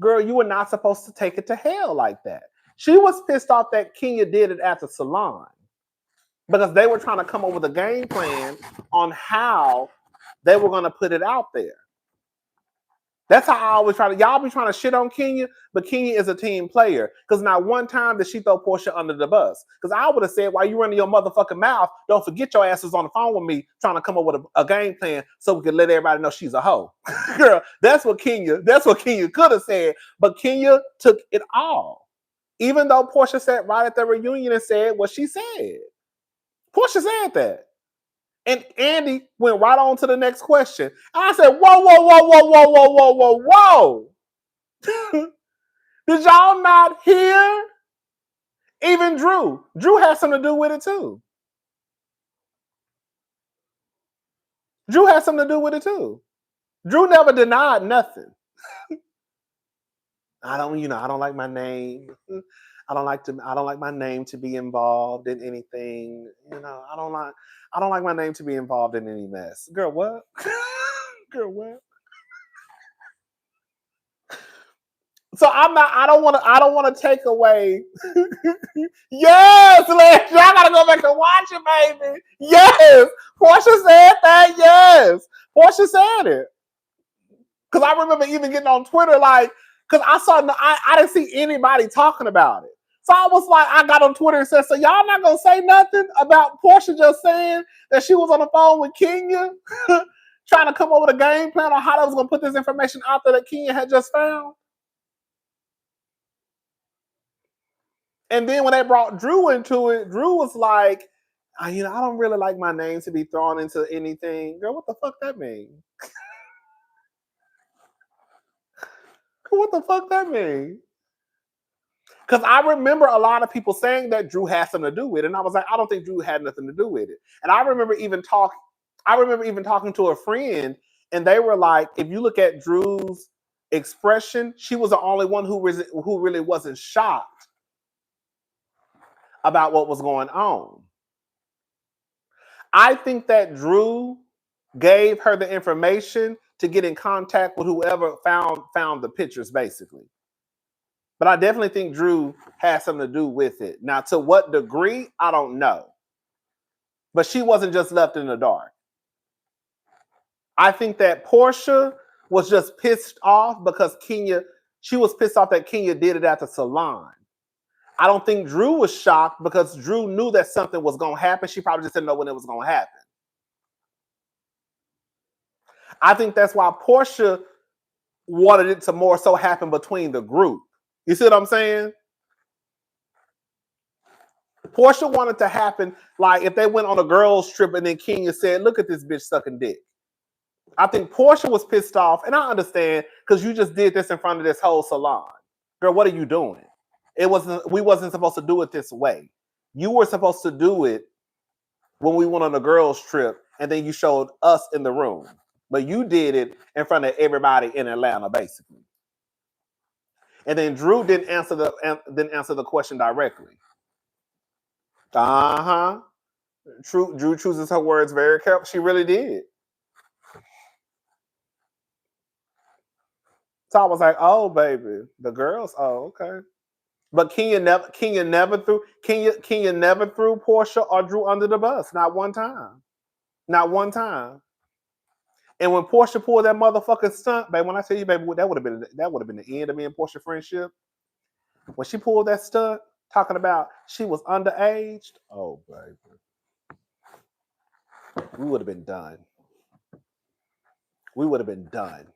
Girl, you were not supposed to take it to hell like that. She was pissed off that Kenya did it at the salon because they were trying to come up with a game plan on how they were going to put it out there. That's how I always try to. Y'all be trying to shit on Kenya, but Kenya is a team player. Because not one time did she throw Porsha under the bus. Because I would have said, while you running your motherfucking mouth, don't forget your ass was on the phone with me trying to come up with a game plan so we could let everybody know she's a hoe. Girl, that's what Kenya could have said. But Kenya took it all. Even though Porsha sat right at the reunion and said what she said. Porsha said that. And Andy went right on to the next question. I said, whoa, whoa, whoa, whoa, whoa, whoa, whoa, whoa, whoa. Did y'all not hear? Even Drew. Drew had something to do with it too. Drew had something to do with it too. Drew never denied nothing. I don't like my name. I don't like my name to be involved in anything. I don't like my name to be involved in any mess. Girl, what? Girl, what? So I don't want to take away. Yes, Lex, y'all gotta go back and watch it, baby. Yes. Porsha said that, yes. Porsha said it. Cause I remember even getting on Twitter, like, cause I didn't see anybody talking about it. So I was like, I got on Twitter and said, so y'all not gonna say nothing about Porsha just saying that she was on the phone with Kenya, trying to come up with a game plan on how they was gonna put this information out there that Kenya had just found? And then when they brought Drew into it, Drew was like, I don't really like my name to be thrown into anything. Girl, what the fuck that mean? What the fuck that mean? Because I remember a lot of people saying that Drew had something to do with it. And I was like, I don't think Drew had nothing to do with it. And I remember even talking to a friend, and they were like, if you look at Drew's expression, she was the only one who really wasn't shocked about what was going on. I think that Drew gave her the information to get in contact with whoever found the pictures, basically. But I definitely think Drew had something to do with it. Now, to what degree, I don't know. But she wasn't just left in the dark. I think that Porsha was just pissed off because she was pissed off that Kenya did it at the salon. I don't think Drew was shocked because Drew knew that something was going to happen. She probably just didn't know when it was going to happen. I think that's why Porsha wanted it to more so happen between the group. You see what I'm saying? Porsha wanted to happen like if they went on a girls' trip and then Kenya said, "Look at this bitch sucking dick." I think Porsha was pissed off, and I understand because you just did this in front of this whole salon. Girl, what are you doing? We wasn't supposed to do it this way. You were supposed to do it when we went on a girls' trip, and then you showed us in the room. But you did it in front of everybody in Atlanta, basically. And then Drew didn't answer the question directly. Drew chooses her words very carefully. She really did. So I was like, "Oh, baby, the girls. Oh, okay." But Kenya never threw Porsha or Drew under the bus. Not one time. Not one time. And when Porsha pulled that motherfucking stunt, baby, when I tell you, baby, that would have been the end of me and Porsha friendship. When she pulled that stunt, talking about she was underage, oh baby, we would have been done. We would have been done.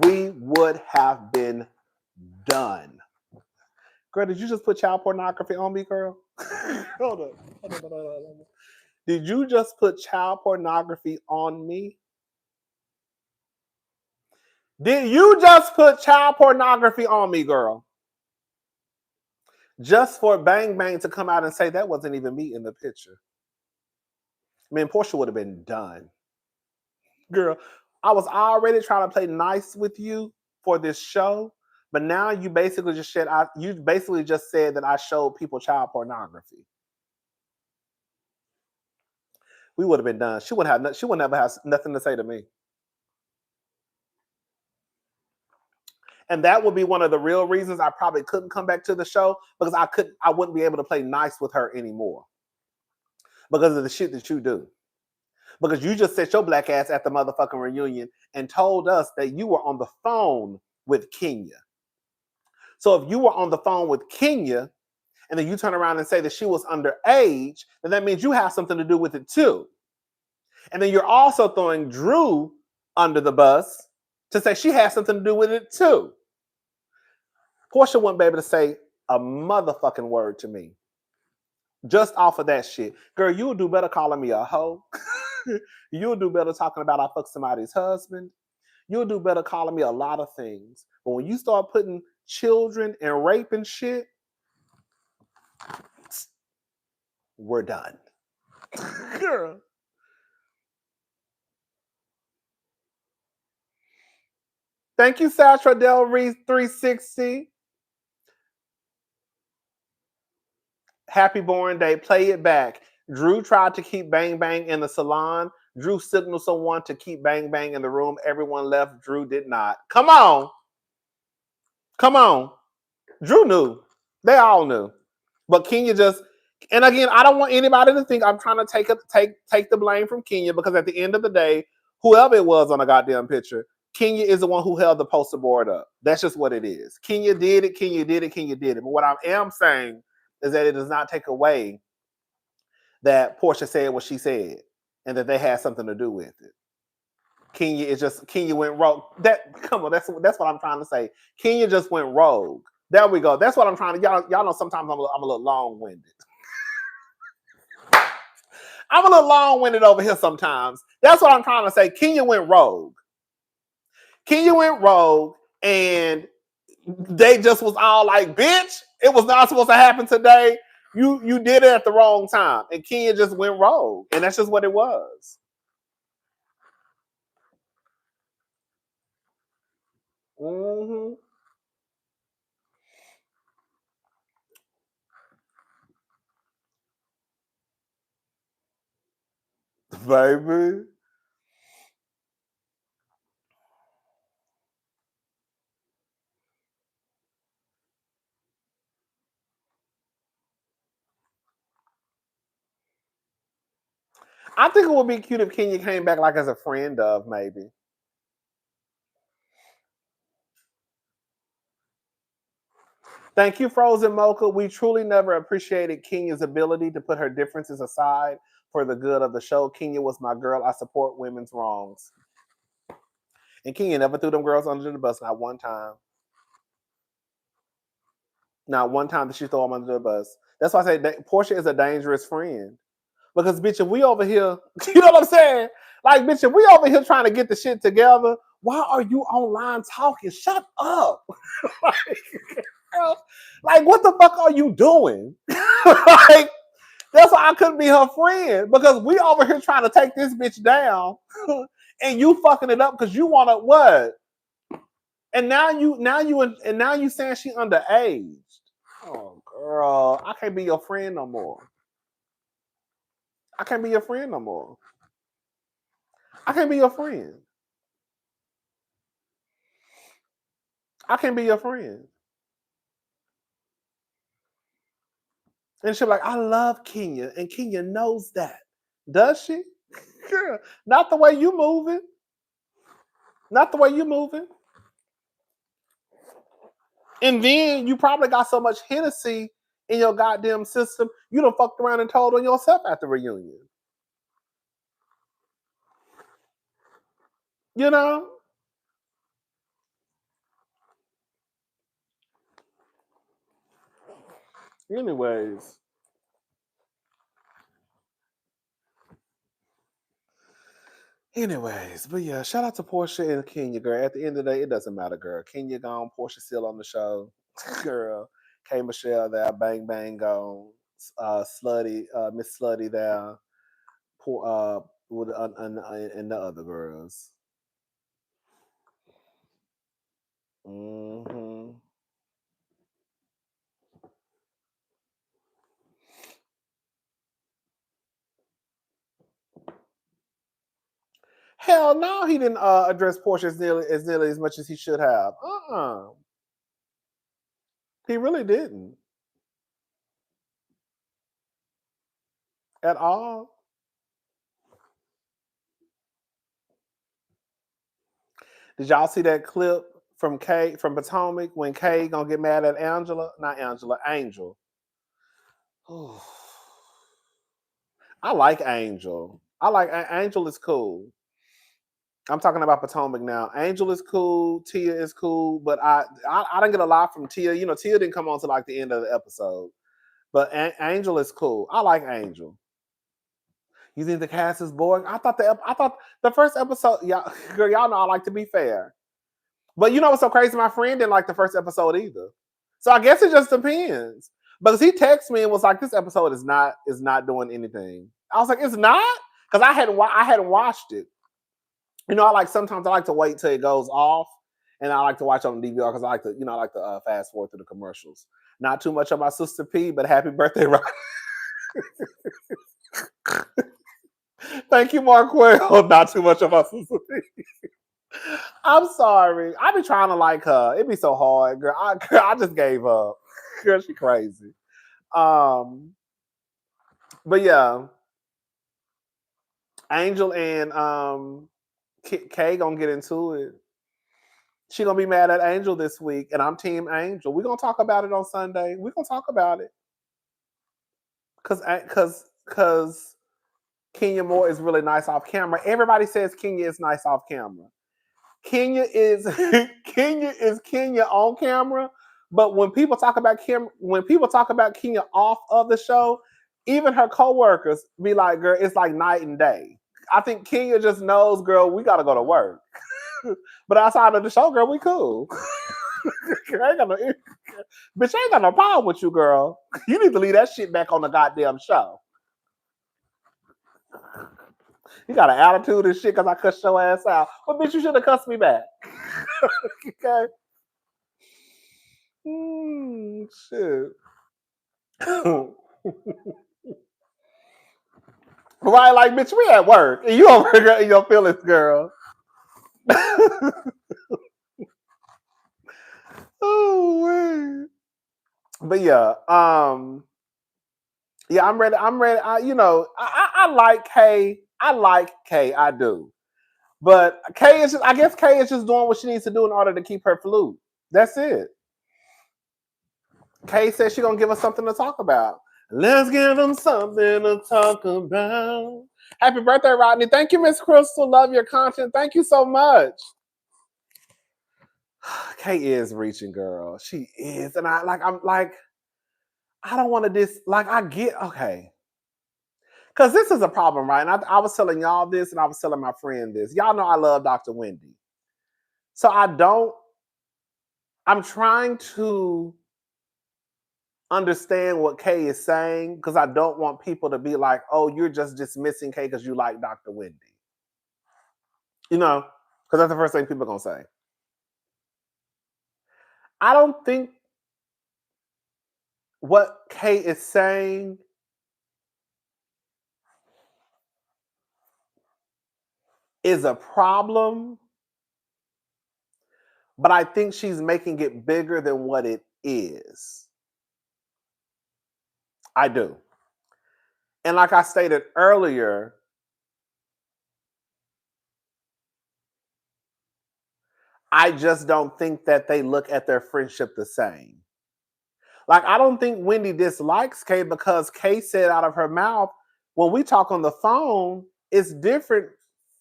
We would have been done. Girl, did you just put child pornography on me, girl? Hold on. Did you just put child pornography on me? Did you just put child pornography on me, girl? Just for Bang Bang to come out and say that wasn't even me in the picture. I mean, Porsha would have been done. Girl, I was already trying to play nice with you for this show, but now you basically just said that I showed people child pornography. We would have been done. She would never have nothing to say to me. And that would be one of the real reasons I probably couldn't come back to the show because I wouldn't be able to play nice with her anymore. Because of the shit that you do. Because you just set your black ass at the motherfucking reunion and told us that you were on the phone with Kenya. So if you were on the phone with Kenya and then you turn around and say that she was underage, then that means you have something to do with it too. And then you're also throwing Drew under the bus to say she has something to do with it too. Porsha wouldn't be able to say a motherfucking word to me. Just off of that shit. Girl, you'll do better calling me a hoe. You'll do better talking about I fucked somebody's husband. You'll do better calling me a lot of things. But when you start putting children and rape and shit, we're done. Girl. Thank you, Satra Del Reese 360. Happy born day. Play it back. Drew tried to keep Bang Bang in the salon. Drew signaled someone to keep Bang Bang in the room. Everyone left. Drew did not. Come on. Come on. Drew knew. They all knew. But Kenya just, and again, I don't want anybody to think I'm trying to take the blame from Kenya because at the end of the day, whoever it was on the goddamn picture, Kenya is the one who held the poster board up. That's just what it is. Kenya did it. Kenya did it. Kenya did it. But what I am saying is that it does not take away that Porsha said what she said and that they had something to do with it. Kenya went rogue. Come on, that's what I'm trying to say. Kenya just went rogue. There we go. That's what I'm trying to. Y'all know sometimes I'm a little long-winded. I'm a little long-winded over here sometimes. That's what I'm trying to say. Kenya went rogue. Kenya went rogue, and they just was all like, "Bitch, it was not supposed to happen today. You did it at the wrong time." And Kenya just went rogue, and that's just what it was. Mm-hmm. Baby. I think it would be cute if Kenya came back like as a friend of maybe. Thank you, Frozen Mocha. We truly never appreciated Kenya's ability to put her differences aside for the good of the show. Kenya was my girl. I support women's wrongs. And Kenya never threw them girls under the bus, not one time. Not one time did she throw them under the bus. That's why I say that Porsha is a dangerous friend. Because bitch, if we over here, you know what I'm saying? Like, bitch, if we over here trying to get the shit together, why are you online talking? Shut up. like, what the fuck are you doing? like, that's why I couldn't be her friend. Because we over here trying to take this bitch down and you fucking it up because you wanna what? And now you saying she underage. Oh girl, I can't be your friend no more. I can't be your friend no more. I can't be your friend. I can't be your friend. And she's like, I love Kenya, and Kenya knows that. Does she? Girl, not the way you moving. Not the way you moving. And then you probably got so much Hennessy in your goddamn system, you done fucked around and told on yourself at the reunion. You know? Anyways. But yeah, shout out to Porsha and Kenya, girl. At the end of the day, it doesn't matter, girl. Kenya gone, Porsha still on the show. girl. K Michelle there, Bang Bang gone. Slutty, Miss Slutty there. Poor with and the other girls. Hmm. Hell no, he didn't address Porsche as nearly as much as he should have. He really didn't at all. Did y'all see that clip from Kay from Potomac when Kay gonna get mad at Angela? Not Angela, Angel. I like Angel. Angel is cool. I'm talking about Potomac now. Angel is cool. Tia is cool, but I didn't get a lot from Tia. You know, Tia didn't come on to like the end of the episode, but Angel is cool. I like Angel. You think the cast is boring? I thought the first episode. Y'all, girl, y'all know I like to be fair, but you know what's so crazy? My friend didn't like the first episode either. So I guess it just depends. Because he texted me and was like, "This episode is not doing anything." I was like, "It's not," because I hadn't watched it. You know, sometimes I like to wait till it goes off, and I like to watch on the DVR because I like to fast forward through the commercials. Not too much of my sister P, but happy birthday, Rock. Thank you, Marquel. Not too much of my sister P. I'm sorry. I be trying to like her. It be so hard, girl. I just gave up. Girl, she crazy. Um, but yeah, Angel and Kay gonna get into it. She gonna be mad at Angel this week, and I'm Team Angel. We're gonna talk about it on Sunday. We're gonna talk about it because Kenya Moore is really nice off camera. Everybody says Kenya is nice off camera. Kenya is Kenya is Kenya on camera, but when people talk about Kenya off of the show, even her coworkers be like, "Girl, it's like night and day." I think Kenya just knows, girl, we gotta go to work. But outside of the show, girl, we cool. I ain't got no, bitch, I ain't got no problem with you, girl. You need to leave that shit back on the goddamn show. You got an attitude and shit because I cussed your ass out. But bitch, you should have cussed me back. Okay. Shit. Right, like, bitch, we at work. And you over here in your feelings, girl. Oh, man. But yeah, yeah, I'm ready. I'm ready. I like Kay. I like Kay. I do. But Kay is just, I guess Kay is just doing what she needs to do in order to keep her flute. That's it. Kay said she's gonna give us something to talk about. Let's give them something to talk about. Happy birthday, Rodney. Thank you, Miss Crystal. Love your content. Thank you so much. Kay is reaching, girl. She is. And I don't want to I get, okay. Because this is a problem, right? And I was telling y'all this and I was telling my friend this. Y'all know I love Dr. Wendy. So I'm trying to understand what Kay is saying because I don't want people to be like, oh, you're just dismissing Kay because you like Dr. Wendy. Because that's the first thing people are going to say. I don't think what Kay is saying is a problem, but I think she's making it bigger than what it is. I do. And like I stated earlier, I just don't think that they look at their friendship the same. Like, I don't think Wendy dislikes Kay because Kay said out of her mouth, when we talk on the phone, it's different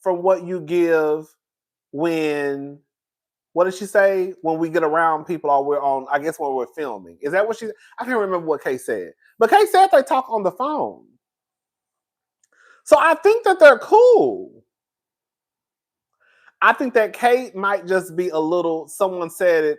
from what you give when, what did she say? When we get around people or we're on, I guess when we're filming. Is that what she, I can't remember what Kay said. But Kay said they talk on the phone. So I think that they're cool. I think that Kay might just be a little, someone said it,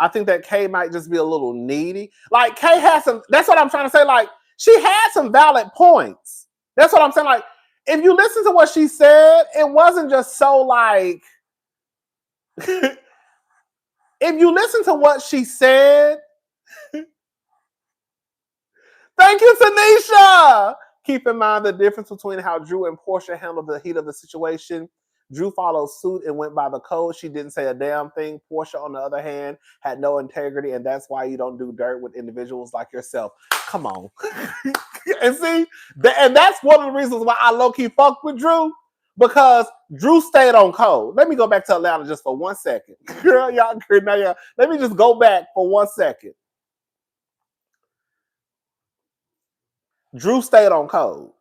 I think that Kay might just be a little needy. Like, Kay has some, that's what I'm trying to say. Like, she had some valid points. That's what I'm saying. Like, if you listen to what she said, it wasn't just so like, if you listen to what she said, thank you, Tanisha. Keep in mind the difference between how Drew and Porsha handled the heat of the situation. Drew followed suit and went by the code. She didn't say a damn thing. Porsha, on the other hand, had no integrity, and that's why you don't do dirt with individuals like yourself. Come on. And see, and that's one of the reasons why I low-key fuck with Drew, because Drew stayed on code. Let me go back to Atlanta just for 1 second. Girl, y'all, let me just go back for 1 second. Drew stayed on code.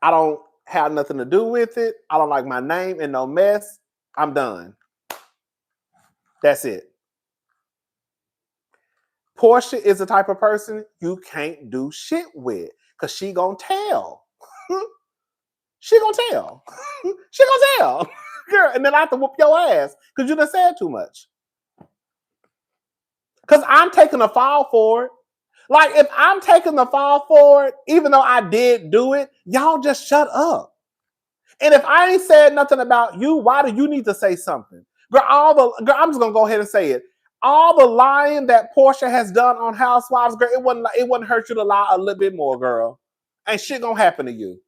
I don't have nothing to do with it. I don't like my name and no mess. I'm done. That's it. Porsha is the type of person you can't do shit with because she gonna tell. She gonna tell. She gonna tell. Girl, and then I have to whoop your ass because you done said too much. Because I'm taking a fall for it. Like, if I'm taking the fall for it, even though I did do it, y'all just shut up. And if I ain't said nothing about you, why do you need to say something? Girl, I'm just gonna go ahead and say it. All the lying that Porsha has done on Housewives, girl, it wouldn't hurt you to lie a little bit more, girl. Ain't shit gonna happen to you.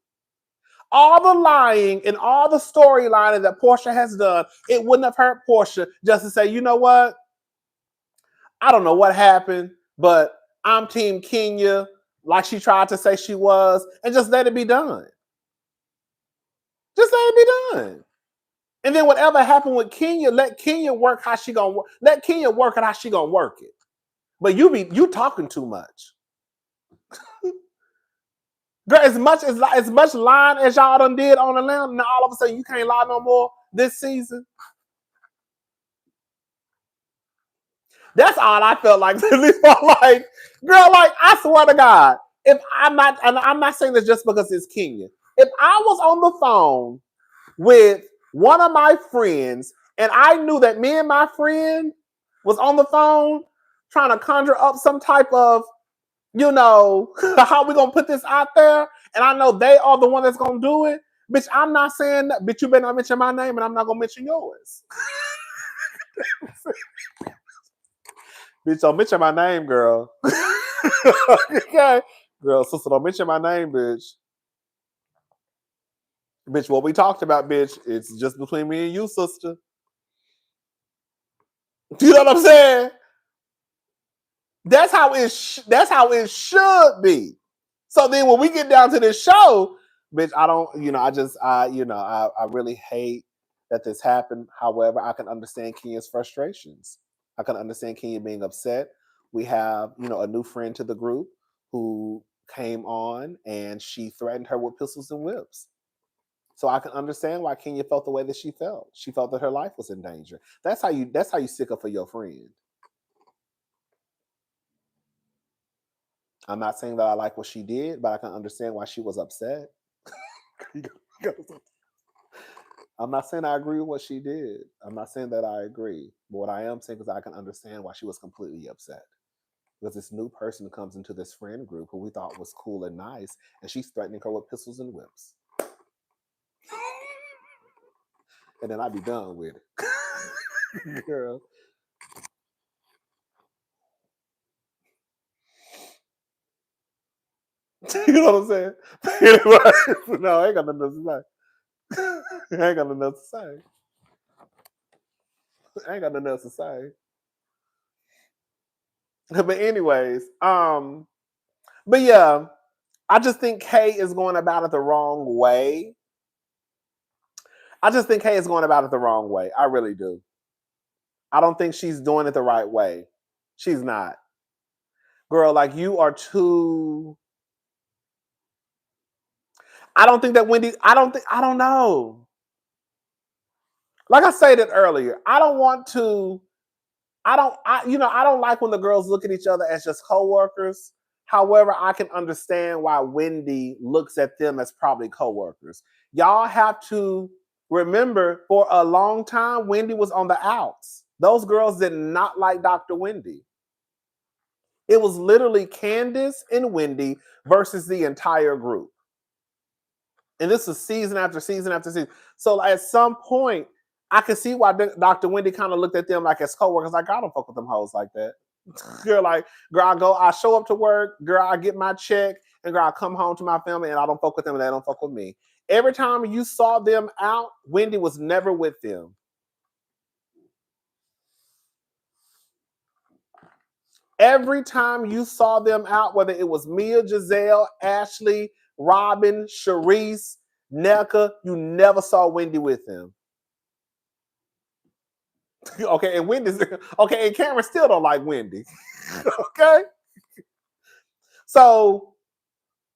All the lying and all the storylining that Porsha has done, it wouldn't have hurt Porsha just to say, you know what? I don't know what happened, but I'm Team Kenya, like she tried to say she was, and just let it be done. Just let it be done. And then whatever happened with Kenya, let Kenya work how she gonna work. Let Kenya work it how she gonna work it. But you talking too much. Girl, as much lying as y'all done did on Atlanta, now all of a sudden you can't lie no more this season. That's all I felt like. Like, girl, like, I swear to God, if I'm not saying this just because it's Kenya. If I was on the phone with one of my friends and I knew that me and my friend was on the phone trying to conjure up some type of, how we gonna put this out there, and I know they are the one that's gonna do it, bitch, I'm not saying that. Bitch, you better not mention my name, and I'm not gonna mention yours. Bitch, don't mention my name, girl. Okay, girl, sister, don't mention my name, bitch. Bitch, what we talked about, bitch, it's just between me and you, sister. Do you know what I'm saying? That's how it should be. So then when we get down to this show, bitch, I don't, I really hate that this happened. However, I can understand Kenya's frustrations. I can understand Kenya being upset. We have, a new friend to the group who came on and she threatened her with pistols and whips. So I can understand why Kenya felt the way that she felt. She felt that her life was in danger. That's how you stick up for your friend. I'm not saying that I like what she did, but I can understand why she was upset. I'm not saying I agree with what she did. I'm not saying that I agree. But what I am saying is I can understand why she was completely upset. Because this new person comes into this friend group who we thought was cool and nice, and she's threatening her with pistols and whips. And then I'd be done with it. Girl. You know what I'm saying? No, I ain't got nothing else to say. I ain't got nothing else to say. I ain't got nothing else to say. But anyways, but yeah, I just think Kay is going about it the wrong way. I just think Kay is going about it the wrong way. I really do. I don't think she's doing it the right way. She's not. Girl, like you are too. I don't think that Wendy, I don't know. Like I stated earlier, I don't want to, I don't like when the girls look at each other as just co-workers. However, I can understand why Wendy looks at them as probably co-workers. Y'all have to remember for a long time, Wendy was on the outs. Those girls did not like Dr. Wendy. It was literally Candace and Wendy versus the entire group. And this is season after season after season. So at some point, I can see why Dr. Wendy kind of looked at them like as co-workers, like, I don't fuck with them hoes like that. Girl, like, girl, I show up to work, girl, I get my check, and girl, I come home to my family and I don't fuck with them and they don't fuck with me. Every time you saw them out, Wendy was never with them. Every time you saw them out, whether it was Mia, Giselle, Ashley, Robin, Sharice, NECA, you never saw Wendy with them. Okay, and Wendy's okay, and Cameron still don't like Wendy. Okay. So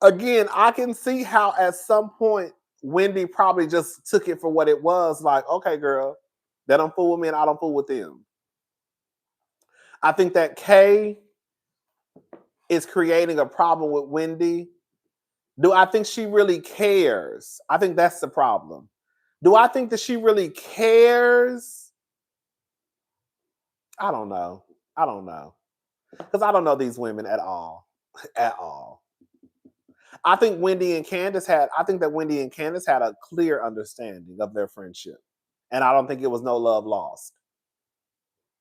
again, I can see how at some point Wendy probably just took it for what it was. Like, okay, girl, they don't fool with me and I don't fool with them. I think that Kay is creating a problem with Wendy. Do I think she really cares? I think that's the problem. Do I think that she really cares? I don't know. I don't know. Because I don't know these women at all. At all. I think that Wendy and Candace had a clear understanding of their friendship. And I don't think it was no love lost.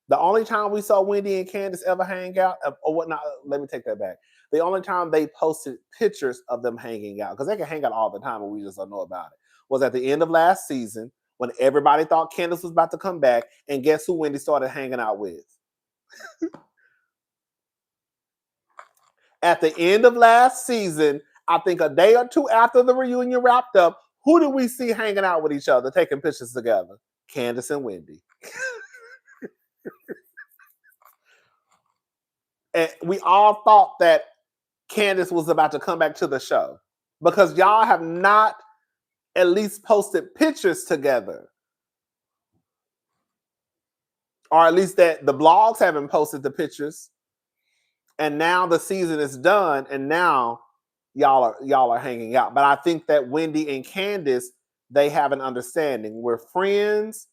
The only time we saw Wendy and Candace ever hang out, or whatnot, let me take that back. The only time they posted pictures of them hanging out, because they can hang out all the time and we just don't know about it, was at the end of last season when everybody thought Candace was about to come back. And guess who Wendy started hanging out with? At the end of last season, I think a day or two after the reunion wrapped up, who did we see hanging out with each other, taking pictures together? Candace and Wendy. And we all thought that Candace was about to come back to the show because y'all have not at least posted pictures together. Or at least that the blogs haven't posted the pictures. And now the season is done and now y'all are hanging out. But I think that Wendy and Candace, they have an understanding. We're friends,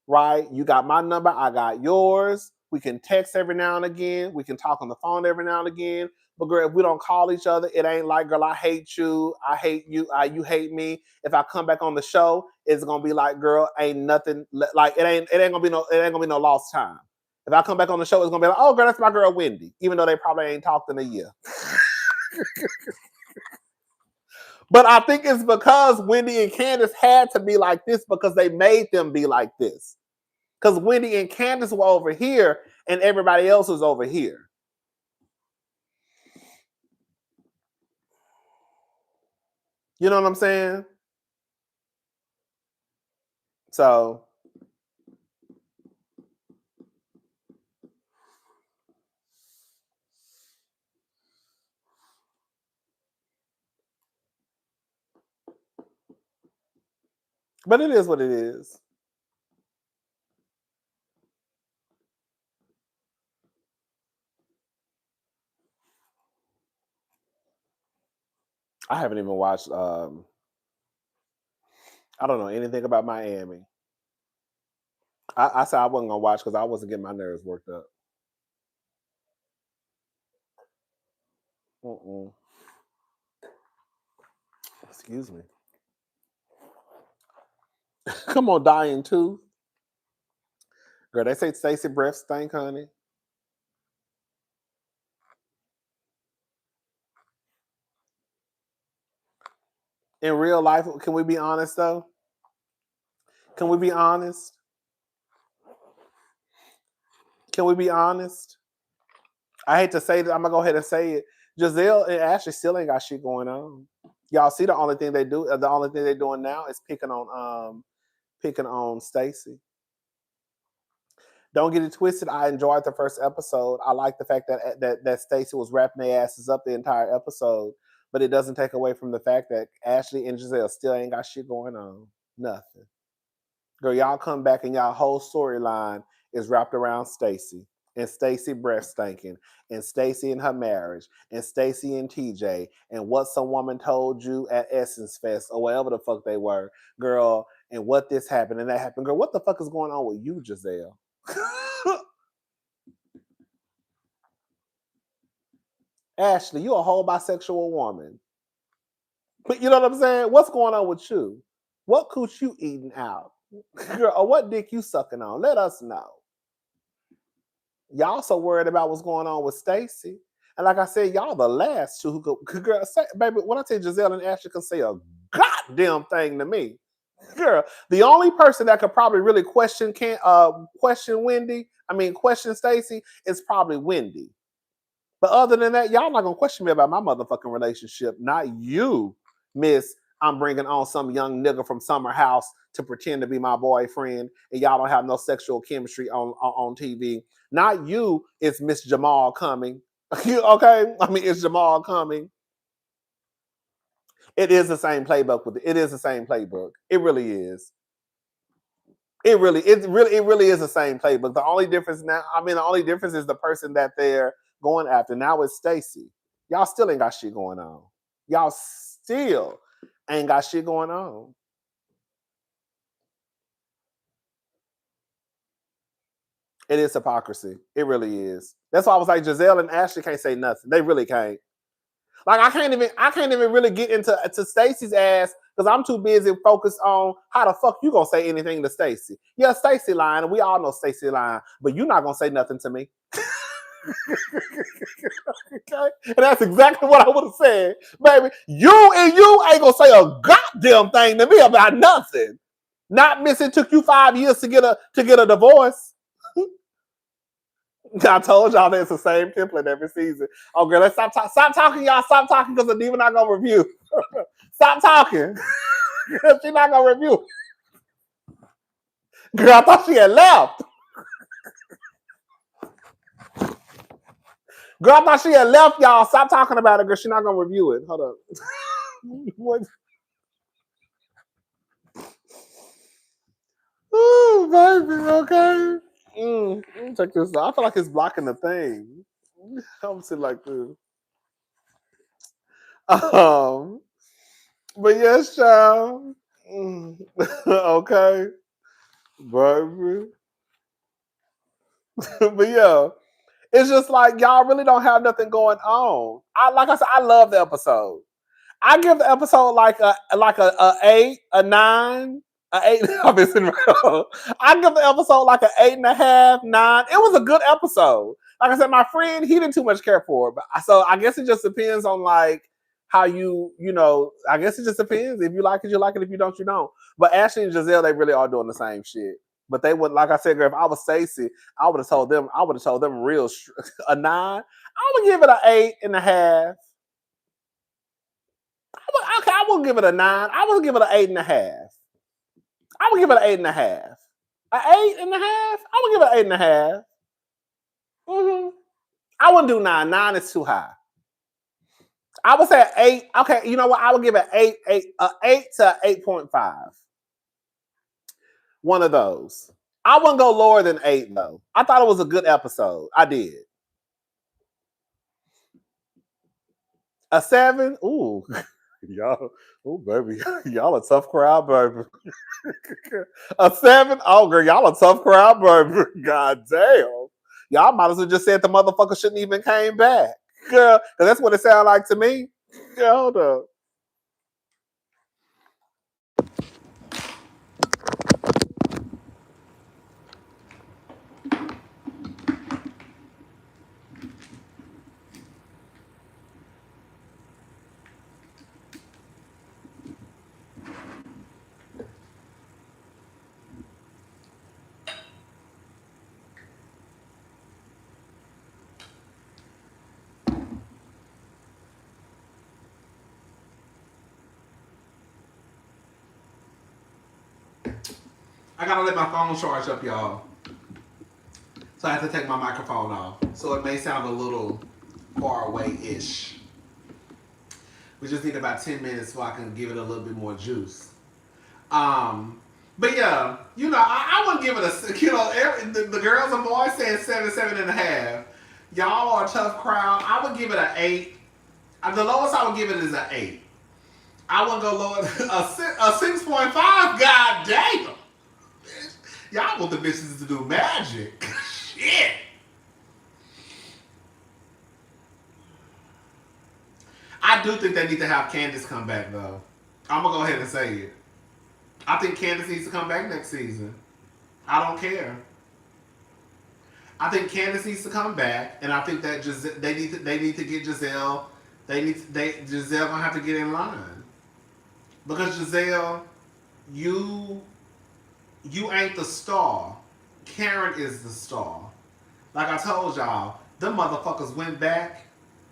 right? You got my number, I got yours. We can text every now and again. We can talk on the phone every now and again. But girl, if we don't call each other, it ain't like, girl, I hate you, I hate you, you hate me. If I come back on the show, it's gonna be like, girl, ain't nothing like it ain't gonna be no lost time. If I come back on the show, it's gonna be like, oh girl, that's my girl Wendy, even though they probably ain't talked in a year. But I think it's because Wendy and Candace had to be like this because they made them be like this. Because Wendy and Candace were over here and everybody else was over here. You know what I'm saying? So, but it is what it is. I haven't even watched. I don't know anything about Miami. I said I wasn't gonna watch because I wasn't getting my nerves worked up. Mm-mm. Excuse me. Come on, dying too. Girl, they say Stacey breath stink, honey. In real life, can we be honest though? Can we be honest? Can we be honest? I hate to say that. I'm gonna go ahead and say it. Giselle and Ashley still ain't got shit going on. Y'all see the only thing they do. The only thing they're doing now is picking on Stacey. Don't get it twisted. I enjoyed the first episode. I like the fact that Stacey was wrapping their asses up the entire episode, but it doesn't take away from the fact that Ashley and Giselle still ain't got shit going on. Nothing. Girl, y'all come back and y'all whole storyline is wrapped around Stacey and Stacey breath stinking and Stacey and her marriage and Stacey and TJ and what some woman told you at Essence Fest or wherever the fuck they were, girl, and what this happened and that happened. Girl, what the fuck is going on with you, Giselle? Ashley, you a whole bisexual woman. But you know what I'm saying? What's going on with you? What cooch you eating out? Girl, or what dick you sucking on? Let us know. Y'all so worried about what's going on with Stacey. And like I said, y'all the last two who could girl, say, baby, when I tell Giselle and Ashley can say a goddamn thing to me. Girl, the only person that could probably really question question Stacey is probably Wendy. But other than that, y'all not gonna question me about my motherfucking relationship. Not you, Miss. I'm bringing on some young nigga from Summer House to pretend to be my boyfriend, and y'all don't have no sexual chemistry on TV. Not you. It's Miss Jamal coming. Okay, I mean it's Jamal coming. It is the same playbook with it. It is the same playbook. It really is. It really is the same playbook. The only difference now, the only difference is the person that they're going after. Now it's Stacey. Y'all still ain't got shit going on. Y'all still ain't got shit going on. It is hypocrisy. It really is. That's why I was like, Giselle and Ashley can't say nothing. They really can't. Like I can't even really get into Stacey's ass because I'm too busy focused on how the fuck you gonna say anything to Stacey. Yeah, Stacey lying, and we all know Stacey lying, but you're not gonna say nothing to me. Okay? And that's exactly what I would have said. Baby, you ain't gonna say a goddamn thing to me about nothing. Not missing took you 5 years to get a divorce. I told y'all there's the same template every season. Oh, girl, let's stop talking, y'all. Stop talking because the diva not gonna review. Stop talking. She's not gonna review. Girl, I thought she had left. Girl, I thought she had left, y'all. Stop talking about it, girl. She's not gonna review it. Hold up. What? Ooh, baby, okay. Check this out. I feel like it's blocking the thing. I'm sitting like this. But yes, child. Okay, baby. But yeah, It's just like y'all really don't have nothing going on. Like I said, I love the episode. I give the episode like a 8, a 9, a 8. Obviously, I give the episode like an 8.5, 9. It was a good episode. Like I said, my friend, he didn't too much care for it. But so I guess it just depends on like how I guess it just depends. If you like it, you like it. If you don't, you don't. But Ashley and Giselle, they really are doing the same shit. But they would, like I said, girl, if I was Stacey, I would have told them real a 9. I would give it an 8.5. Okay, I will give it a 9. I will give it an 8.5. I will give it an 8.5. An 8.5? I will give it an 8.5. Mm-hmm. I wouldn't do 9. 9 is too high. I would say 8. Okay, you know what? I would give it 8 to 8.5. One of those. I wouldn't go lower than 8 though. I thought it was a good episode. I did. A 7? Ooh. Y'all, oh baby, y'all a tough crowd, baby. A 7? Oh girl, y'all a tough crowd, baby. God damn. Y'all might as well just said the motherfucker shouldn't even came back. Girl, because that's what it sounded like to me. Yeah, hold up. I gotta let my phone charge up, y'all. So I have to take my microphone off. So it may sound a little far away-ish. We just need about 10 minutes so I can give it a little bit more juice. But yeah, I wouldn't give it the girls and boys saying 7, 7.5. Y'all are a tough crowd. I would give it an 8. The lowest I would give it is an 8. I wouldn't go lower than a 6.5. God damn. Y'all want the bitches to do magic. Shit. I do think they need to have Candace come back, though. I'm going to go ahead and say it. I think Candace needs to come back next season. I don't care. I think Candace needs to come back, and I think that they need to get Giselle. Giselle gonna have to get in line, because Giselle, you ain't the star. Karen is the star. Like I told y'all, them motherfuckers went back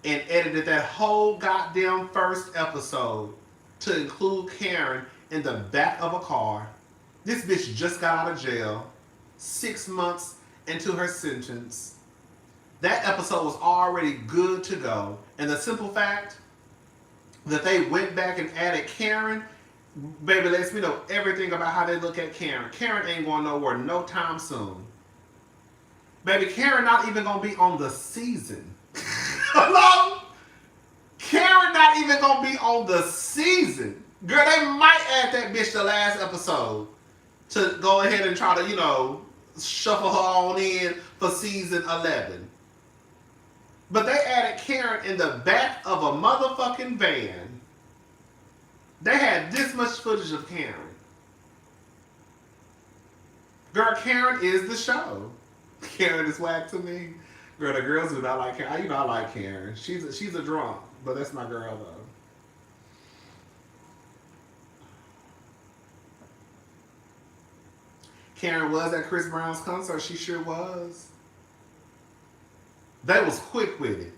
and edited that whole goddamn first episode to include Karen in the back of a car. This bitch just got out of jail, 6 months into her sentence. That episode was already good to go. And the simple fact that they went back and added Karen, baby, lets me know everything about how they look at Karen. Karen ain't going nowhere no time soon. Baby, Karen not even going to be on the season. Hello? Karen not even going to be on the season. Girl, they might add that bitch the last episode to go ahead and try to, shuffle her on in for season 11. But they added Karen in the back of a motherfucking van. They had this much footage of Karen. Girl, Karen is the show. Karen is whack to me. Girl, the girls do not like Karen. I like Karen. She's a drunk, but that's my girl though. Karen was at Chris Brown's concert. She sure was. They was quick with it.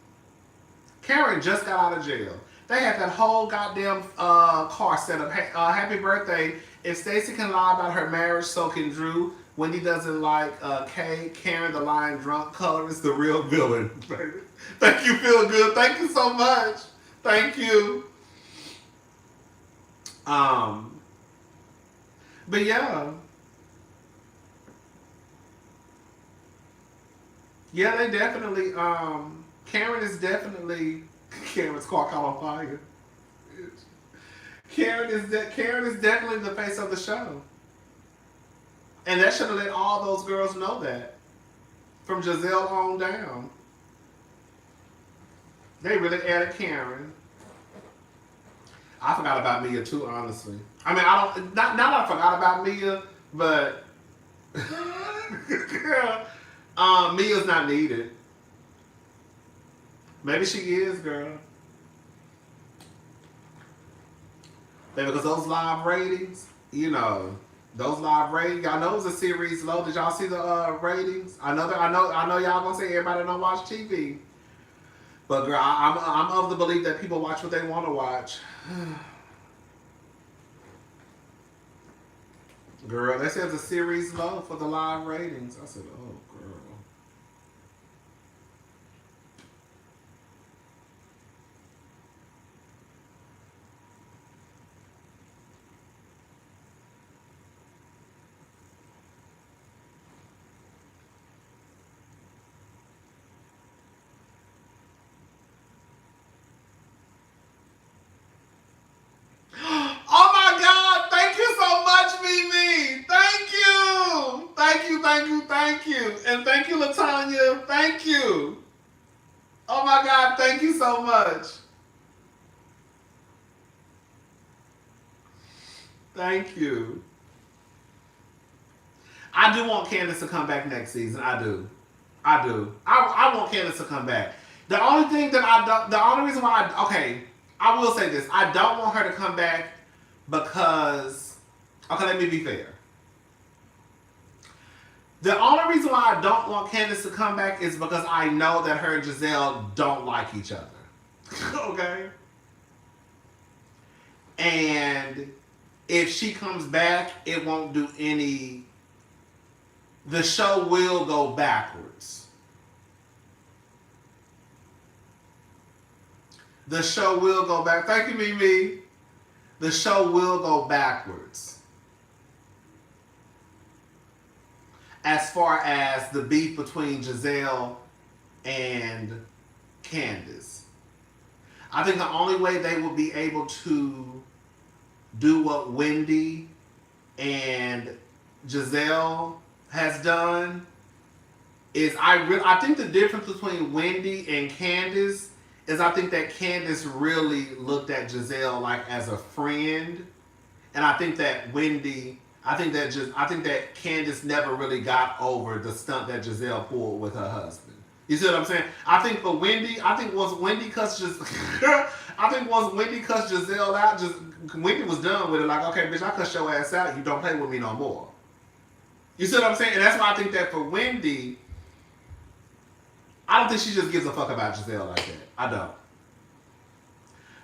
Karen just got out of jail. They had that whole goddamn car set up. Happy birthday. If Stacey can lie about her marriage, so can Drew. Wendy doesn't like Kay. Karen, the lying drunk color, is the real villain. Thank you, Feel Good. Thank you so much. Thank you. But yeah. Yeah, they definitely, Karen is definitely, Karen's car caught on fire. Karen is definitely the face of the show. And that should have let all those girls know that. From Giselle on down. They really added Karen. I forgot about Mia too, honestly. I mean, I don't. Not that I forgot about Mia, but girl, Mia's not needed. Maybe she is, girl. Baby, because those live ratings, you know, those live ratings. Y'all know it was a series low. Did y'all see the ratings? I know y'all gonna say everybody don't watch TV, but girl, I'm of the belief that people watch what they want to watch. Girl, they said it's a series low for the live ratings. I said, oh, girl. Oh my God! Thank you so much, Mimi. Thank you, thank you, thank you, thank you, and thank you, Latanya. Thank you. Oh my God! Thank you so much. Thank you. I do want Candace to come back next season. I do. I do. I want Candace to come back. The only thing that I don't, the only reason why okay, I will say this. I don't want her to come back because, okay, let me be fair. The only reason why I don't want Candace to come back is because I know that her and Giselle don't like each other. Okay? And if she comes back, it won't do any. The show will go backwards. The show will go back. Thank you, Mimi. The show will go backwards. As far as the beef between Giselle and Candace. I think the only way they will be able to do what Wendy and Giselle has done is I think the difference between Wendy and Candace is I think that Candace really looked at Giselle like as a friend, and I think that I think that Candace never really got over the stunt that Giselle pulled with her husband. You see what I'm saying? I think for Wendy, I think once Wendy cussed Giselle out, just Wendy was done with it. Like, okay, bitch, I cussed your ass out. You don't play with me no more. You see what I'm saying? And that's why I think that for Wendy, I don't think she just gives a fuck about Giselle like that. I don't.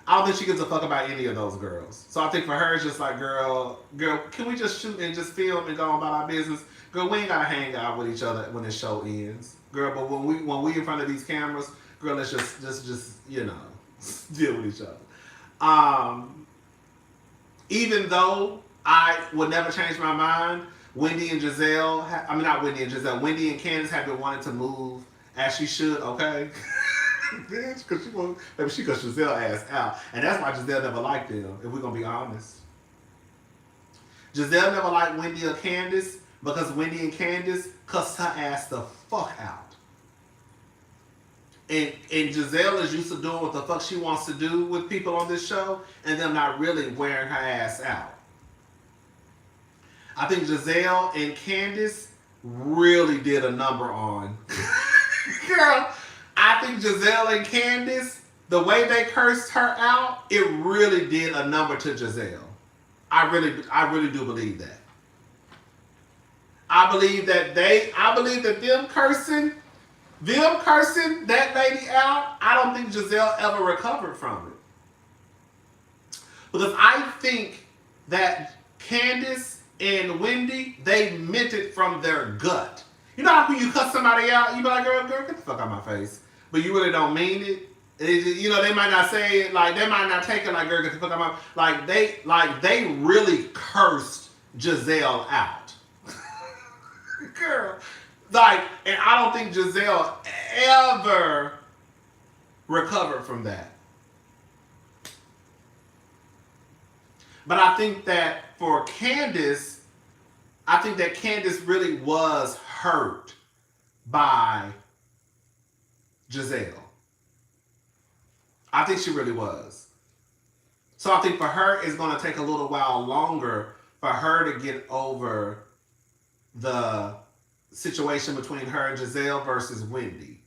I don't think she gives a fuck about any of those girls. So I think for her, it's just like, girl, can we just shoot and just film and go on about our business? Girl, we ain't gotta hang out with each other when this show ends. Girl, but when we in front of these cameras, girl, let's just you know, deal with each other. Even though I would never change my mind, Wendy and Candace have been wanting to move as she should, okay? Bitch, because she cussed Giselle ass out. And that's why Giselle never liked them, if we're going to be honest. Giselle never liked Wendy or Candace because Wendy and Candace cussed her ass the fuck out. And Giselle is used to doing what the fuck she wants to do with people on this show and them not really wearing her ass out. I think Giselle and Candace really did a number on. Girl, I think Giselle and Candace, the way they cursed her out, it really did a number to Giselle. I really do believe that. I believe that them cursing that lady out, I don't think Giselle ever recovered from it. Because I think that Candace and Wendy, they meant it from their gut. You know how when you cuss somebody out, you be like, girl, get the fuck out of my face. But you really don't mean it. You know, they might not say it, like, they might not take it like, girl, get the fuck out of my they really cursed Giselle out. Girl. Like, and I don't think Giselle ever recovered from that. But I think that for Candace, I think that Candace really was hurt by Giselle. I think she really was. So I think for her, it's going to take a little while longer for her to get over the situation between her and Giselle versus Wendy.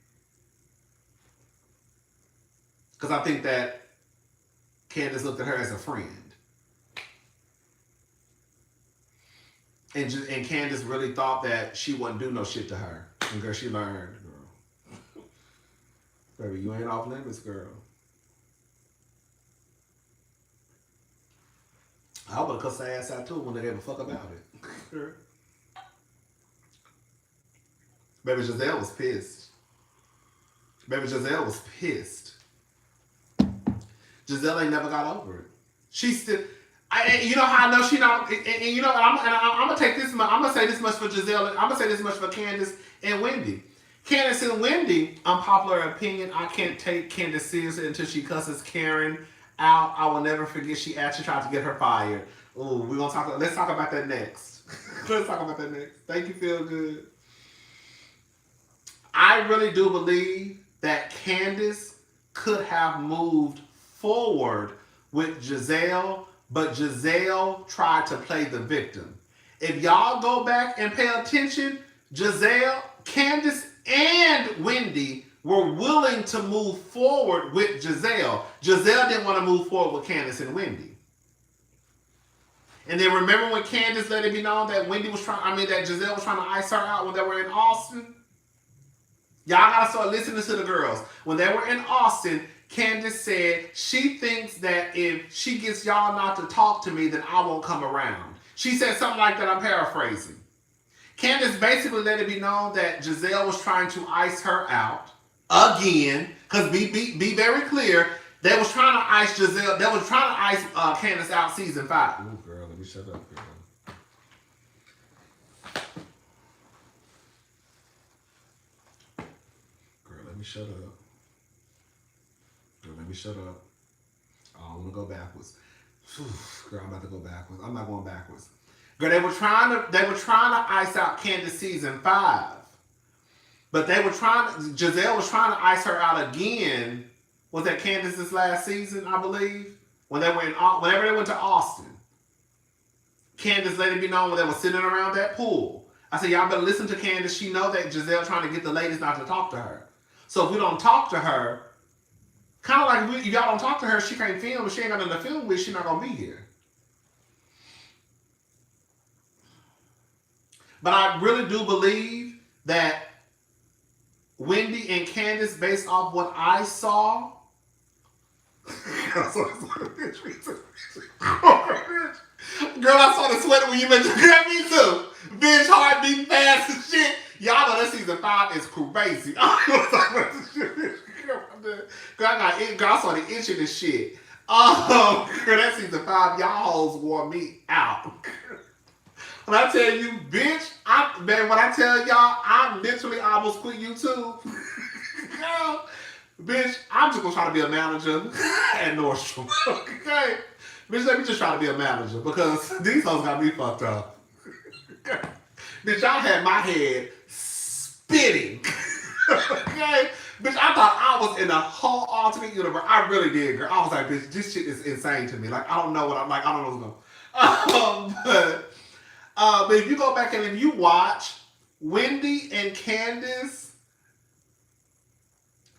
Because I think that Candace looked at her as a friend. And Candace really thought that she wouldn't do no shit to her. And girl, she learned, girl. Baby, you ain't off limits, girl. I would have cussed her ass out too when they gave a fuck about it. Baby Giselle was pissed. Baby Giselle was pissed. Giselle ain't never got over it. She still, you know how I know she not, and you know, I'm gonna take this much. I'm gonna say this much for Giselle. I'm gonna say this much for Candace and Wendy. Candace and Wendy, unpopular opinion, I can't take Candace seriously until she cusses Karen out. I will never forget she actually tried to get her fired. Ooh, we're gonna talk. Let's talk about that next. Let's talk about that next. Thank you, Feel Good. I really do believe that Candace could have moved forward with Giselle, but Giselle tried to play the victim. If y'all go back and pay attention, Giselle, Candace, and Wendy were willing to move forward with Giselle. Giselle didn't want to move forward with Candace and Wendy. And then remember when Candace let it be known that that Giselle was trying to ice her out when they were in Austin? Y'all gotta start listening to the girls. When they were in Austin, Candace said she thinks that if she gets y'all not to talk to me, then I won't come around. She said something like that, I'm paraphrasing. Candace basically let it be known that Giselle was trying to ice her out again, because be very clear, they was trying to ice Giselle, they was trying to ice Candace out season 5. Ooh, girl, let me shut up, girl. Let me shut up. Girl, let me shut up. I don't want to go backwards. Girl, I'm about to go backwards. I'm not going backwards. Girl, they were trying to ice out Candace season 5. But Giselle was trying to ice her out again. Was that Candace's last season, I believe? Whenever they went to Austin. Candace let it be known when they were sitting around that pool. I said, y'all better listen to Candace. She know that Giselle trying to get the ladies not to talk to her. So if we don't talk to her, kind of like if y'all don't talk to her, she can't film. If she ain't got nothing to film with, she's not going to be here. But I really do believe that Wendy and Candace, based off what I saw, girl, I saw the sweater when you mentioned me too. Bitch, heartbeat fast and shit. Y'all know that season 5 is crazy. Girl, I saw the itch in this shit. Girl, that season 5, y'all hoes wore me out. When I tell you, bitch, when I tell y'all, I literally almost quit YouTube. Girl, bitch, I'm just gonna try to be a manager at Nordstrom. Okay? Bitch, let me just try to be a manager because these hoes got me fucked up. Bitch, y'all had my head spinning. Okay? Bitch, I thought I was in a whole alternate universe. I really did, girl. I was like, bitch, this shit is insane to me. Like, I don't know what I'm like. I don't know what's going on. But if you go back and if you watch, Wendy and Candace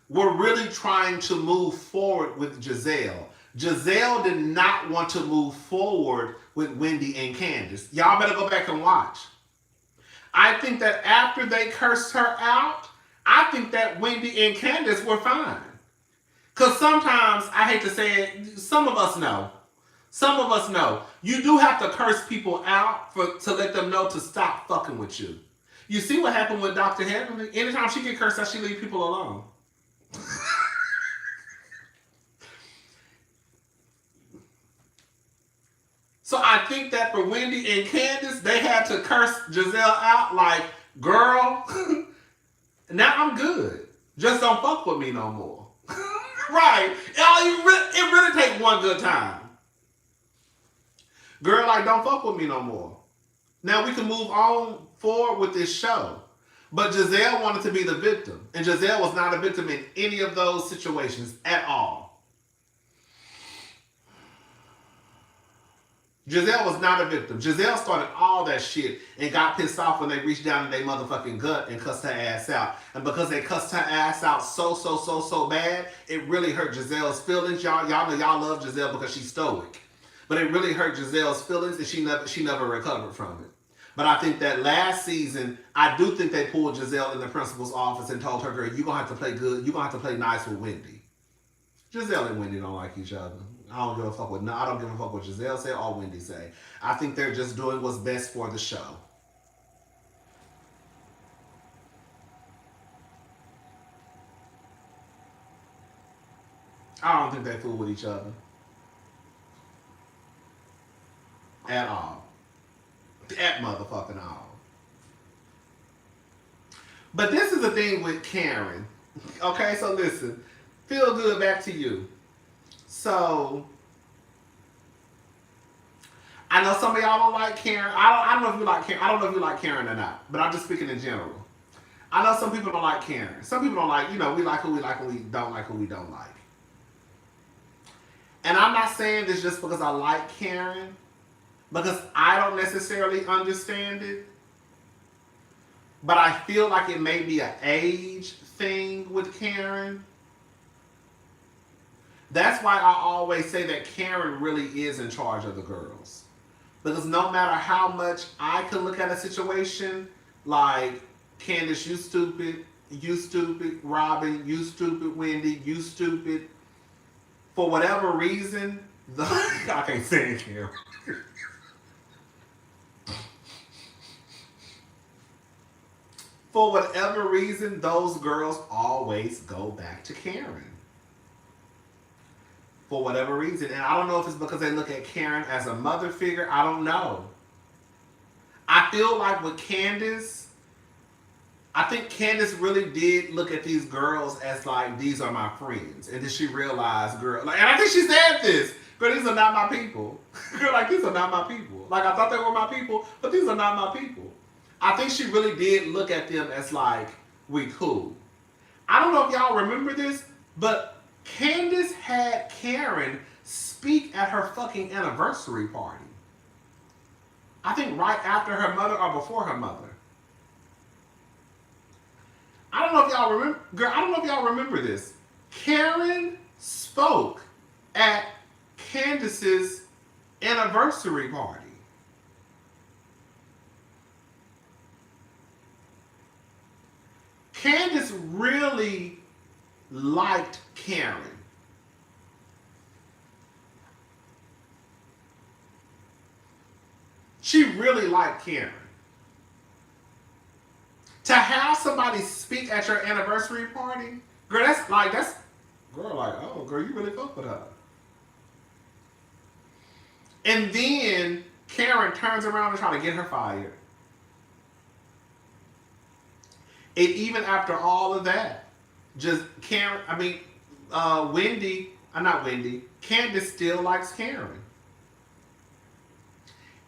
were really trying to move forward with Giselle. Giselle did not want to move forward with Wendy and Candace. Y'all better go back and watch. I think that after they cursed her out, I think that Wendy and Candace were fine. Because sometimes, I hate to say it, some of us know. Some of us know. You do have to curse people out to let them know to stop fucking with you. You see what happened with Dr. Heavenly? Anytime she get cursed out, she leave people alone. So I think that for Wendy and Candace, they had to curse Giselle out like, girl, now I'm good. Just don't fuck with me no more. Right. It really take one good time. Girl, like, don't fuck with me no more. Now we can move on forward with this show. But Giselle wanted to be the victim. And Giselle was not a victim in any of those situations at all. Giselle was not a victim. Giselle started all that shit and got pissed off when they reached down in their motherfucking gut and cussed her ass out. And because they cussed her ass out so bad, it really hurt Giselle's feelings. Y'all know y'all love Giselle because she's stoic. But it really hurt Giselle's feelings and she never recovered from it. But I think that last season, I do think they pulled Giselle in the principal's office and told her, girl, you're going to have to play good. You're going to have to play nice with Wendy. Giselle and Wendy don't like each other. I don't give a fuck what Giselle say or Wendy say. I think they're just doing what's best for the show. I don't think they fool with each other. At all. At motherfucking all. But this is the thing with Karen. Okay, so listen. Feel good, back to you. So, I know some of y'all don't like Karen. I don't know if you like Karen. I don't know if you like Karen or not. But I'm just speaking in general. I know some people don't like Karen. Some people don't like, we like who we like and we don't like who we don't like. And I'm not saying this just because I like Karen. Because I don't necessarily understand it. But I feel like it may be an age thing with Karen. That's why I always say that Karen really is in charge of the girls. Because no matter how much I can look at a situation, like, Candace, you stupid, Robin, you stupid, Wendy, you stupid. For whatever reason, I can't say it, Karen. For whatever reason, those girls always go back to Karen. For whatever reason. And I don't know if it's because they look at Karen as a mother figure. I don't know. I feel like with Candace, I think Candace really did look at these girls as like, these are my friends. And then she realized, girl, like, and I think she said this, girl, these are not my people. Girl, like, these are not my people. Like, I thought they were my people, but these are not my people. I think she really did look at them as like, we cool. I don't know if y'all remember this, but Candace had Karen speak at her fucking anniversary party. I think right after her mother or before her mother. I don't know if y'all remember, girl, I don't know if y'all remember this. Karen spoke at Candace's anniversary party. Candace really liked Karen. She really liked Karen. To have somebody speak at your anniversary party, girl, girl, you really fuck with her. And then Karen turns around and tries to get her fired. And even after all of that, Candace still likes Karen.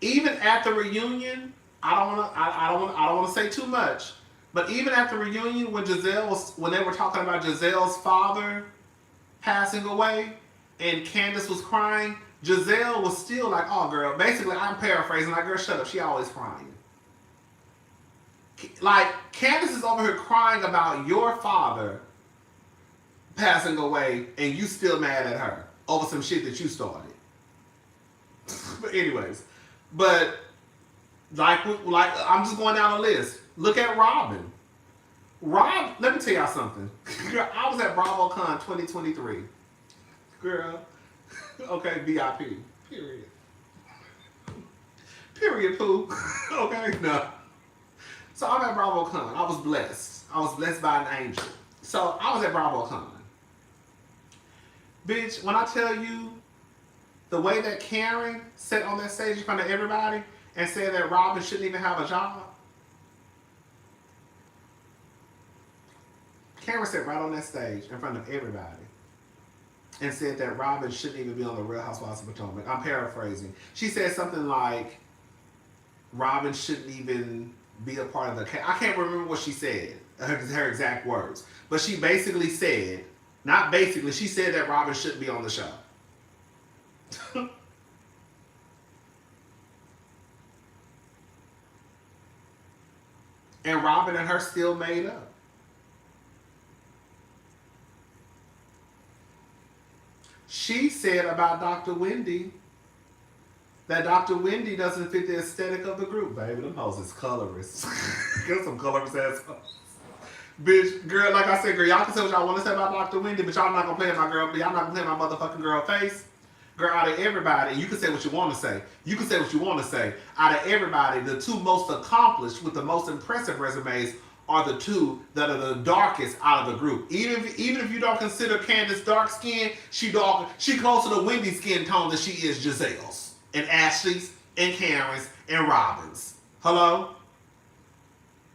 Even at the reunion, I don't want to say too much, but even at the reunion when they were talking about Giselle's father passing away, and Candace was crying, Giselle was still like, oh girl, basically I'm paraphrasing, like, girl, shut up, she always crying. Like, Candace is over here crying about your father passing away, and you still mad at her over some shit that you started. But anyways, like I'm just going down the list. Look at Robin. Let me tell y'all something. Girl, I was at BravoCon 2023. Girl, okay, VIP. Period. Period, poo. Okay, no. So I'm at BravoCon. I was blessed. I was blessed by an angel. So I was at BravoCon. Bitch, when I tell you the way that Karen sat on that stage in front of everybody and said that Robin shouldn't even have a job. Karen sat right on that stage in front of everybody and said that Robin shouldn't even be on the Real Housewives of Potomac. I'm paraphrasing. She said something like, Robin shouldn't even be a part of the cast. I can't remember what she said, her exact words. But she basically said, she said that Robin shouldn't be on the show. And Robin and her still made up. She said about Dr. Wendy that Dr. Wendy doesn't fit the aesthetic of the group. Baby, them hoes is colorist. Get some colorist ass hoes. Bitch, girl, like I said, girl, y'all can say what y'all want to say about Dr. Wendy, but y'all not gonna play in my girl, y'all not gonna play in my motherfucking girl face. Girl, out of everybody, you can say what you want to say. You can say what you want to say. Out of everybody, the two most accomplished with the most impressive resumes are the two that are the darkest out of the group. Even if you don't consider Candace dark skin, she closer to Wendy's skin tone than she is Giselle's and Ashley's and Karen's and Robin's. Hello?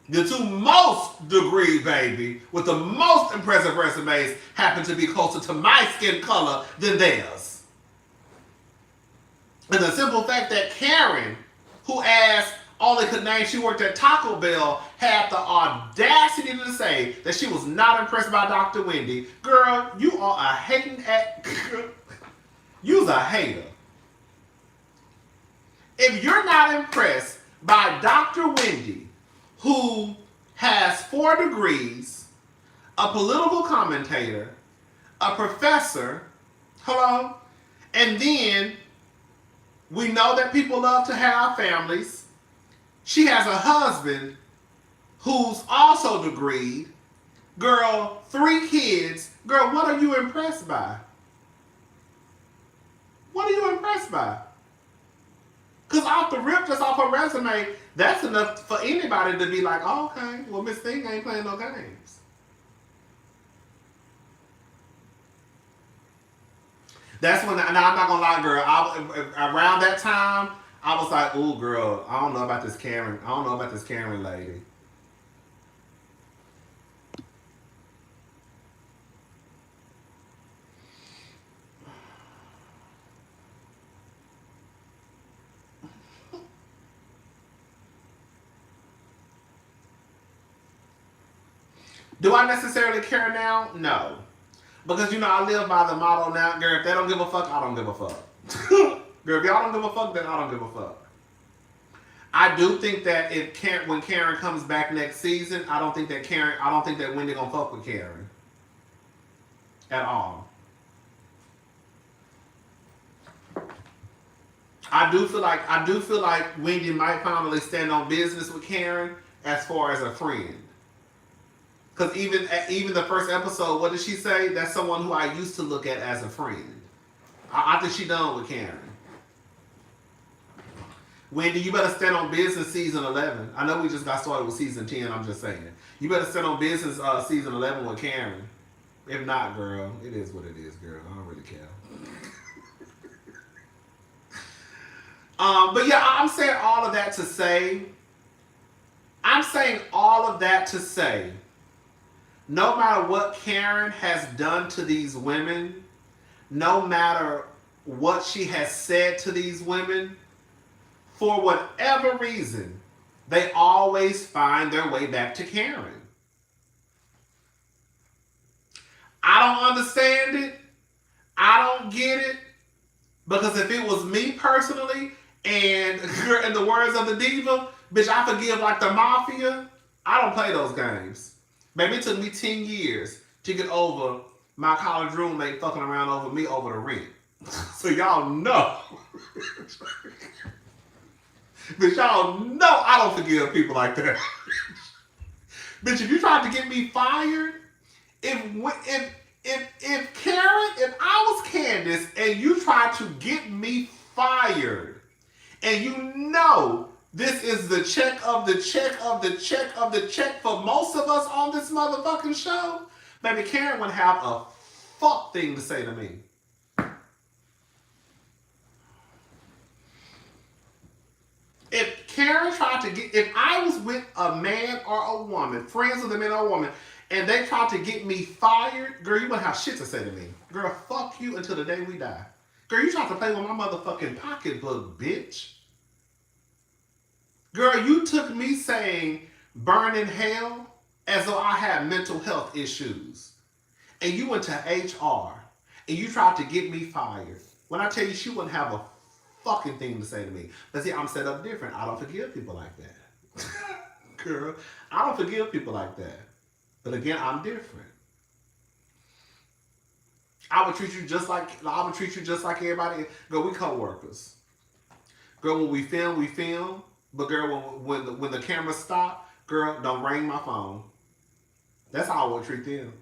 The two most degree, baby, with the most impressive resumes happen to be closer to my skin color than theirs. And the simple fact that Karen, who asked only could name she worked at Taco Bell, had the audacity to say that she was not impressed by Dr. Wendy. Girl, you are a hating at... You's a hater. If you're not impressed by Dr. Wendy, who has 4 degrees, a political commentator, a professor, hello, and then we know that people love to have families. She has a husband who's also degreed. Girl, 3 kids. Girl, what are you impressed by? What are you impressed by? Because off the rip, just off her resume, that's enough for anybody to be like, oh, okay, well, Miss Thing ain't playing no games. That's when, and I'm not gonna lie, girl, around that time, I was like, ooh, girl, I don't know about this Karen. I don't know about this Karen lady. Do I necessarily care now? No. Because, you know, I live by the motto now, girl, if they don't give a fuck, I don't give a fuck. Girl, if y'all don't give a fuck, then I don't give a fuck. I do think that when Karen comes back next season, I don't think that Wendy gonna fuck with Karen. At all. I do feel like Wendy might finally stand on business with Karen as far as a friend. Because even the first episode, what did she say? That's someone who I used to look at as a friend. I think she done with Karen. Wendy, you better stand on business season 11. I know we just got started with season 10, I'm just saying. You better stand on business season 11 with Karen. If not, girl, it is what it is, girl. I don't really care. But yeah, I'm saying all of that to say, no matter what Karen has done to these women, no matter what she has said to these women, for whatever reason, they always find their way back to Karen. I don't understand it. I don't get it. Because if it was me personally, and in the words of the diva, bitch, I forgive like the mafia. I don't play those games. Baby, it took me 10 years to get over my college roommate fucking around over me over the rent. So y'all know. But y'all know I don't forgive people like that. Bitch, if you tried to get me fired, if I was Candace and you tried to get me fired, and you know this is the check of the check of the check of the check for most of us on this motherfucking show, baby, Karen would have a fuck thing to say to me. If I was with a man or a woman, friends with a man or a woman, and they tried to get me fired, girl, you wouldn't have shit to say to me. Girl, fuck you until the day we die. Girl, you tried to play with my motherfucking pocketbook, bitch. Girl, you took me saying burn in hell as though I had mental health issues. And you went to HR and you tried to get me fired. When I tell you she wouldn't have a fucking thing to say to me. But see, I'm set up different. I don't forgive people like that. Girl, I don't forgive people like that. But again, I'm different. I would treat you just like everybody. Girl, we co-workers. Girl, when we film, we film. But girl, when the camera stop, girl, don't ring my phone. That's how I would treat them.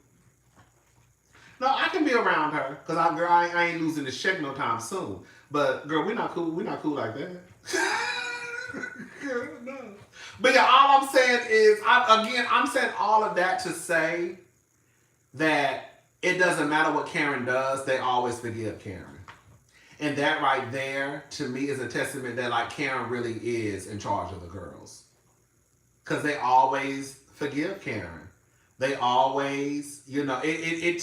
No, I can be around her because I ain't losing this check no time soon. But girl, we not cool. We not cool like that. Girl, no. But yeah, all I'm saying is, I'm saying all of that to say that it doesn't matter what Karen does, they always forgive Karen. And that right there, to me, is a testament that like Karen really is in charge of the girls. Because they always forgive Karen. They always, it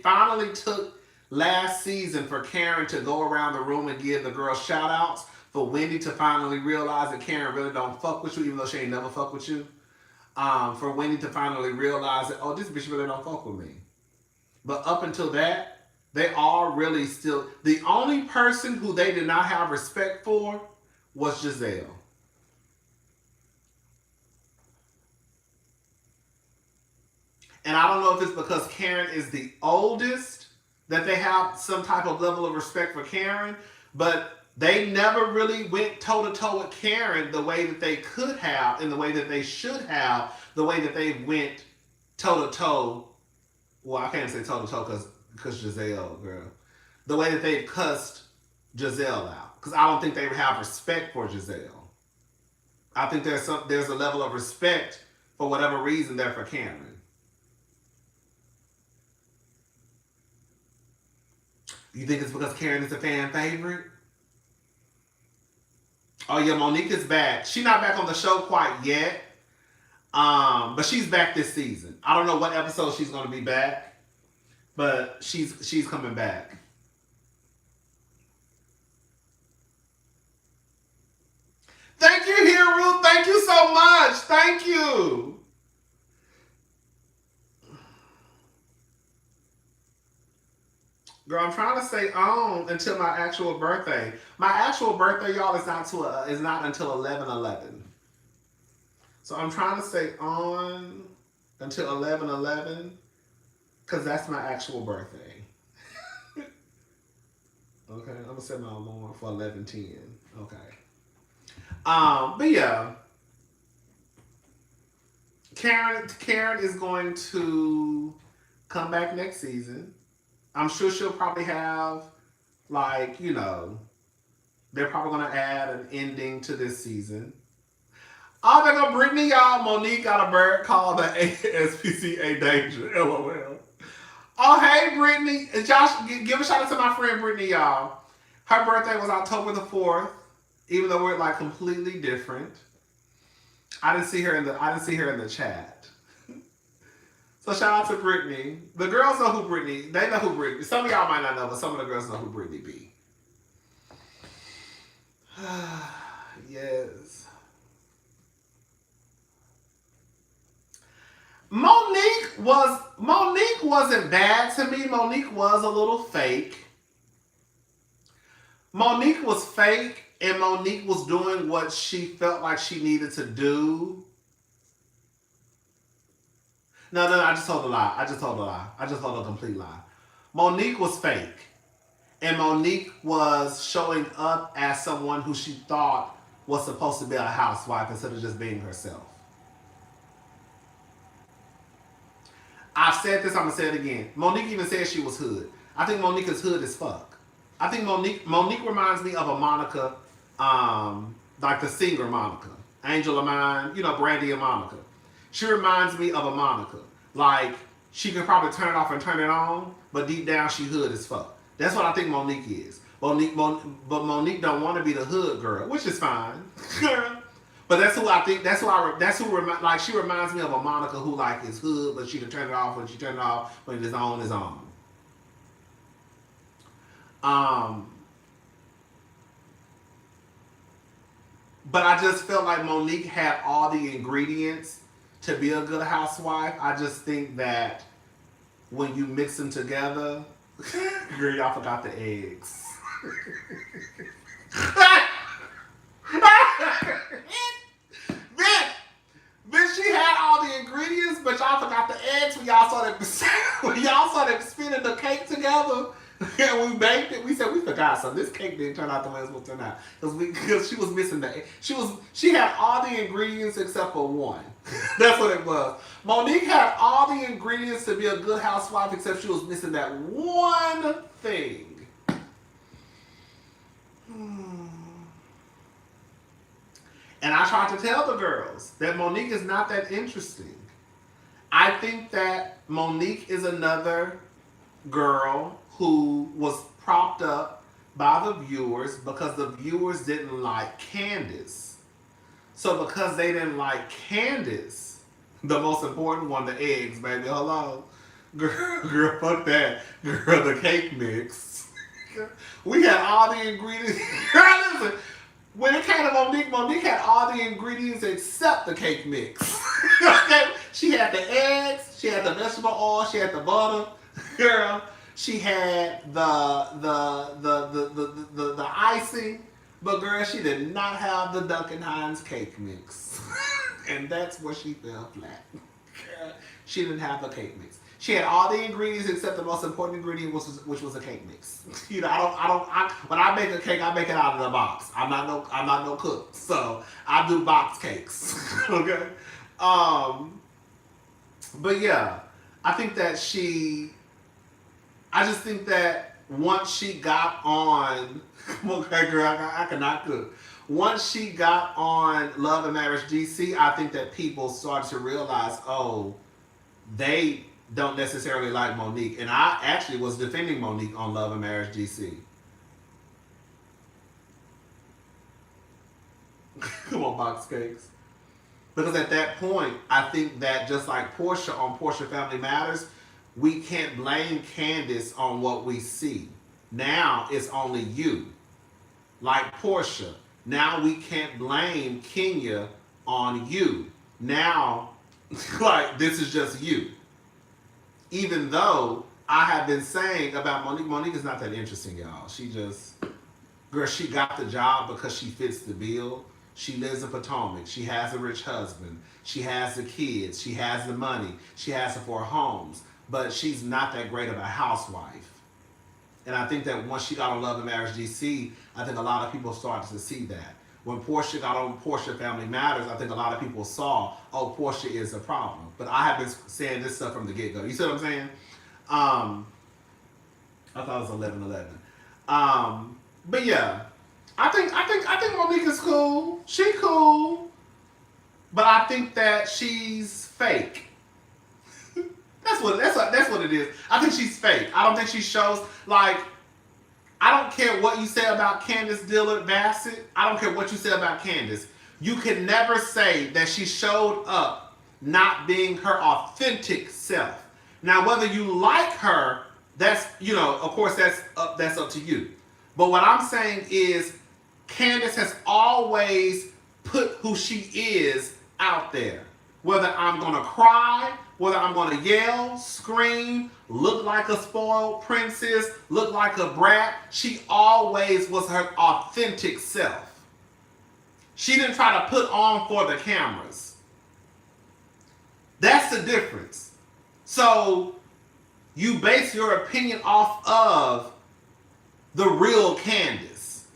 finally took last season for Karen to go around the room and give the girls shout outs, for Wendy to finally realize that Karen really don't fuck with you, even though she ain't never fuck with you. For Wendy to finally realize that, oh, this bitch really don't fuck with me. But up until that, they all really still, the only person who they did not have respect for was Giselle. And I don't know if it's because Karen is the oldest that they have some type of level of respect for Karen, but they never really went toe-to-toe with Karen the way that they could have, and the way that they should have, the way that they went toe-to-toe. Well, I can't say toe-to-toe because Giselle, girl. The way that they've cussed Giselle out. Because I don't think they have respect for Giselle. I think there's a level of respect for whatever reason there for Karen. You think it's because Karen is a fan favorite? Oh yeah, Monique is back. She's not back on the show quite yet. But she's back this season. I don't know what episode she's gonna be back, but she's coming back. Thank you, Hero. Thank you so much. Thank you. Girl, I'm trying to stay on until my actual birthday. My actual birthday, y'all, is not until 11/11. So I'm trying to stay on until 11/11 because that's my actual birthday. Okay, I'm gonna set my alarm for 11:10. Okay. But yeah, Karen is going to come back next season. I'm sure she'll probably have, like, they're probably going to add an ending to this season. Oh, there go Brittany, y'all. Monique got a bird called the SPCA Danger. LOL. Oh, hey, Brittany. Josh, give a shout out to my friend Brittany, y'all. Her birthday was October the 4th, even though we're, like, completely different. I didn't see her in the chat. So shout out to Brittany. The girls know who Brittany. They know who Brittany. Some of y'all might not know, but some of the girls know who Brittany be. Yes. Monique wasn't bad to me. Monique was a little fake. Monique was fake, and Monique was doing what she felt like she needed to do. No, I just told a lie. I just told a complete lie. Monique was fake. And Monique was showing up as someone who she thought was supposed to be a housewife instead of just being herself. I've said this, I'm going to say it again. Monique even said she was hood. I think Monique is hood as fuck. I think Monique reminds me of a Monica, like the singer Monica. Angel of Mine, Brandy and Monica. She reminds me of a Monica. Like, she can probably turn it off and turn it on, but deep down she hood as fuck. That's what I think Monique is. But Monique don't want to be the hood girl, which is fine. But that's who I think. She reminds me of a Monica who like is hood, but she can turn it off when she turn it off. When it's on, it's on. But I just felt like Monique had all the ingredients to be a good housewife. I just think that when you mix them together, girl, y'all forgot the eggs. but y'all forgot the eggs when y'all saw that when y'all saw them spinning the cake together. And we baked it. We said we forgot something. This cake didn't turn out the way it's supposed to turn out because she was missing the. She had all the ingredients except for one. That's what it was. Monique had all the ingredients to be a good housewife except she was missing that one thing. And I tried to tell the girls that Monique is not that interesting. I think that Monique is another girl who was propped up by the viewers because the viewers didn't like Candace. So because they didn't like Candace, the most important one, the eggs, baby, hello. Girl, fuck that. Girl, the cake mix. We had all the ingredients. Girl, listen. When it came to Monique had all the ingredients except the cake mix. Okay? She had the eggs, she had the vegetable oil, she had the butter. Girl, she had the icing, but girl, she did not have the Duncan Hines cake mix. And that's where she fell flat. Girl, she didn't have the cake mix. She had all the ingredients except the most important ingredient, which was a cake mix. You know, when I make a cake, I make it out of the box. I'm not no cook, so I do box cakes. Okay, but yeah, I just think that once she got on, okay, girl, I cannot cook. Once she got on Love and Marriage DC, I think that people started to realize, oh, they don't necessarily like Monique. And I actually was defending Monique on Love and Marriage DC. Come on, box cakes. Because at that point, I think that just like Porsha on Porsha Family Matters, we can't blame Candace on what we see. Now it's only you. Like Porsha. Now we can't blame Kenya on you. Now, like, this is just you. Even though I have been saying about Monique is not that interesting, y'all. She got the job because she fits the bill. She lives in Potomac. She has a rich husband. She has the kids. She has the money. She has the 4 homes. But she's not that great of a housewife. And I think that once she got on Love and Marriage DC, I think a lot of people started to see that. When Porsha got on Porsha Family Matters, I think a lot of people saw, oh, Porsha is a problem. But I have been saying this stuff from the get-go. You see what I'm saying? I thought it was 11/11. But yeah, I think Monique is cool. She cool. But I think that she's fake. That's what it is. I think she's fake. I don't think she shows, like, I don't care what you say about Candace Dillard Bassett. I don't care what you say about Candace. You can never say that she showed up not being her authentic self. Now, whether you like her, that's, you know, of course, that's up to you. But what I'm saying is Candace has always put who she is out there. Whether I'm going to cry, whether I'm going to yell, scream, look like a spoiled princess, look like a brat, she always was her authentic self. She didn't try to put on for the cameras. That's the difference. So you base your opinion off of the real Candace.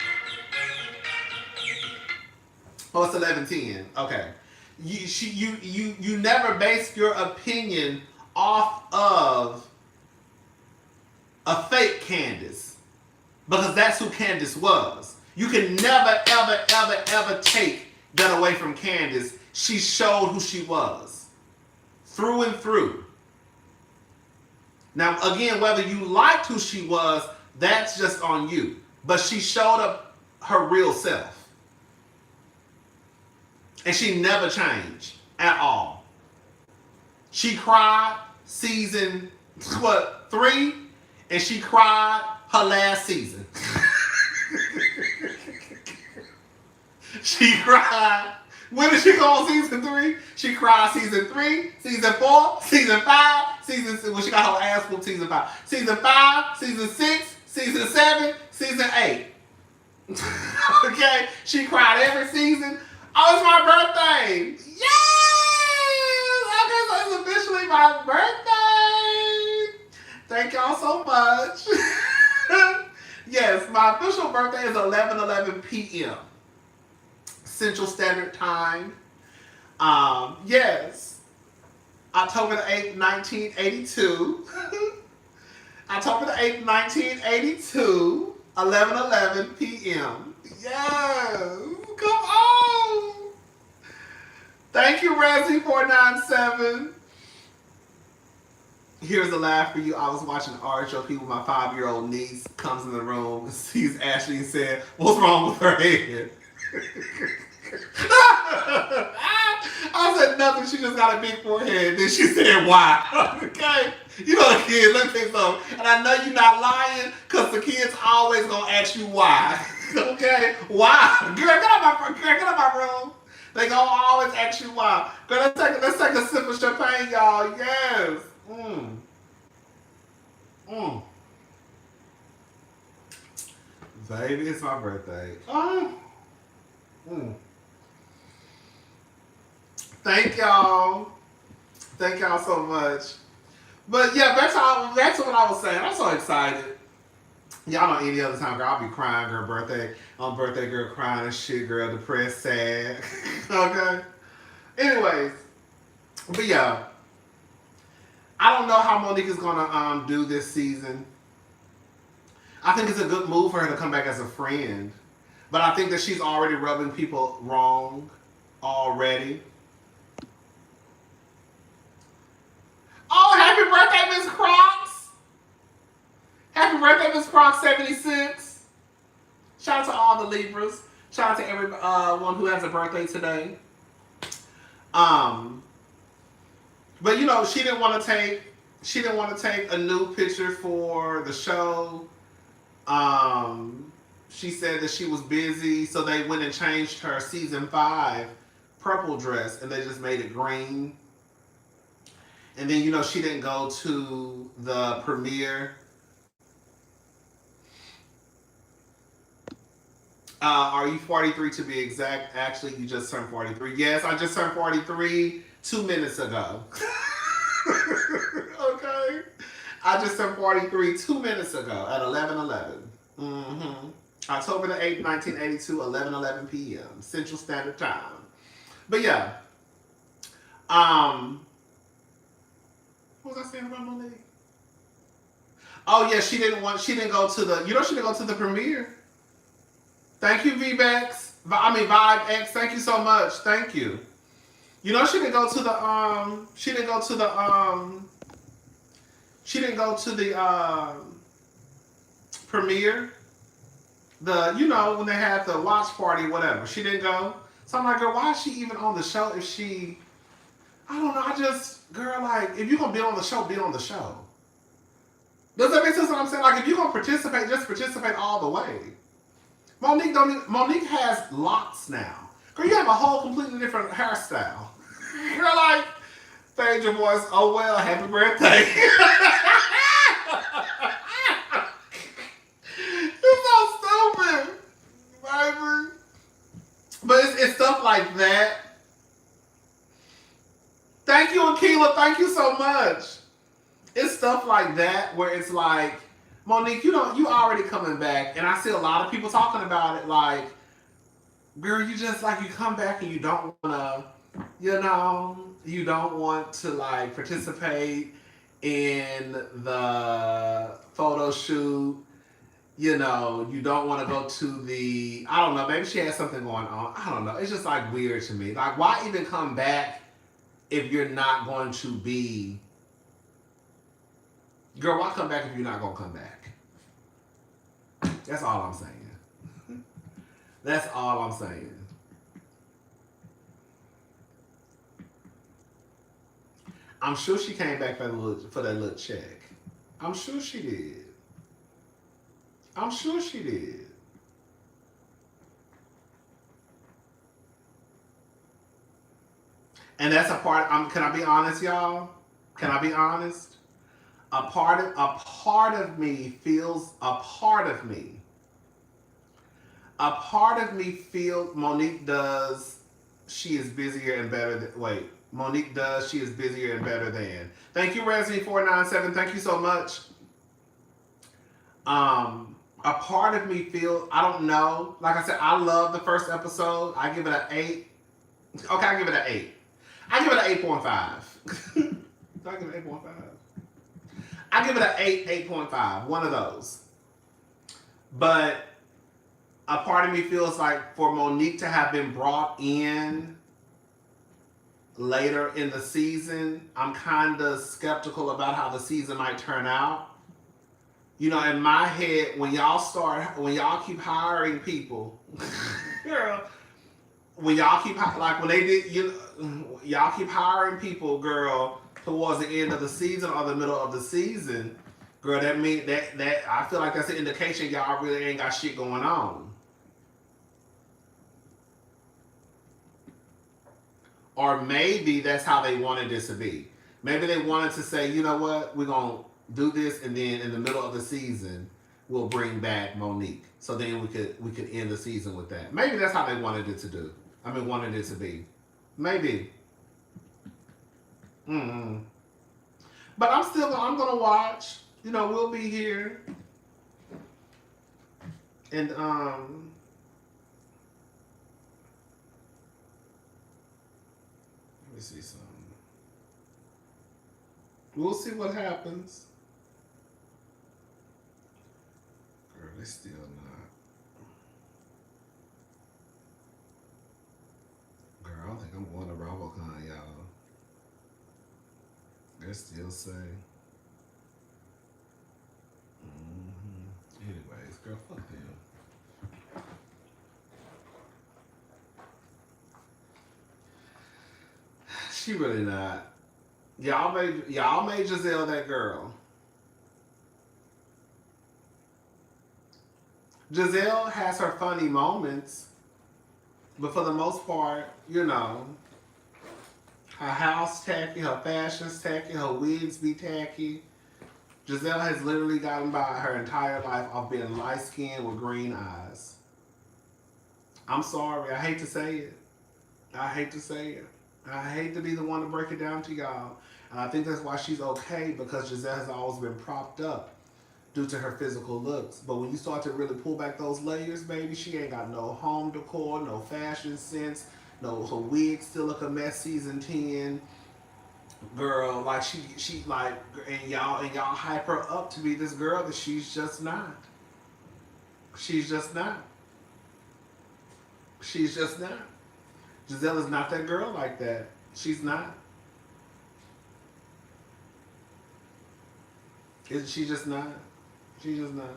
Oh, it's 11:10. Okay. You never base your opinion off of a fake Candace, because that's who Candace was. You can never, ever, ever, ever take that away from Candace. She showed who she was through and through. Now, again, whether you liked who she was, that's just on you. But she showed up her real self. And she never changed at all. She cried season, 3? And she cried her last season. She cried. When did she go on season 3? She cried season 3, season 4, season 5, when she got her ass whooped, season 5. Season 5, season 6, season 7, season 8. Okay? She cried every season. Oh, it's my birthday. Yes! Okay, so it's a officially my birthday. Thank y'all so much. Yes, my official birthday is 11:11 p.m. Central Standard Time. Yes, October the 8th, 1982. October the 8th, 1982, 11:11 p.m. Yes, come on. Thank you, Razzie497. Here's a laugh for you. I was watching RHOP with my 5-year-old niece. Comes in the room, sees Ashley, and said, "What's wrong with her head?" I said nothing. She just got a big forehead. Then she said, "Why?" Okay, you know the kids. Let me tell you something. And I know you're not lying, cause the kids always gonna ask you why. Okay, why? Girl, get out my room. They gonna always ask you why. Girl, let's take a sip of champagne, y'all. Yes. Baby, it's my birthday. Thank y'all. Thank y'all so much. But yeah, back to what I was saying. I'm so excited. Y'all know any other time, girl, I'll be crying, girl, birthday girl, crying and shit, girl, depressed, sad. Okay? Anyways, but yeah, I don't know how Monique is gonna do this season. I think it's a good move for her to come back as a friend. But I think that she's already rubbing people wrong already. Oh, happy birthday, Miss Crocs! Happy birthday, Miss Crocs 76. Shout out to all the Libras. Shout out to everyone who has a birthday today. But you know, she didn't want to take a new picture for the show. She said that she was busy, so they went and changed her season 5 purple dress, and they just made it green. And then, you know, she didn't go to the premiere. Are you 43 to be exact? Actually, you just turned 43. Yes, I just turned 43 2 minutes ago. Okay? I just turned 43 2 minutes ago at 11:11. Mm-hmm. October the 8th, 1982, 11:11 p.m. Central Standard Time. But yeah. What was I saying about Monique? Oh yeah, she didn't go to the premiere. Thank you, VBX. Vibe X. Thank you so much. Thank you. You know, she didn't go to the premiere. When they had the watch party, whatever. She didn't go. So I'm like, girl, why is she even on the show if she, I don't know, if you're gonna be on the show, be on the show. Does that make sense what I'm saying? Like, if you're gonna participate, just participate all the way. Monique has locks now. Girl, you have a whole completely different hairstyle. You're like, fade your voice, oh well, happy birthday. You're so stupid, baby. But it's stuff like that. Thank you, Akila. Thank you so much. It's stuff like that where it's like, Monique, you already coming back, and I see a lot of people talking about it. Like, girl, you come back and you don't wanna, you don't want to like participate in the photo shoot. You don't want to go to the, I don't know, maybe she has something going on. I don't know. It's just like weird to me. Like, why even come back if you're not going to be, girl, why come back if you're not going to come back? That's all I'm saying. That's all I'm saying. I'm sure she came back for that little check. I'm sure she did. I'm sure she did. And that's a part. Can I be honest, y'all? Can I be honest? A part of me feels Monique does. She is busier and better than. Wait. Monique does. She is busier and better than. Thank you, Resme497. Thank you so much. A part of me feels, I don't know. Like I said, I love the first episode. I give it an 8. Okay, I give it an 8. I give it an 8.5. I give it an 8.5. I give it an 8, 8.5. One of those. But a part of me feels like for Monique to have been brought in later in the season, I'm kind of skeptical about how the season might turn out. You know, in my head, when y'all keep hiring people, girl, when y'all keep when they did, y'all keep hiring people, girl, towards the end of the season or the middle of the season, girl, that mean that I feel like that's an indication y'all really ain't got shit going on. Or maybe that's how they wanted this to be. Maybe they wanted to say, you know what, we're gonna do this, and then in the middle of the season, we'll bring back Monique. So then we could end the season with that. Maybe that's how they wanted it to do. Wanted it to be. Maybe. But I'm gonna watch. You know, we'll be here. And let me see something. We'll see what happens. Girl, they still not. Girl, I don't think I'm going to RoboCon, y'all. They still say. Anyways, girl, fuck them. She really not. Y'all made Giselle that girl. Giselle has her funny moments, but for the most part, you know, her house tacky, her fashion's tacky, her wigs be tacky. Giselle has literally gotten by her entire life of being light-skinned with green eyes. I'm sorry. I hate to say it. I hate to say it. I hate to be the one to break it down to y'all. And I think that's why she's okay, because Giselle has always been propped up due to her physical looks. But when you start to really pull back those layers, baby, she ain't got no home decor, no fashion sense, no, her wig still look a mess season 10. Girl, like she like, and y'all hype her up to be this girl that she's just not. She's just not. She's just not. Giselle is not that girl like that. She's not. She just not. She just not.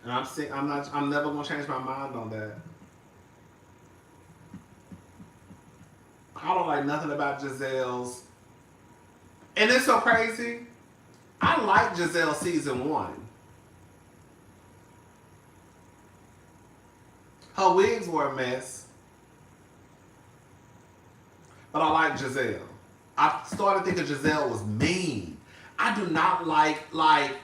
And I'm never gonna change my mind on that. I don't like nothing about Giselle's. And it's so crazy. I like Giselle season 1. Her wigs were a mess. But I like Giselle. I started thinking Giselle was mean. I do not like,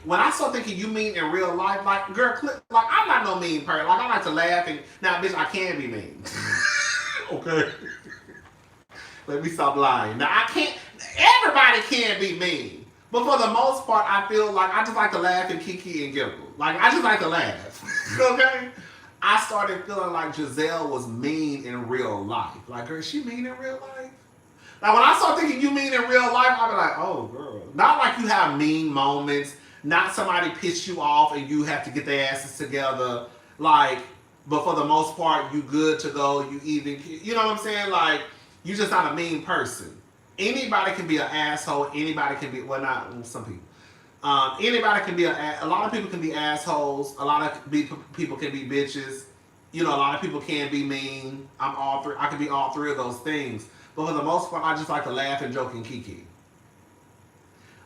when I start thinking you mean in real life, like, girl, like, I'm not no mean person. Like, I like to laugh, and now, bitch, I can be mean. Okay? Let me stop lying. Now, I can't, everybody can be mean. But for the most part, I feel like I just like to laugh and kiki and giggle. Like, I just like to laugh. Okay? I started feeling like Giselle was mean in real life. Like, girl, is she mean in real life? Like, when I start thinking you mean in real life, I'll be like, oh, girl. Not like you have mean moments. Not somebody piss you off and you have to get their asses together. Like, but for the most part, you good to go. You even, you know what I'm saying? Like, you just not a mean person. Anybody can be an asshole. Anybody can be, well, not some people. Anybody can be a lot of people can be assholes. A lot of people can be bitches. You know, a lot of people can be mean. I can be all three of those things. But for the most part, I just like to laugh and joke and kiki.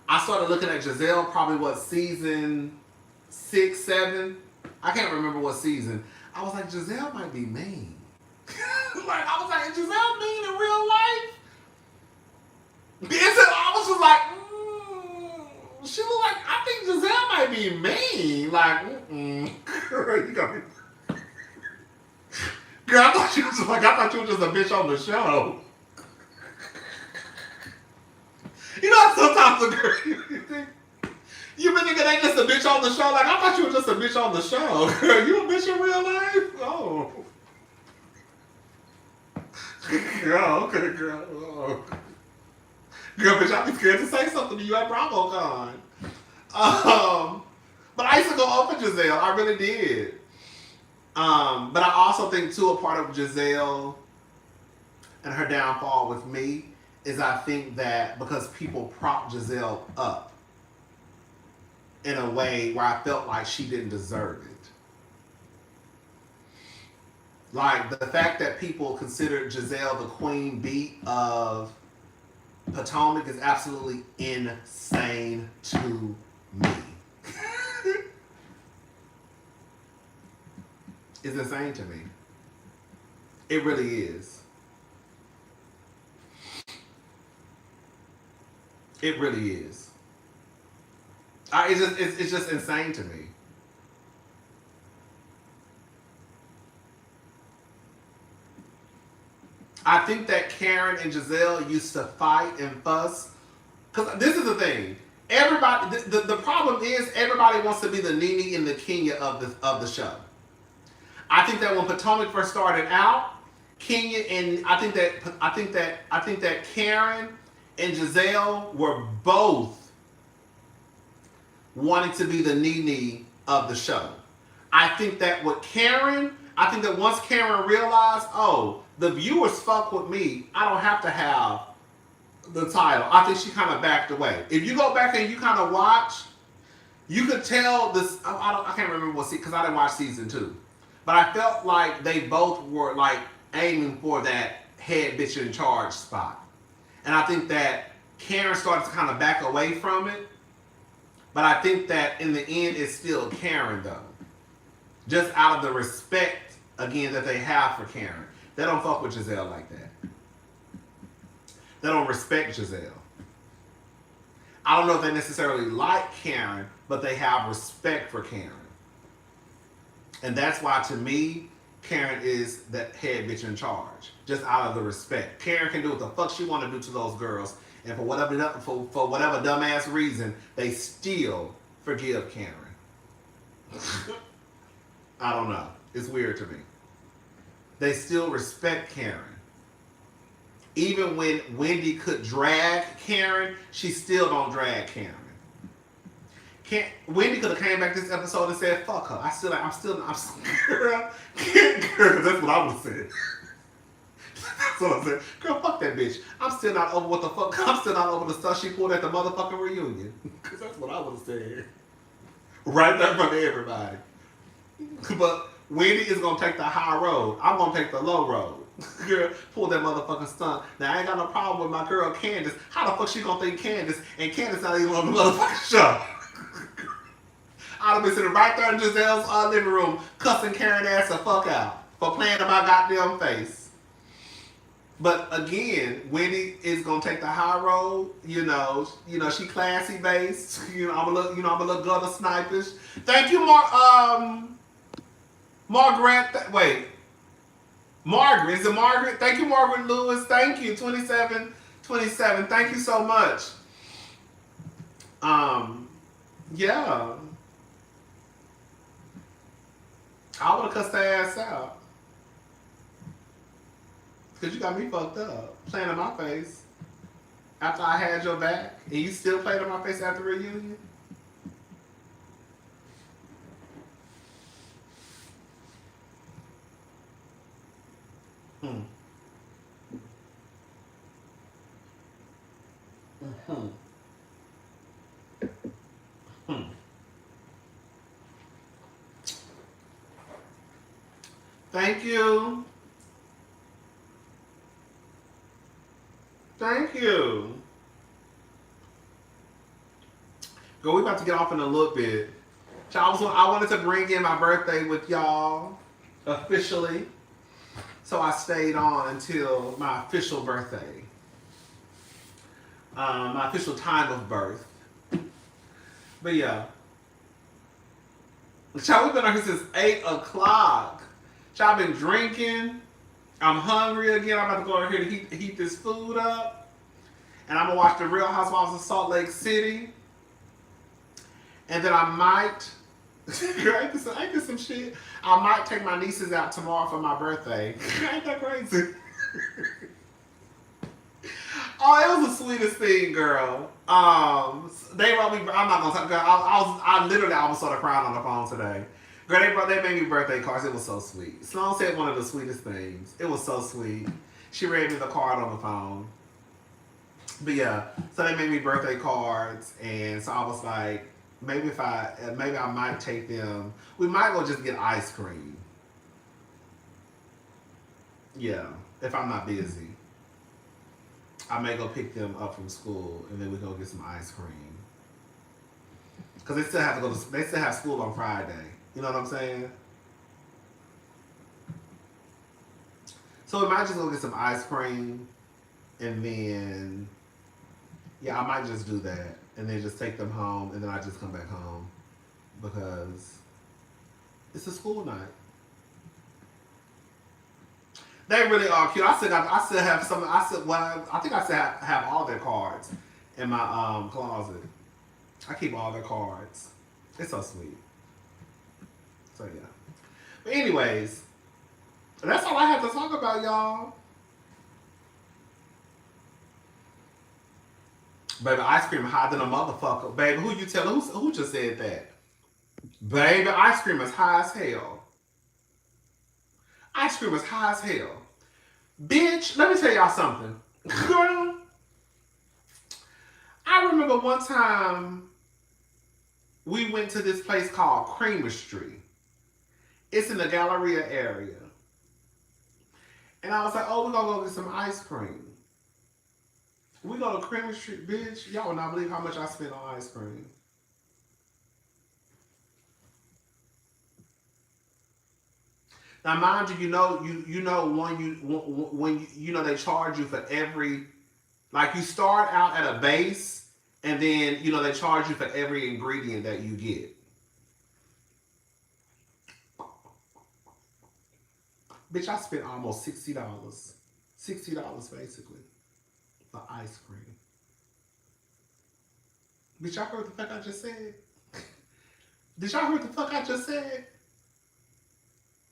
I started looking at Giselle probably season 6, 7. I can't remember what season. I was like, Giselle might be mean. Like, I was like, is Giselle mean in real life? I was just like, she was like, I think Giselle might be mean. Like, girl, you got me. Girl, I thought you were just a bitch on the show. You know, sometimes a girl, you been thinking they just a bitch on the show. Like, I thought you were just a bitch on the show. Girl, you a bitch in real life? Oh. Girl, okay, girl. Oh. Girl, bitch, I'd be scared to say something to you at BravoCon. But I used to go up for Giselle. I really did. But I also think, too, a part of Giselle and her downfall with me is I think that because people prop Giselle up in a way where I felt like she didn't deserve it. Like, the fact that people consider Giselle the queen bee of Potomac is absolutely insane to me. It's insane to me. It really is. It really is. It's just insane to me. I think that Karen and Giselle used to fight and fuss. Because this is the thing. Everybody, the problem is everybody wants to be the Nene and the Kenya of the show. I think that when Potomac first started out, Kenya and I think that Karen and Giselle were both wanting to be the Nene of the show. I think that once Karen realized, oh, the viewers fuck with me, I don't have to have the title. I think she kind of backed away. If you go back and you kind of watch, you could tell this. I can't remember what season because I didn't watch season 2, but I felt like they both were like aiming for that head bitch in charge spot, and I think that Karen started to kind of back away from it. But I think that in the end, it's still Karen though, just out of the respect again that they have for Karen. They don't fuck with Giselle like that. They don't respect Giselle. I don't know if they necessarily like Karen, but they have respect for Karen. And that's why, to me, Karen is the head bitch in charge. Just out of the respect. Karen can do what the fuck she want to do to those girls. And for whatever dumbass reason, they still forgive Karen. I don't know. It's weird to me. They still respect Karen. Even when Wendy could drag Karen, she still don't drag Karen. Wendy could have came back this episode and said, "Fuck her." I'm still, girl. That's what I would have said. That's what I said. Girl, fuck that bitch. I'm still not over what the fuck. I'm still not over the stuff she pulled at the motherfucking reunion. Because that's what I would have said. Right there in front of everybody. But Wendy is going to take the high road. I'm going to take the low road. Girl, pull that motherfucking stunt. Now, I ain't got no problem with my girl Candace. How the fuck she going to think Candace? And Candace not even on the motherfucking show. I'd have been sitting right there in Giselle's living room, cussing Karen ass the fuck out for playing in my goddamn face. But again, Wendy is gonna take the high road. You know, she classy based. I'm a little gutter snipish. Thank you, Margaret. Margaret. Is it Margaret? Thank you, Margaret Lewis. Thank you, 2727. Thank you so much. Yeah. I would have cussed their ass out. Because you got me fucked up. Playing in my face. After I had your back. And you still played in my face after the reunion? Thank you. Thank you. Girl, we about to get off in a little bit. I wanted to bring in my birthday with y'all officially. So I stayed on until my official birthday. My official time of birth. But yeah. Child, we've been on here since 8 o'clock. Child, I've been drinking. I'm hungry again. I'm about to go over here to heat this food up. And I'm gonna watch the Real Housewives of Salt Lake City. And then I might I get some shit. I might take my nieces out tomorrow for my birthday. Ain't that crazy? Oh, it was the sweetest thing, girl. They wrote me. I'm not gonna talk. Girl, I literally almost started crying on the phone today. Girl, they made me birthday cards. It was so sweet. Sloan said one of the sweetest things. It was so sweet. She read me the card on the phone. But yeah, so they made me birthday cards, and so I was like, maybe I might take them. We might go just get ice cream. Yeah, if I'm not busy. I may go pick them up from school, and then we go get some ice cream. Cause they still have to go. They still have school on Friday. You know what I'm saying? So we might just go get some ice cream, and then yeah, I might just do that, and then just take them home, and then I just come back home because it's a school night. They really are cute. I still have some. I think I still have all their cards in my closet. I keep all their cards. It's so sweet. So yeah. But anyways, that's all I have to talk about, y'all. Baby, ice cream higher than a motherfucker. Baby, who you telling? Who just said that? Baby, ice cream is high as hell. Ice cream is high as hell. Bitch, let me tell y'all something. Girl, I remember one time we went to this place called Creamery. It's in the Galleria area. And I was like, oh, we're going to go get some ice cream. We go to Creamery, bitch. Y'all will not believe how much I spent on ice cream. Now, mind you, when they charge you for every, like you start out at a base, and then they charge you for every ingredient that you get. Bitch, I spent almost $60. $60 basically for ice cream. Bitch, y'all heard the fuck I just said? Did y'all hear the fuck I just said?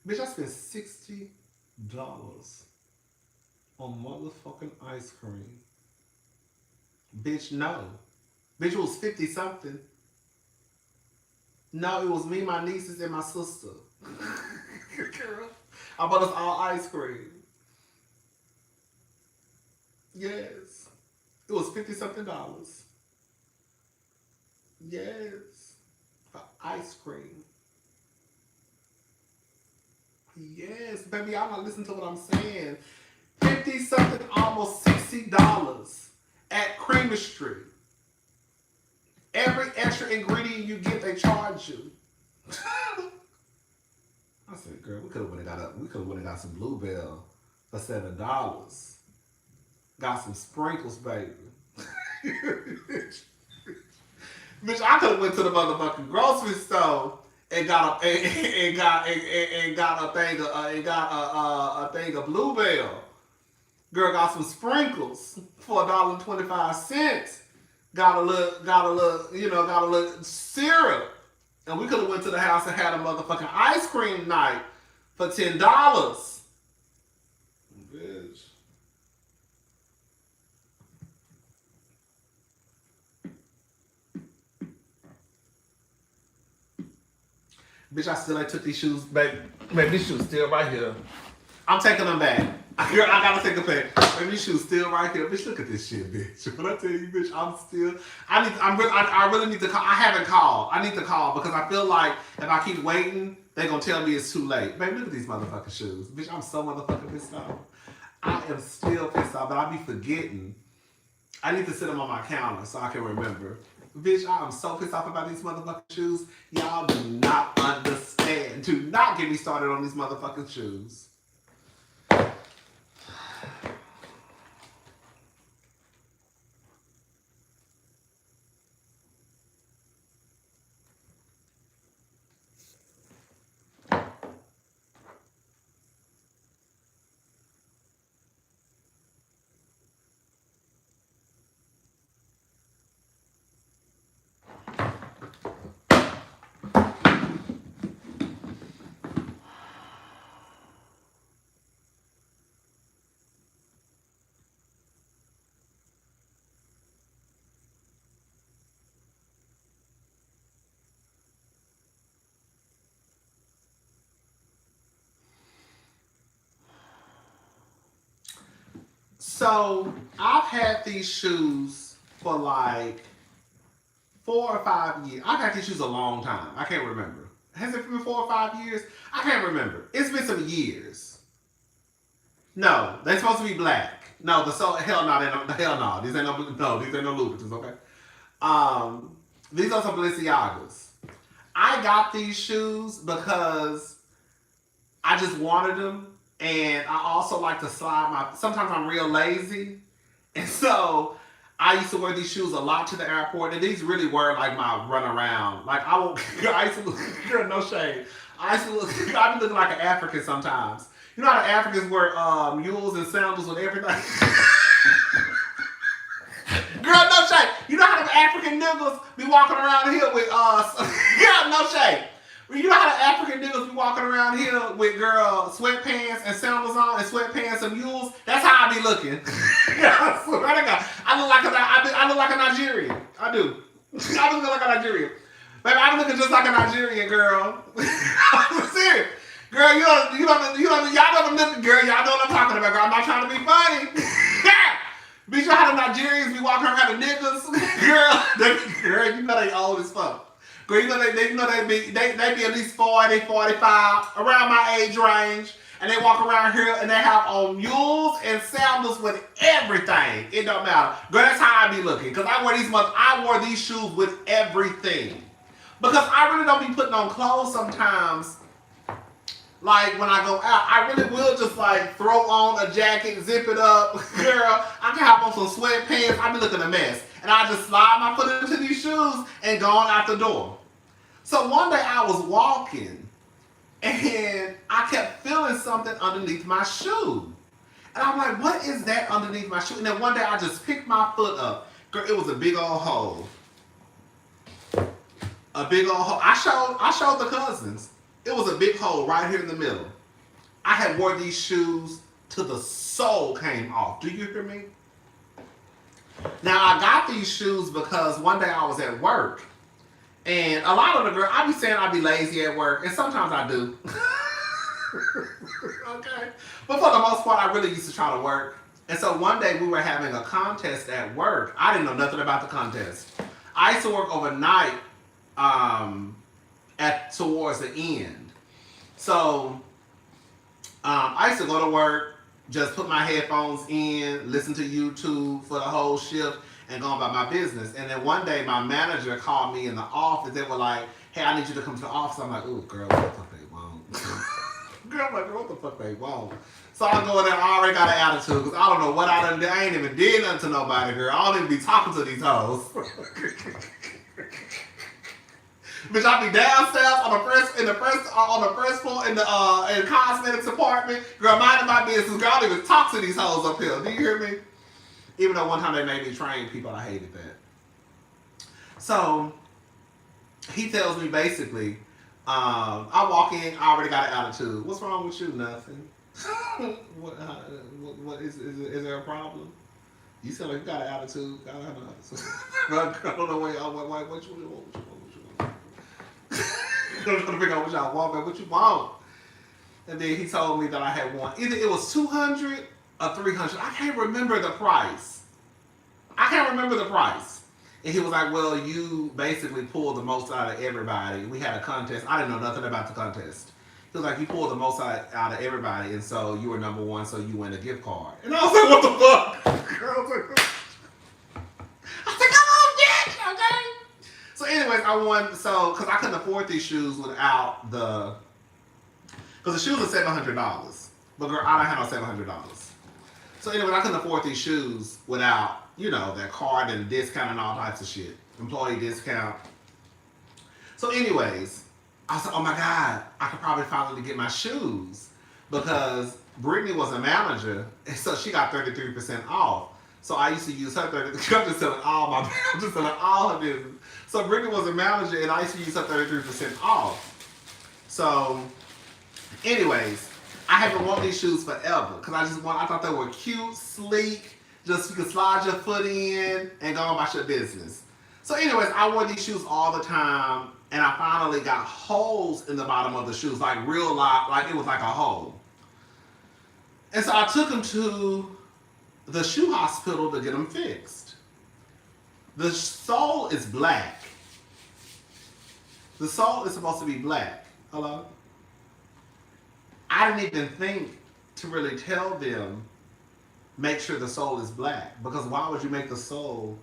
Bitch, I spent $60 on motherfucking ice cream. Bitch, no. Bitch, it was 50 something. No, it was me, my nieces, and my sister. Girl, I bought us all ice cream. Yes. It was 50 something dollars. Yes. For ice cream. Yes, baby, y'all not listening to what I'm saying. 50 something, almost $60 at Creamery. Every extra ingredient you get, they charge you. I said, girl, we could have went and got some Bluebell for $7. Got some sprinkles, baby. Bitch, I could have went to the motherfucking grocery store and got a thing of Bluebell. Girl got some sprinkles for $1.25. Got a little syrup. And we could have went to the house and had a motherfucking ice cream night for $10. Bitch. Bitch, I still ain't took these shoes, baby. Baby, these shoes still right here. I'm taking them back. Girl, I gotta take a back. Baby, these shoes still right here. Bitch, look at this shit, bitch. When I tell you, bitch, I really need to call. I haven't called. I need to call because I feel like if I keep waiting, they're gonna tell me it's too late. Baby, look at these motherfucking shoes. Bitch, I'm so motherfucking pissed off. I am still pissed off, but I be forgetting. I need to sit them on my counter so I can remember. Bitch, I am so pissed off about these motherfucking shoes. Y'all do not understand. Do not get me started on these motherfucking shoes. So I've had these shoes for like 4 or 5 years. I've had these shoes a long time. I can't remember. Has it been 4 or 5 years? I can't remember. It's been some years. No, they're supposed to be black. No, hell no, hell no. These ain't no Louboutins, okay? These are some Balenciagas. I got these shoes because I just wanted them, and I also like to slide sometimes I'm real lazy, and so I used to wear these shoes a lot to the airport, and these really were like my run around. Like I used to look, girl, no shade. I'd be looking like an African sometimes. You know how the Africans wear mules and sandals with everything? Girl, no shade. You know how them African niggas be walking around here with girl, no shade. You know how the African niggas be walking around here with girl sweatpants and sandals on and sweatpants and mules? That's how I be looking. I swear to God. I look like a Nigerian. I do. I look like a Nigerian. Baby, I'm looking just like a Nigerian girl. I'm serious. Girl, y'all know what I'm talking about, girl. I'm not trying to be funny. Bitch, you know how the Nigerians be walking around the niggas? Girl, you know they old as fuck. Girl, you know they be at least 40, 45, around my age range. And they walk around here and they have on mules and sandals with everything. It don't matter. Girl, that's how I be looking. Because I wore these shoes with everything. Because I really don't be putting on clothes sometimes. Like when I go out, I really will just like throw on a jacket, zip it up. Girl, I can have on some sweatpants. I be looking a mess. And I just slide my foot into these shoes and go on out the door. So one day I was walking and I kept feeling something underneath my shoe. And I'm like, what is that underneath my shoe? And then one day I just picked my foot up. Girl, it was a big old hole. A big old hole. I showed the cousins. It was a big hole right here in the middle. I had wore these shoes till the sole came off. Do you hear me? Now, I got these shoes because one day I was at work. And a lot of the girls, I be saying I be lazy at work. And sometimes I do. Okay. But for the most part, I really used to try to work. And so one day we were having a contest at work. I didn't know nothing about the contest. I used to work overnight towards the end. So I used to go to work, just put my headphones in, listen to YouTube for the whole shift, and go about my business. And then one day my manager called me in the office. They were like, hey, I need you to come to the office. I'm like, ooh, girl, what the fuck they want? Girl, I'm like, what the fuck they want? So I go in there, I already got an attitude, because I don't know what I done did. I ain't even did nothing to nobody, girl. I don't even be talking to these hoes. Bitch, I be downstairs on the first floor in the cosmetics department. Girl, minding my business. Girl, I don't even talk to these hoes up here. Do you hear me? Even though one time they made me train people, I hated that. So he tells me basically, I walk in, I already got an attitude. What's wrong with you? Nothing. What is there a problem? You sound like you got an attitude. I don't know what you want. What you want? I'm trying to figure out what y'all want, man. What you want? And then he told me that I had won. Either it was $200 or $300. I can't remember the price. And he was like, well, you basically pulled the most out of everybody. We had a contest. I didn't know nothing about the contest. He was like, you pulled the most out of everybody, and so you were number one, so you win a gift card. And I was like, what the fuck? I was like, come on, bitch, okay? So anyways, I won, because I couldn't afford these shoes without because the shoes are $700. But girl, I don't have no $700. So anyways, I couldn't afford these shoes without, that card and discount and all types of shit. Employee discount. So anyways, I was like, oh my God, I could probably finally get my shoes. Because Brittany was a manager, and so she got 33% off. So I used to use her 33%. I'm just selling all her business. So Brittany was a manager, and I used to use her 33% off. So, anyways, I have been wanting these shoes forever because I thought they were cute, sleek, just you could slide your foot in and go about your business. So, anyways, I wore these shoes all the time, and I finally got holes in the bottom of the shoes, like real life, like it was like a hole. And so I took them to the shoe hospital to get them fixed. The sole is black. The sole is supposed to be black. Hello? I didn't even think to really tell them, make sure the sole is black. Because why would you make the sole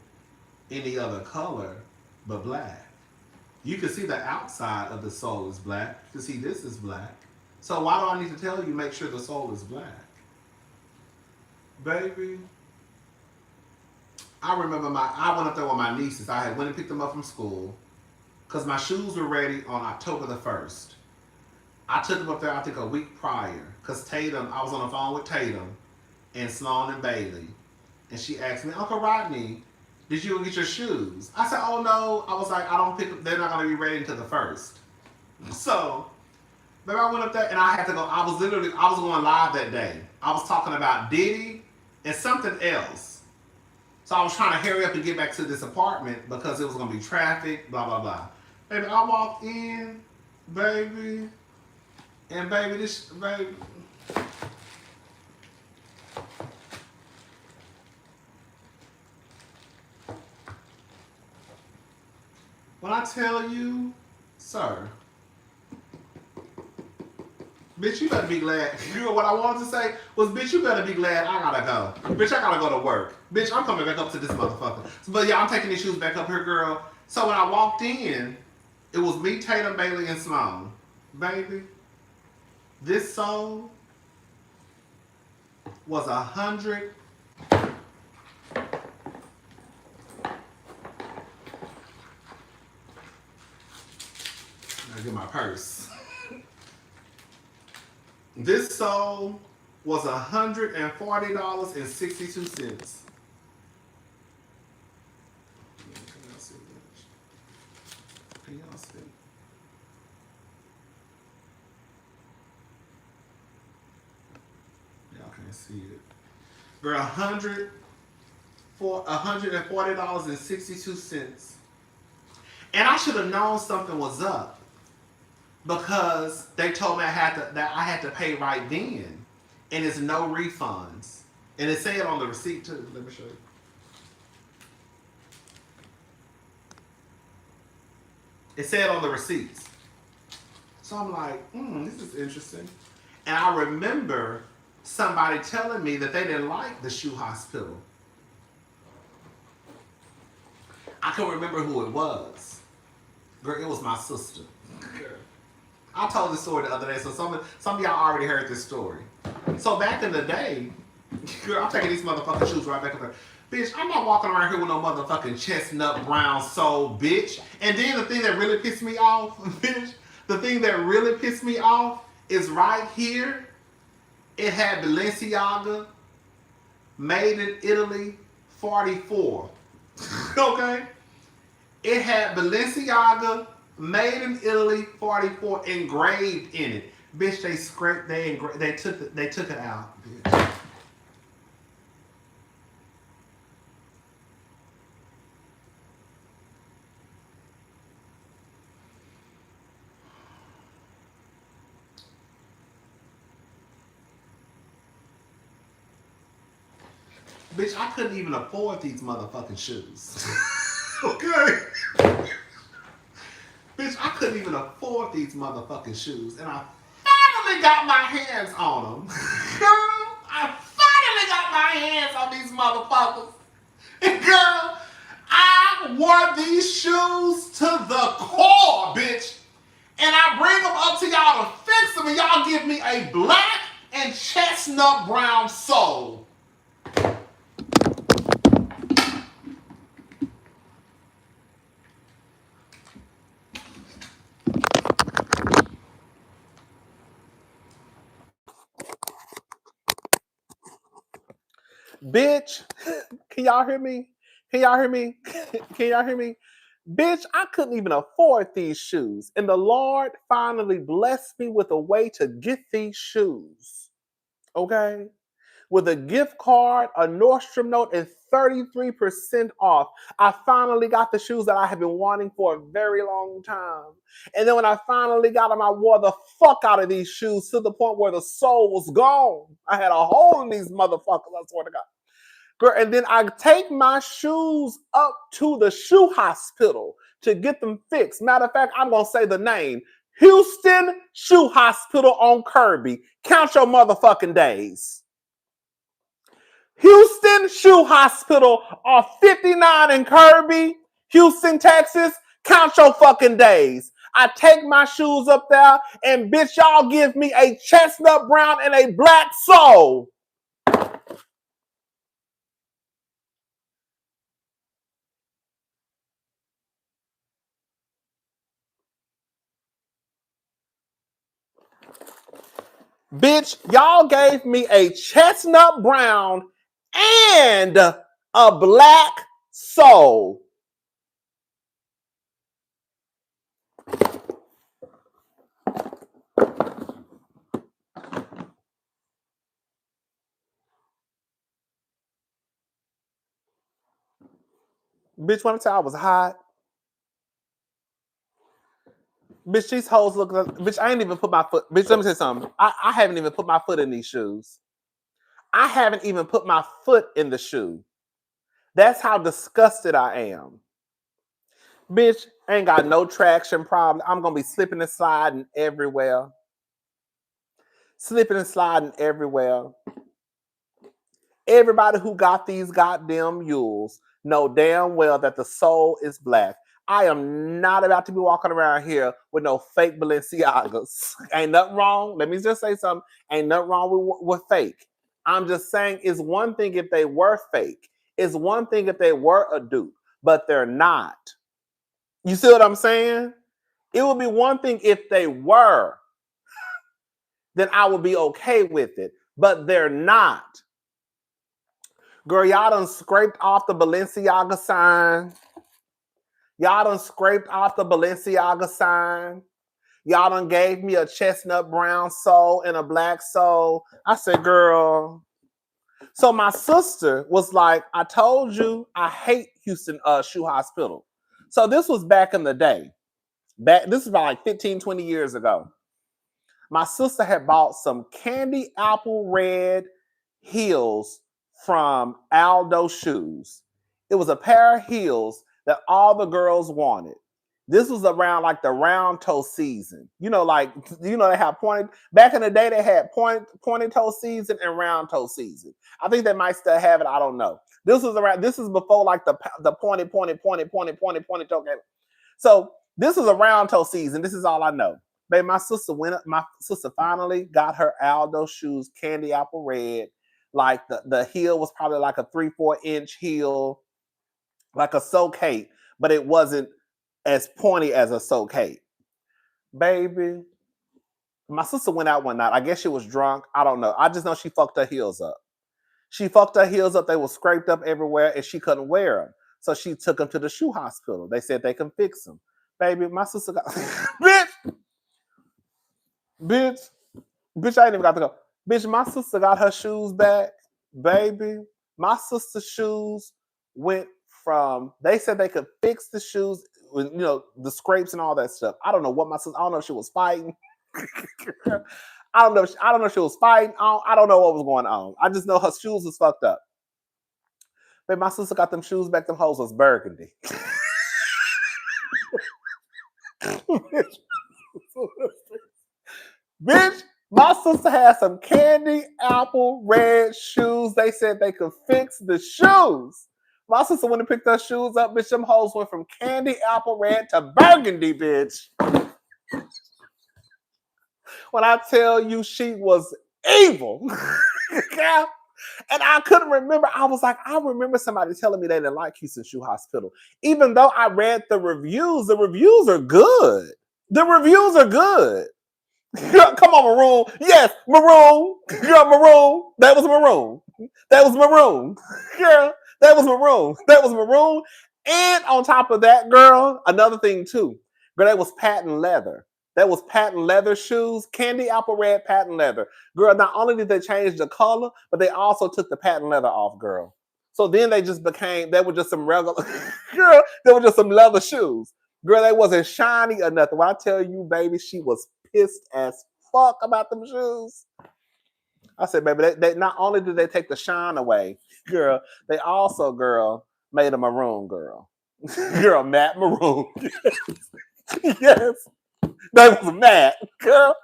any other color but black? You can see the outside of the sole is black. You can see this is black. So why do I need to tell you, make sure the sole is black? Baby, I remember I went up there with my nieces. I had went and picked them up from school because my shoes were ready on October the 1st. I took them up there, I think, a week prior because Tatum, I was on the phone with Tatum and Sloan and Bailey. And she asked me, Uncle Rodney, did you get your shoes? I said, oh no. I was like, I don't pick them. They're not going to be ready until the 1st. So, baby, I went up there and I had to go. I was going live that day. I was talking about Diddy and something else. So I was trying to hurry up and get back to this apartment because it was going to be traffic, blah, blah, blah. Baby, I walked in, baby, and baby, when I tell you, sir, bitch, you better be glad. You know what I wanted to say was, bitch, you better be glad I gotta go. Bitch, I gotta go to work. Bitch, I'm coming back up to this motherfucker. But yeah, I'm taking these shoes back up here, girl. So when I walked in, it was me, Tatum, Bailey, and Simone. Baby, this sole was 100. I gotta get my purse. This sole was $140.62. Can y'all see? Y'all can't see it. Girl, $140.62. And I should have known something was up because they told me that I had to pay right then, and it's no refunds. And it said on the receipt too. Let me show you. It said on the receipts. So I'm like, this is interesting. And I remember somebody telling me that they didn't like the shoe hospital. I can remember who it was. Girl, it was my sister. I told this story the other day, so some of y'all already heard this story. So back in the day, girl, I'm taking these motherfucking shoes right back up there. Bitch, I'm not walking around here with no motherfucking chestnut brown sole, bitch. And then the thing that really pissed me off, bitch, the thing that really pissed me off is right here. It had Balenciaga, made in Italy, 44. Okay? It had Balenciaga, made in Italy, 44, engraved in it. Bitch, they scraped, they took it out, bitch. Bitch, I couldn't even afford these motherfucking shoes. Okay? Bitch, I couldn't even afford these motherfucking shoes. And I finally got my hands on them. Girl, I finally got my hands on these motherfuckers. And girl, I wore these shoes to the core, bitch. And I bring them up to y'all to fix them, and y'all give me a black and chestnut brown sole. Bitch, can y'all hear me? Can y'all hear me? Can y'all hear me? Bitch, I couldn't even afford these shoes. And the Lord finally blessed me with a way to get these shoes. Okay? With a gift card, a Nordstrom note, and 33% off. I finally got the shoes that I have been wanting for a very long time. And then when I finally got them, I wore the fuck out of these shoes to the point where the sole was gone. I had a hole in these motherfuckers, I swear to God. Girl, and then I take my shoes up to the shoe hospital to get them fixed. Matter of fact, I'm going to say the name. Houston Shoe Hospital on Kirby. Count your motherfucking days. Houston Shoe Hospital off 59 in Kirby, Houston, Texas. Count your fucking days. I take my shoes up there, and bitch, y'all give me a chestnut brown and a black sole. Bitch, y'all gave me a chestnut brown and a black sole. Bitch, when I tell I was hot. Bitch, these hoes look like, bitch, I ain't even put my foot, bitch, let me say something. I haven't even put my foot in these shoes. I haven't even put my foot in the shoe. That's how disgusted I am. Bitch, ain't got no traction problem. I'm going to be slipping and sliding everywhere. Slipping and sliding everywhere. Everybody who got these goddamn mules know damn well that the sole is black. I am not about to be walking around here with no fake Balenciagas. Ain't nothing wrong. Let me just say something. Ain't nothing wrong with fake. I'm just saying it's one thing if they were fake. It's one thing if they were a dupe, but they're not. You see what I'm saying? It would be one thing if they were. Then I would be okay with it. But they're not. Girl, y'all done scraped off the Balenciaga sign. Y'all done scraped off the Balenciaga sign. Y'all done gave me a chestnut brown sole and a black sole. I said, girl. So my sister was like, I told you I hate Houston Shoe Hospital. So this was back in the day. This is about like 15, 20 years ago. My sister had bought some candy apple red heels from Aldo Shoes. It was a pair of heels that all the girls wanted. This was around like the round toe season. You know, they have pointed, back in the day, they had pointed toe season and round toe season. I think they might still have it. I don't know. This is before like the pointed toe. So this was a round toe season. This is all I know. Babe, my sister finally got her Aldo Shoes candy apple red. Like the heel was probably like a 3-4 inch heel, like a soak hate, but it wasn't as pointy as a soak hate. Baby, my sister went out one night. I guess she was drunk. I don't know. I just know she fucked her heels up. She fucked her heels up. They were scraped up everywhere and she couldn't wear them. So she took them to the shoe hospital. They said they can fix them. Baby, my sister got bitch, I ain't even got to go. Bitch, my sister got her shoes back. Baby, my sister's shoes went from, they said they could fix the shoes, with, the scrapes and all that stuff. I don't know what my sister, I don't know if she was fighting. I don't know if she was fighting. I don't know what was going on. I just know her shoes was fucked up. But my sister got them shoes back. Them hoes was burgundy. Bitch, my sister had some candy apple red shoes. They said they could fix the shoes. My sister went and picked her shoes up, bitch. Them hoes went from candy apple red to burgundy, bitch. When I tell you she was evil. And I couldn't remember. I was like, I remember somebody telling me they didn't like Houston Shoe Hospital. Even though I read the reviews are good. The reviews are good. Come on, Maroon. Yes, Maroon. Girl, Maroon. That was Maroon. That was Maroon. Girl, that was Maroon. That was Maroon. And on top of that, girl, another thing too. Girl, that was patent leather. That was patent leather shoes, candy apple red patent leather. Girl, not only did they change the color, but they also took the patent leather off, girl. So then they were just some regular, girl, they were just some leather shoes. Girl, they wasn't shiny or nothing. When I tell you, baby, she was pissed as fuck about them shoes. I said, baby, they not only did they take the shine away, girl, they also, girl, made a maroon, girl. Girl, matte maroon. Yes. They was matte, girl.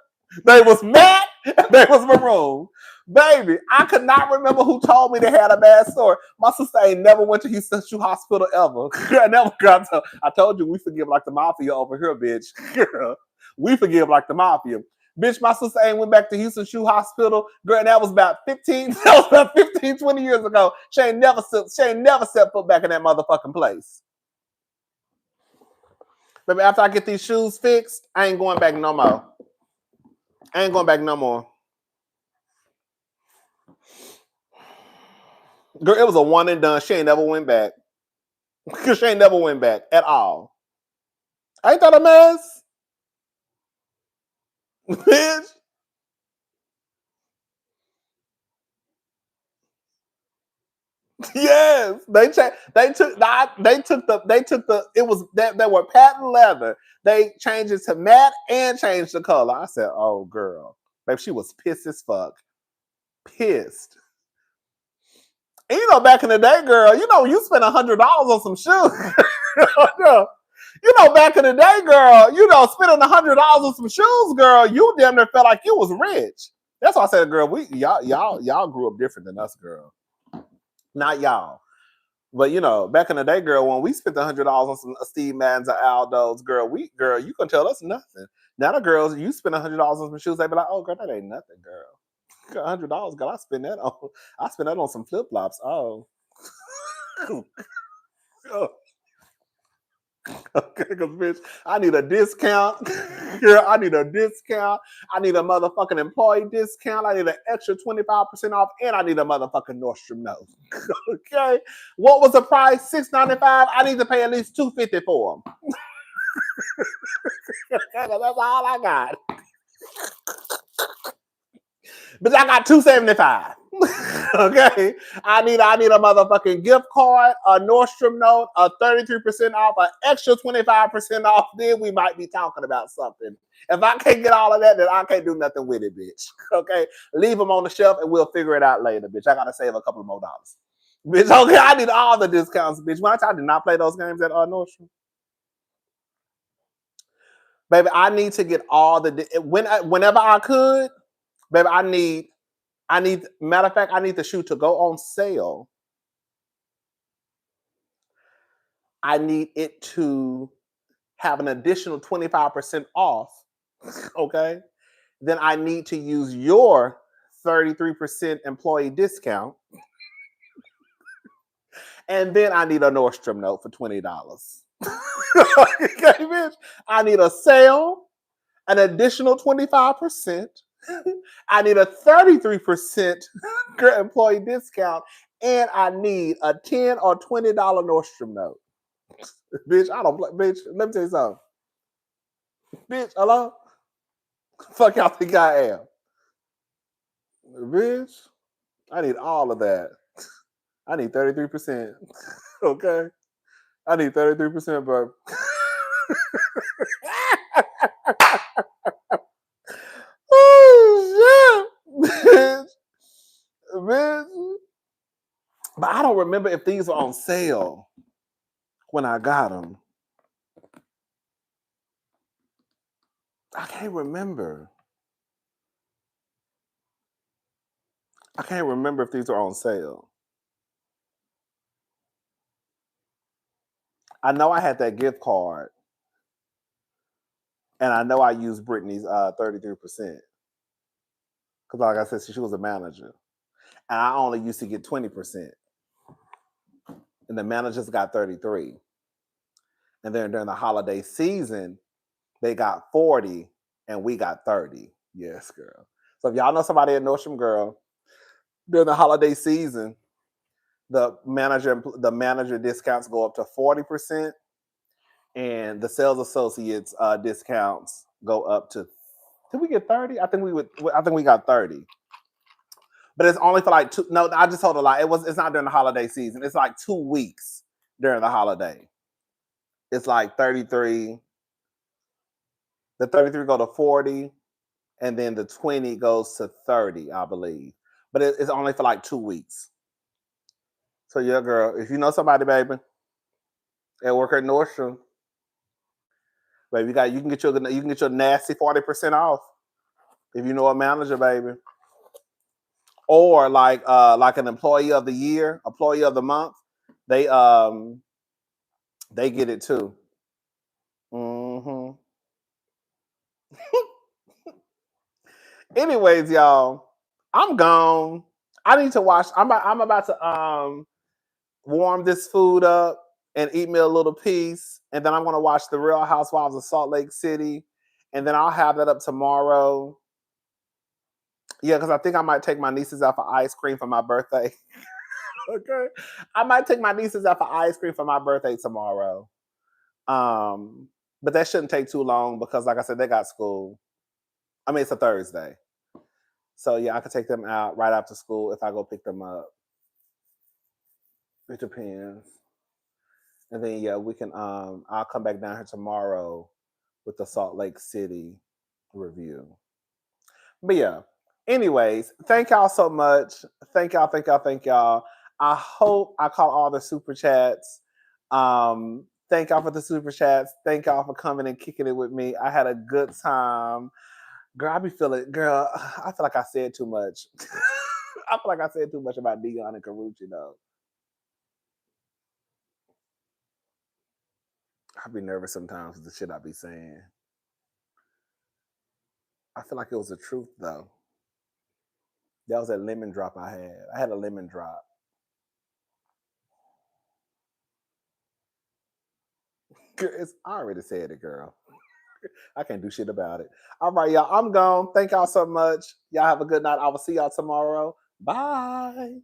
They was matte, they was maroon. Baby, I could not remember who told me they had a bad story. My sister ain't never went to Houston Shoe Hospital ever. I told you we forgive like the mafia over here, bitch. Girl, we forgive like the mafia. Bitch, my sister ain't went back to Houston Shoe Hospital. Girl, and that was about 20 years ago. She ain't never set foot back in that motherfucking place. Baby, after I get these shoes fixed, I ain't going back no more. I ain't going back no more. Girl, it was a one and done. She ain't never went back. She ain't never went back at all. Ain't that a mess? Bitch. Yes. They took it was that they were patent leather. They changed it to matte and changed the color. I said, oh girl. Babe, she was pissed as fuck. Pissed. And back in the day, girl, you spent $100 on some shoes. Back in the day, girl, spending $100 on some shoes, girl, you damn near felt like you was rich. That's why I said, girl, y'all grew up different than us, girl. Not y'all. But back in the day, girl, when we spent $100 on some Steve Maddens or Aldo's, girl, you can tell us nothing. Now the girls, you spend $100 on some shoes, they be like, oh girl, that ain't nothing, girl. $100, girl, I spend that on some flip flops. Oh. Okay, because bitch, I need a discount. Girl, I need a discount. I need a motherfucking employee discount. I need an extra 25% off, and I need a motherfucking Nordstrom note. Okay, what was the price? $6.95. I need to pay at least $2.50 for them. That's all I got. But I got $2.75. Okay, I need a motherfucking gift card, a Nordstrom note, a 33% off, an extra 25% off. Then we might be talking about something. If I can't get all of that, then I can't do nothing with it, bitch. Okay, leave them on the shelf and we'll figure it out later, bitch. I gotta save a couple more dollars, bitch. Okay, I need all the discounts, bitch. I did not play those games at Nordstrom. Baby, I need to get all whenever I could, baby. Matter of fact, I need the shoe to go on sale. I need it to have an additional 25% off. Okay. Then I need to use your 33% employee discount. And then I need a Nordstrom note for $20. Okay, bitch. I need a sale, an additional 25%. I need a 33% employee discount, and I need a $10 or $20 Nordstrom note. Bitch, I don't play. Bitch, let me tell you something. Bitch, hello? Fuck y'all think I am. Bitch, I need all of that. I need 33%. Okay? I need 33%, bro. Oh, shit. Bitch. Bitch. But I don't remember if these were on sale when I got them. I can't remember. I can't remember if these are on sale. I know I had that gift card. And I know I used Brittany's 33%. Because like I said, she was a manager. And I only used to get 20%. And the managers got 33. And then during the holiday season, they got 40 and we got 30. Yes, girl. So if y'all know somebody at Nordstrom, girl, during the holiday season, the manager discounts go up to 40%, and the sales associates discounts go up to. Did we get 30? I think we got 30. But it's only for like no, I just told a lie. It's not during the holiday season. It's like 2 weeks during the holiday. It's like 33. The 33 go to 40, and then the 20 goes to 30, I believe. but it's only for like 2 weeks. So yeah, girl, if you know somebody, baby, at work at Nordstrom, baby, you can get your nasty 40% off if you know a manager, baby, or like an employee of the year, employee of the month. They they get it too. Hmm. Anyways, y'all, I'm gone. I need to watch. I'm about to warm this food up and eat me a little piece, and then I'm gonna watch The Real Housewives of Salt Lake City, and then I'll have that up tomorrow. Yeah, because I think I might take my nieces out for ice cream for my birthday. Okay, I might take my nieces out for ice cream for my birthday tomorrow. Um, but that shouldn't take too long because, like I said, they got school. I mean, it's a Thursday, so yeah, I could take them out right after school if I go pick them up. It depends. And then yeah, we can I'll come back down here tomorrow with the Salt Lake City review. But yeah. Anyways, thank y'all so much. Thank y'all, thank y'all, thank y'all. I hope I caught all the super chats. Thank y'all for the super chats. Thank y'all for coming and kicking it with me. I had a good time. Girl, I feel like I said too much. I feel like I said too much about Deion and Karrueche though. I be nervous sometimes with the shit I be saying. I feel like it was the truth though. That was that lemon drop I had. I had a lemon drop. I already said it, girl. I can't do shit about it. All right, y'all. I'm gone. Thank y'all so much. Y'all have a good night. I will see y'all tomorrow. Bye.